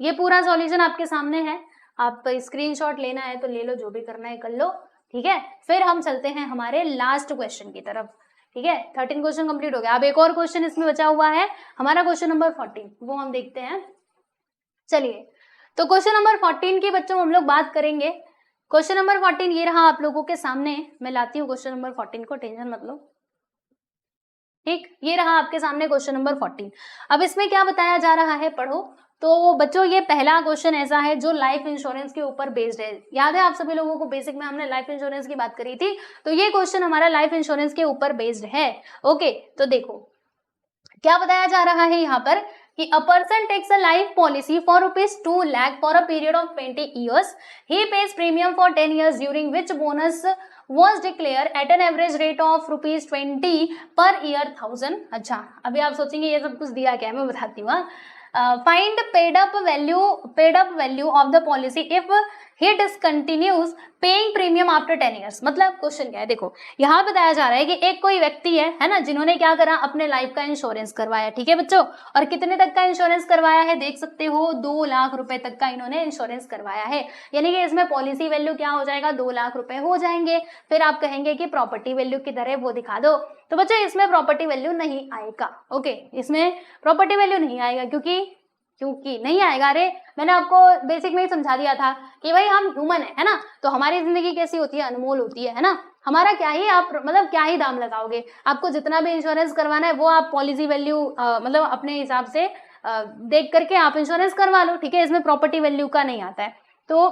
S1: ये पूरा सॉल्यूशन आपके सामने है, आप स्क्रीनशॉट लेना है तो ले लो, जो भी करना है कर लो, ठीक है। फिर हम चलते हैं हमारे लास्ट क्वेश्चन की तरफ, ठीक है। 13 क्वेश्चन कंप्लीट हो गया, अब एक और क्वेश्चन इसमें बचा हुआ है हमारा क्वेश्चन नंबर 14, वो हम देखते हैं। चलिए तो क्वेश्चन नंबर 14 की बच्चों हम लोग बात करेंगे। क्वेश्चन नंबर 14 ये रहा आप लोगों के सामने, मैं लाती हूँ क्वेश्चन नंबर 14 को, टेंशन मत लो, ठीक। ये रहा आपके सामने क्वेश्चन नंबर 14। अब इसमें क्या बताया जा रहा है, पढ़ो। तो बच्चों ये पहला क्वेश्चन ऐसा है जो लाइफ इंश्योरेंस के ऊपर बेस्ड है। याद है आप सभी लोगों को, बेसिक में हमने लाइफ इंश्योरेंस की बात करी थी, तो ये क्वेश्चन हमारा लाइफ इंश्योरेंस के ऊपर बेस्ड है, ओके। तो देखो क्या बताया जा रहा है यहाँ पर कि a person takes a life policy for ₹2 lakh for a period of 20 years. He pays premium for 10 years during which bonus was declared at an average rate of ₹20 per year 1000. अच्छा, अभी आप सोचेंगे ये सब कुछ दिया क्या है, मैं बताती हूँ। Find paid up value of the policy if he discontinues paying premium after 10 years. मतलब क्वेश्चन क्या है, देखो यहाँ बताया जा रहा है कि एक कोई व्यक्ति है ना, जिन्होंने क्या करा, अपने लाइफ का इंश्योरेंस करवाया, ठीक है बच्चों। और कितने तक का इंश्योरेंस करवाया है, देख सकते हो 2 लाख रुपए तक का इन्होंने इंश्योरेंस करवाया है, यानी कि इसमें पॉलिसी वैल्यू क्या हो जाएगा, 2 लाख रुपए हो जाएंगे। फिर आप कहेंगे कि प्रॉपर्टी वैल्यू किधर है, वो दिखा दो। तो बच्चों इसमें प्रॉपर्टी वैल्यू नहीं आएगा, ओके, इसमें प्रॉपर्टी वैल्यू नहीं आएगा, क्योंकि नहीं आएगा। अरे मैंने आपको बेसिक में ही समझा दिया था कि भाई हम ह्यूमन है ना, तो हमारी जिंदगी कैसी होती है, अनमोल होती है ना। हमारा क्या ही आप मतलब क्या ही दाम लगाओगे, आपको जितना भी इंश्योरेंस करवाना है वो आप पॉलिसी वैल्यू मतलब अपने हिसाब से देख करके आप इंश्योरेंस करवा लो, ठीक है। इसमें प्रॉपर्टी वैल्यू का नहीं आता है। तो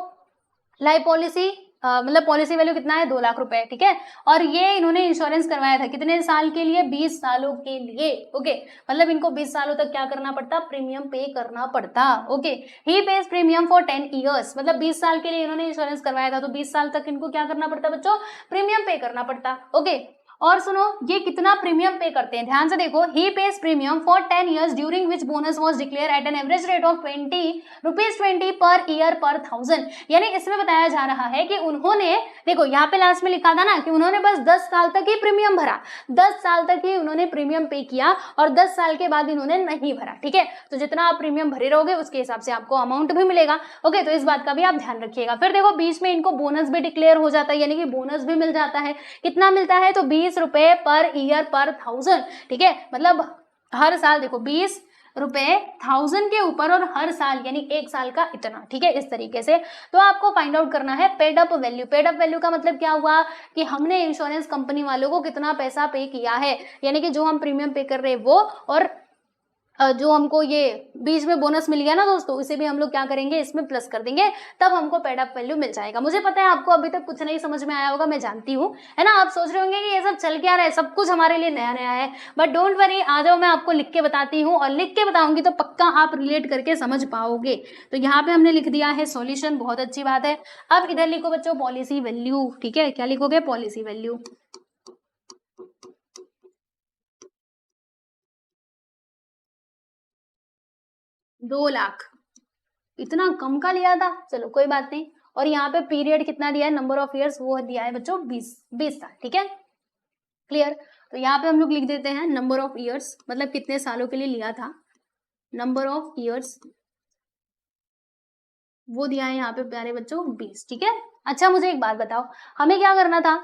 S1: लाइफ पॉलिसी मतलब पॉलिसी वैल्यू कितना है, 2 लाख रुपए, ठीक है। और ये इन्होंने इंश्योरेंस करवाया था कितने साल के लिए, 20 सालों के लिए, ओके। मतलब इनको 20 सालों तक क्या करना पड़ता, प्रीमियम पे करना पड़ता, okay. He pays premium for 10 years, मतलब 20 साल के लिए इन्होंने इंश्योरेंस करवाया था, तो 20 साल तक इनको क्या करना पड़ता बच्चों, प्रीमियम पे करना पड़ता, ओके। और सुनो ये कितना प्रीमियम पे करते हैं, ध्यान से देखो, he pays premium for 10 years during which bonus was declared at an average rate of ₹20 per year पर 1000। यानी इसमें बताया जा रहा है कि उन्होंने, देखो यहाँ पे लास्ट में लिखा था ना कि उन्होंने बस 10 साल तक ही प्रीमियम भरा, 10 साल तक ही उन्होंने प्रीमियम पे किया और 10 साल के बाद इन्होंने नहीं भरा, ठीक है। तो जितना आप प्रीमियम भरे रहोगे उसके हिसाब से आपको अमाउंट भी मिलेगा। ओके, तो इस बात का भी आप ध्यान रखिएगा। फिर देखो बीच में इनको बोनस भी डिक्लेयर हो जाता है, यानी कि बोनस भी मिल जाता है। कितना मिलता है, तो ₹20 पर ईयर पर 1000, ठीक है। मतलब हर साल देखो ₹20 1000 के ऊपर और हर साल यानी एक साल का इतना, ठीक है, इस तरीके से। तो आपको फाइंड आउट करना है paid up value. Paid up value का मतलब क्या हुआ कि हमने इंश्योरेंस कंपनी वालों को कितना पैसा पे किया है, यानी कि जो हम प्रीमियम पे कर रहे हैं वो, और जो हमको ये बीच में बोनस मिल गया ना दोस्तों, इसे भी हम लोग क्या करेंगे, इसमें प्लस कर देंगे, तब हमको पेड अप वैल्यू मिल जाएगा। मुझे पता है आपको अभी तक कुछ नहीं समझ में आया होगा, मैं जानती हूँ, है ना। आप सोच रहे होंगे कि ये सब चल क्या रहा है, सब कुछ हमारे लिए नया नया है, बट डोंट वरी, आ जाओ, मैं आपको लिख के बताती हूँ, और लिख के बताऊंगी तो पक्का आप रिलेट करके समझ पाओगे। तो यहाँ पे हमने लिख दिया है सॉल्यूशन, बहुत अच्छी बात है। अब इधर लिखो बच्चों पॉलिसी वैल्यू, ठीक है। क्या लिखोगे, पॉलिसी वैल्यू। ₹2,00,000 इतना कम का लिया था, चलो कोई बात नहीं। और यहाँ पे पीरियड कितना दिया है, नंबर ऑफ इयर्स वो दिया है बच्चों 20 साल, ठीक है, क्लियर। तो यहाँ पे हम लोग लिख देते हैं नंबर ऑफ इयर्स, मतलब कितने सालों के लिए लिया था, नंबर ऑफ इयर्स वो दिया है यहाँ पे प्यारे बच्चों 20, ठीक है। अच्छा मुझे एक बात बताओ, हमें क्या करना था,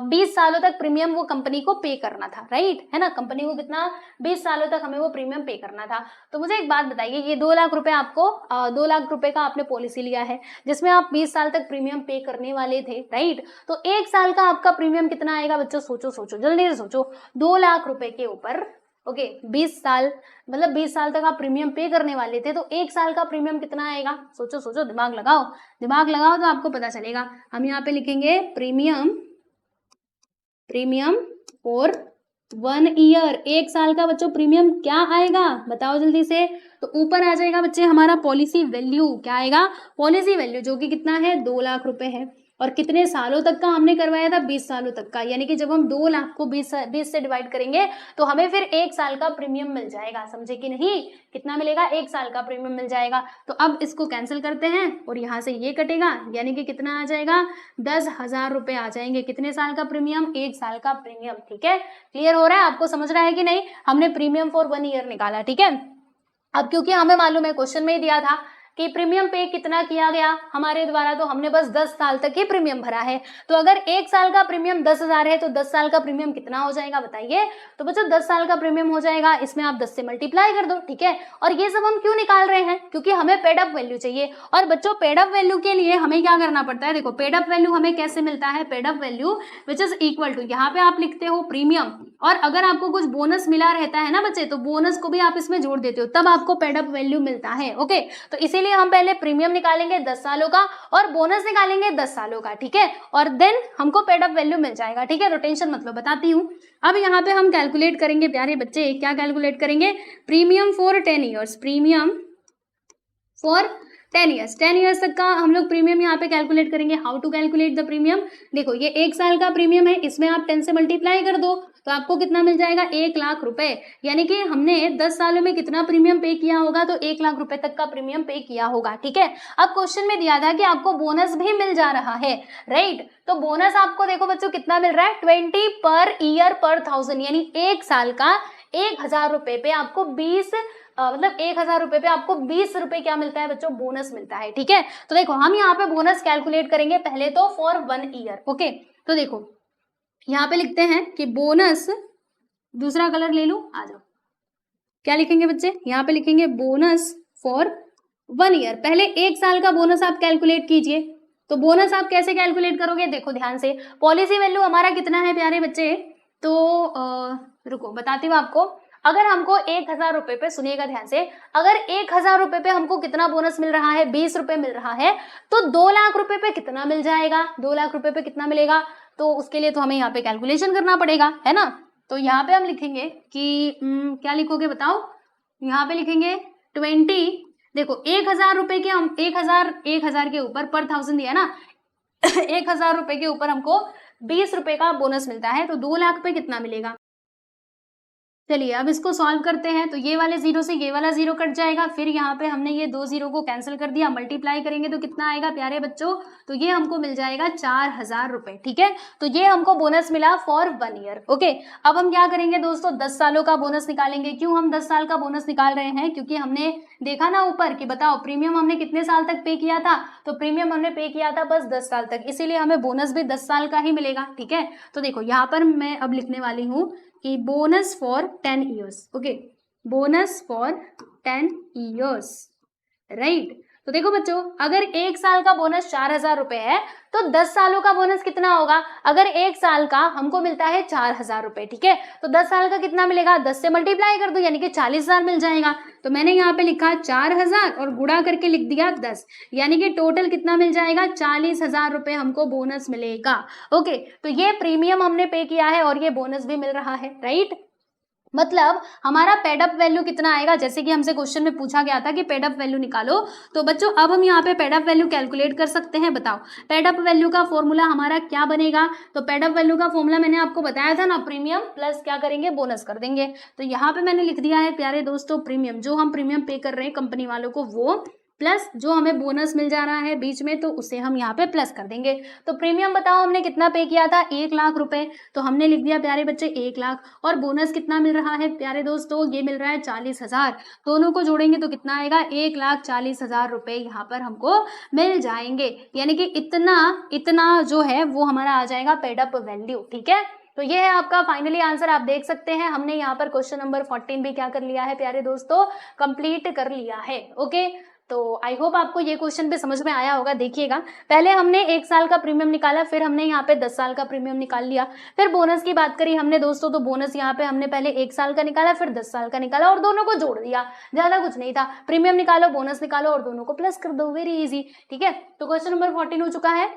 S1: 20 सालों तक प्रीमियम वो कंपनी को पे करना था, राइट, है ना। कंपनी को कितना, 20 सालों तक हमें वो प्रीमियम पे करना था। तो मुझे एक बात बताइए, ये 2,00,000 रुपए आपको, 2,00,000 रुपए का आपने पॉलिसी लिया है जिसमें आप 20 साल तक प्रीमियम पे करने वाले थे, राइट। तो एक साल का आपका प्रीमियम कितना आएगा बच्चों, सोचो सोचो जल्दी से सोचो, 2,00,000 रुपए के ऊपर, ओके, 20 साल, मतलब 20 साल तक आप प्रीमियम पे करने वाले थे, तो एक साल का प्रीमियम कितना आएगा, सोचो सोचो, दिमाग लगाओ, दिमाग लगाओ तो आपको पता चलेगा। हम यहाँ पे लिखेंगे प्रीमियम, प्रीमियम फॉर 1 ईयर, एक साल का बच्चों प्रीमियम क्या आएगा, बताओ जल्दी से। तो ऊपर आ जाएगा बच्चे हमारा पॉलिसी वैल्यू, क्या आएगा, पॉलिसी वैल्यू, जो कि कितना है, 2,00,000 रुपए है। और कितने सालों तक का हमने करवाया था, 20 सालों तक का, यानी कि जब हम 2,00,000 को 20 से डिवाइड करेंगे तो हमें फिर एक साल का प्रीमियम मिल जाएगा, समझे कि नहीं, कितना मिलेगा, एक साल का प्रीमियम मिल जाएगा। तो अब इसको कैंसिल करते हैं और यहाँ से ये कटेगा, यानी कि कितना आ जाएगा, 10,000 रुपए आ जाएंगे। कितने साल का प्रीमियम, एक साल का प्रीमियम, ठीक है। क्लियर हो रहा है, आपको समझ रहा है कि नहीं, हमने प्रीमियम फॉर 1 ईयर निकाला, ठीक है। अब क्योंकि हमें मालूम है, क्वेश्चन में ही दिया था कि प्रीमियम पे कितना किया गया हमारे द्वारा, तो हमने बस 10 साल तक ही प्रीमियम भरा है। तो अगर एक साल का प्रीमियम 10,000 है तो 10 साल का प्रीमियम कितना हो जाएगा बताइए। तो बच्चों 10 साल का प्रीमियम हो जाएगा, इसमें आप 10 से मल्टीप्लाई कर दो, ठीक है। और ये सब हम क्यों निकाल रहे हैं, क्योंकि हमें पेड अप वैल्यू चाहिए। और बच्चों पेड अप वैल्यू के लिए हमें क्या करना पड़ता है, देखो पेड अप वैल्यू हमें कैसे मिलता है, paid up value which is equal to, यहाँ पे आप लिखते हो प्रीमियम, और अगर आपको कुछ बोनस मिला रहता है ना बच्चे, तो बोनस को भी आप इसमें जोड़ देते हो, तब आपको पेड अप वैल्यू मिलता है, ओके। तो इसीलिए हम पहले प्रीमियम निकालेंगे 10 सालों का और बोनस निकालेंगे 10 सालों का, ठीक है, और देन हमको पेड अप वैल्यू मिल जाएगा, ठीक है। तो टेंशन मत लो, बताती हूँ। अब यहाँ पे हम कैलकुलेट करेंगे प्यारे बच्चे, क्या कैलकुलेट करेंगे, premium for 10 years, premium for 10 years, 10 years तक का हम लोग प्रीमियम यहाँ पे कैलकुलेट करेंगे। How to calculate the premium, देखो ये एक साल का प्रीमियम है, इसमें आप 10 से मल्टीप्लाई कर दो तो आपको कितना मिल जाएगा, 1,00,000 रुपए। यानी कि हमने 10 सालों में कितना प्रीमियम पे किया होगा, तो 1,00,000 रुपए तक का प्रीमियम पे किया होगा, ठीक है। अब क्वेश्चन में दिया था कि आपको बोनस भी मिल जा रहा है, राइट। तो बोनस आपको देखो बच्चों कितना मिल रहा है, 20 पर ईयर पर 1000, यानी एक साल का 1,000 रुपए पे आपको 1,000 रुपए पे आपको 20 रुपए क्या मिलता है बच्चों, बोनस मिलता है, ठीक है। तो देखो हम यहाँ पे बोनस कैलकुलेट करेंगे पहले तो फॉर 1 ईयर, ओके। तो देखो यहाँ पे लिखते हैं कि बोनस, दूसरा कलर ले लो, आ जाओ, क्या लिखेंगे बच्चे, यहाँ पे लिखेंगे बोनस फॉर 1 ईयर। पहले एक साल का बोनस आप कैलकुलेट कीजिए। तो बोनस आप कैसे कैलकुलेट करोगे, देखो ध्यान से, पॉलिसी वैल्यू हमारा कितना है प्यारे बच्चे, तो रुको बताती हूँ आपको। अगर हमको 1,000 रुपए पे, सुनिएगा ध्यान से, अगर 1,000 रुपए पे हमको कितना बोनस मिल रहा है, 20 रुपए मिल रहा है, तो 2,00,000 रुपए पे कितना मिल जाएगा, 2,00,000 रुपए पे कितना मिलेगा, तो उसके लिए तो हमें यहाँ पे कैलकुलेशन करना पड़ेगा, है ना। तो यहाँ पे हम लिखेंगे कि क्या लिखोगे बताओ, यहाँ पे लिखेंगे 20, देखो 1,000 रुपए के हम 1,000 के ऊपर पर 1000 दिया ना 1,000 रुपए के ऊपर हमको 20 रुपए का बोनस मिलता है, तो 2 लाख पे कितना मिलेगा। चलिए अब इसको सॉल्व करते हैं। तो ये वाले जीरो से ये वाला जीरो कट जाएगा, फिर यहाँ पे हमने ये 2 जीरो को कैंसिल कर दिया, मल्टीप्लाई करेंगे तो कितना आएगा प्यारे बच्चों, तो ये हमको मिल जाएगा 4000 रुपए। ठीक है, तो ये हमको बोनस मिला फॉर 1 ईयर। ओके, अब हम क्या करेंगे दोस्तों, 10 सालों का बोनस निकालेंगे। क्यों हम 10 साल का बोनस निकाल रहे हैं, क्योंकि हमने देखा ना ऊपर कि बताओ प्रीमियम हमने कितने साल तक पे किया था, तो प्रीमियम हमने पे किया था बस 10 साल तक, इसीलिए हमें बोनस भी 10 साल का ही मिलेगा। ठीक है, तो देखो यहाँ पर मैं अब लिखने वाली हूँ कि bonus for 10 years. Okay, bonus for 10 years, right. तो देखो बच्चों, अगर 1 साल का बोनस 4000 रुपए है, तो 10 सालों का बोनस कितना होगा। अगर 1 साल का हमको मिलता है 4000 रुपए, ठीक है, तो 10 साल का कितना मिलेगा, 10 से मल्टीप्लाई कर दो, यानी कि 40000 मिल जाएगा। तो मैंने यहाँ पे लिखा 4000 और गुणा करके लिख दिया 10, यानी कि टोटल कितना मिल जाएगा, 40000 रुपए हमको बोनस मिलेगा। ओके, तो ये प्रीमियम हमने पे किया है और ये बोनस भी मिल रहा है, राइट। मतलब हमारा पेडअप वैल्यू कितना आएगा, जैसे कि हमसे क्वेश्चन में पूछा गया था कि पेडअप वैल्यू निकालो, तो बच्चों अब हम यहाँ पे पेडअप वैल्यू कैलकुलेट कर सकते हैं। बताओ पेडअप वैल्यू का फॉर्मूला हमारा क्या बनेगा, तो पेडअप वैल्यू का फॉर्मूला मैंने आपको बताया था ना, प्रीमियम प्लस क्या करेंगे, बोनस कर देंगे। तो यहाँ पे मैंने लिख दिया है प्यारे दोस्तों, प्रीमियम जो हम प्रीमियम पे कर रहे हैं कंपनी वालों को, वो प्लस जो हमें बोनस मिल जा रहा है बीच में, तो उसे हम यहाँ पे प्लस कर देंगे। तो प्रीमियम बताओ हमने कितना पे किया था, 1 लाख रुपए, तो हमने लिख दिया प्यारे बच्चे 1 लाख, और बोनस कितना मिल रहा है प्यारे दोस्तों, ये मिल रहा है 40000। दोनों को जोड़ेंगे तो कितना आएगा, 1,40,000 रुपए यहाँ पर हमको मिल जाएंगे, यानी कि इतना जो है वो हमारा आ जाएगा पेडअप वैल्यू। ठीक है, तो ये है आपका फाइनली आंसर, आप देख सकते हैं हमने यहाँ पर क्वेश्चन नंबर 14 भी क्या कर लिया है प्यारे दोस्तों, कंप्लीट कर लिया है। ओके, तो आई होप आपको ये क्वेश्चन भी समझ में आया होगा। देखिएगा, पहले हमने 1 साल का प्रीमियम निकाला, फिर हमने यहाँ पे 10 साल का प्रीमियम निकाल लिया, फिर बोनस की बात करी हमने दोस्तों, तो बोनस यहाँ पे हमने पहले 1 साल का निकाला, फिर 10 साल का निकाला और दोनों को जोड़ दिया, ज्यादा कुछ नहीं था। प्रीमियम निकालो, बोनस निकालो और दोनों को प्लस कर दो, वेरी इजी। ठीक है, तो क्वेश्चन नंबर 14 हो चुका है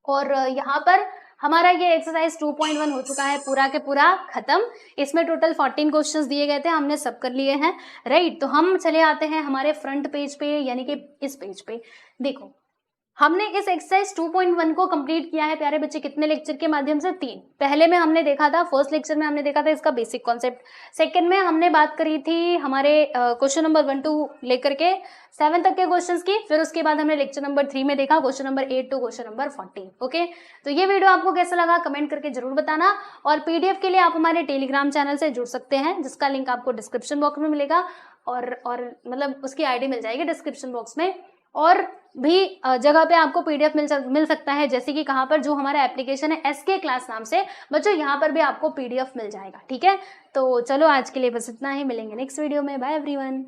S1: और यहाँ पर हमारा ये एक्सरसाइज 2.1 हो चुका है पूरा के पूरा खत्म। इसमें टोटल 14 क्वेश्चंस दिए गए थे, हमने सब कर लिए हैं, राइट। तो हम चले आते हैं हमारे फ्रंट पेज पे, यानी कि इस पेज पे। देखो, हमने इस एक्सरसाइज 2.1 को कंप्लीट किया है प्यारे बच्चे, कितने लेक्चर के माध्यम से, 3। पहले में हमने देखा था, फर्स्ट लेक्चर में हमने देखा था इसका बेसिक कॉन्सेप्ट, सेकंड में हमने बात करी थी हमारे क्वेश्चन नंबर 1 टू लेकर के 7 तक के क्वेश्चंस की, फिर उसके बाद हमने लेक्चर नंबर 3 में देखा question number 8 to question number 14। Okay, तो ये वीडियो आपको कैसा लगा कमेंट करके जरूर बताना, और पीडीएफ के लिए आप हमारे टेलीग्राम चैनल से जुड़ सकते हैं, जिसका लिंक आपको डिस्क्रिप्शन बॉक्स में मिलेगा, और मतलब उसकी आईडी मिल जाएगी डिस्क्रिप्शन बॉक्स में। और भी जगह पे आपको पीडीएफ मिल सकता है, जैसे कि कहाँ पर, जो हमारा एप्लीकेशन है SK क्लास नाम से, बच्चों यहाँ पर भी आपको पीडीएफ मिल जाएगा। ठीक है, तो चलो आज के लिए बस इतना ही, मिलेंगे नेक्स्ट वीडियो में, बाय एवरीवन।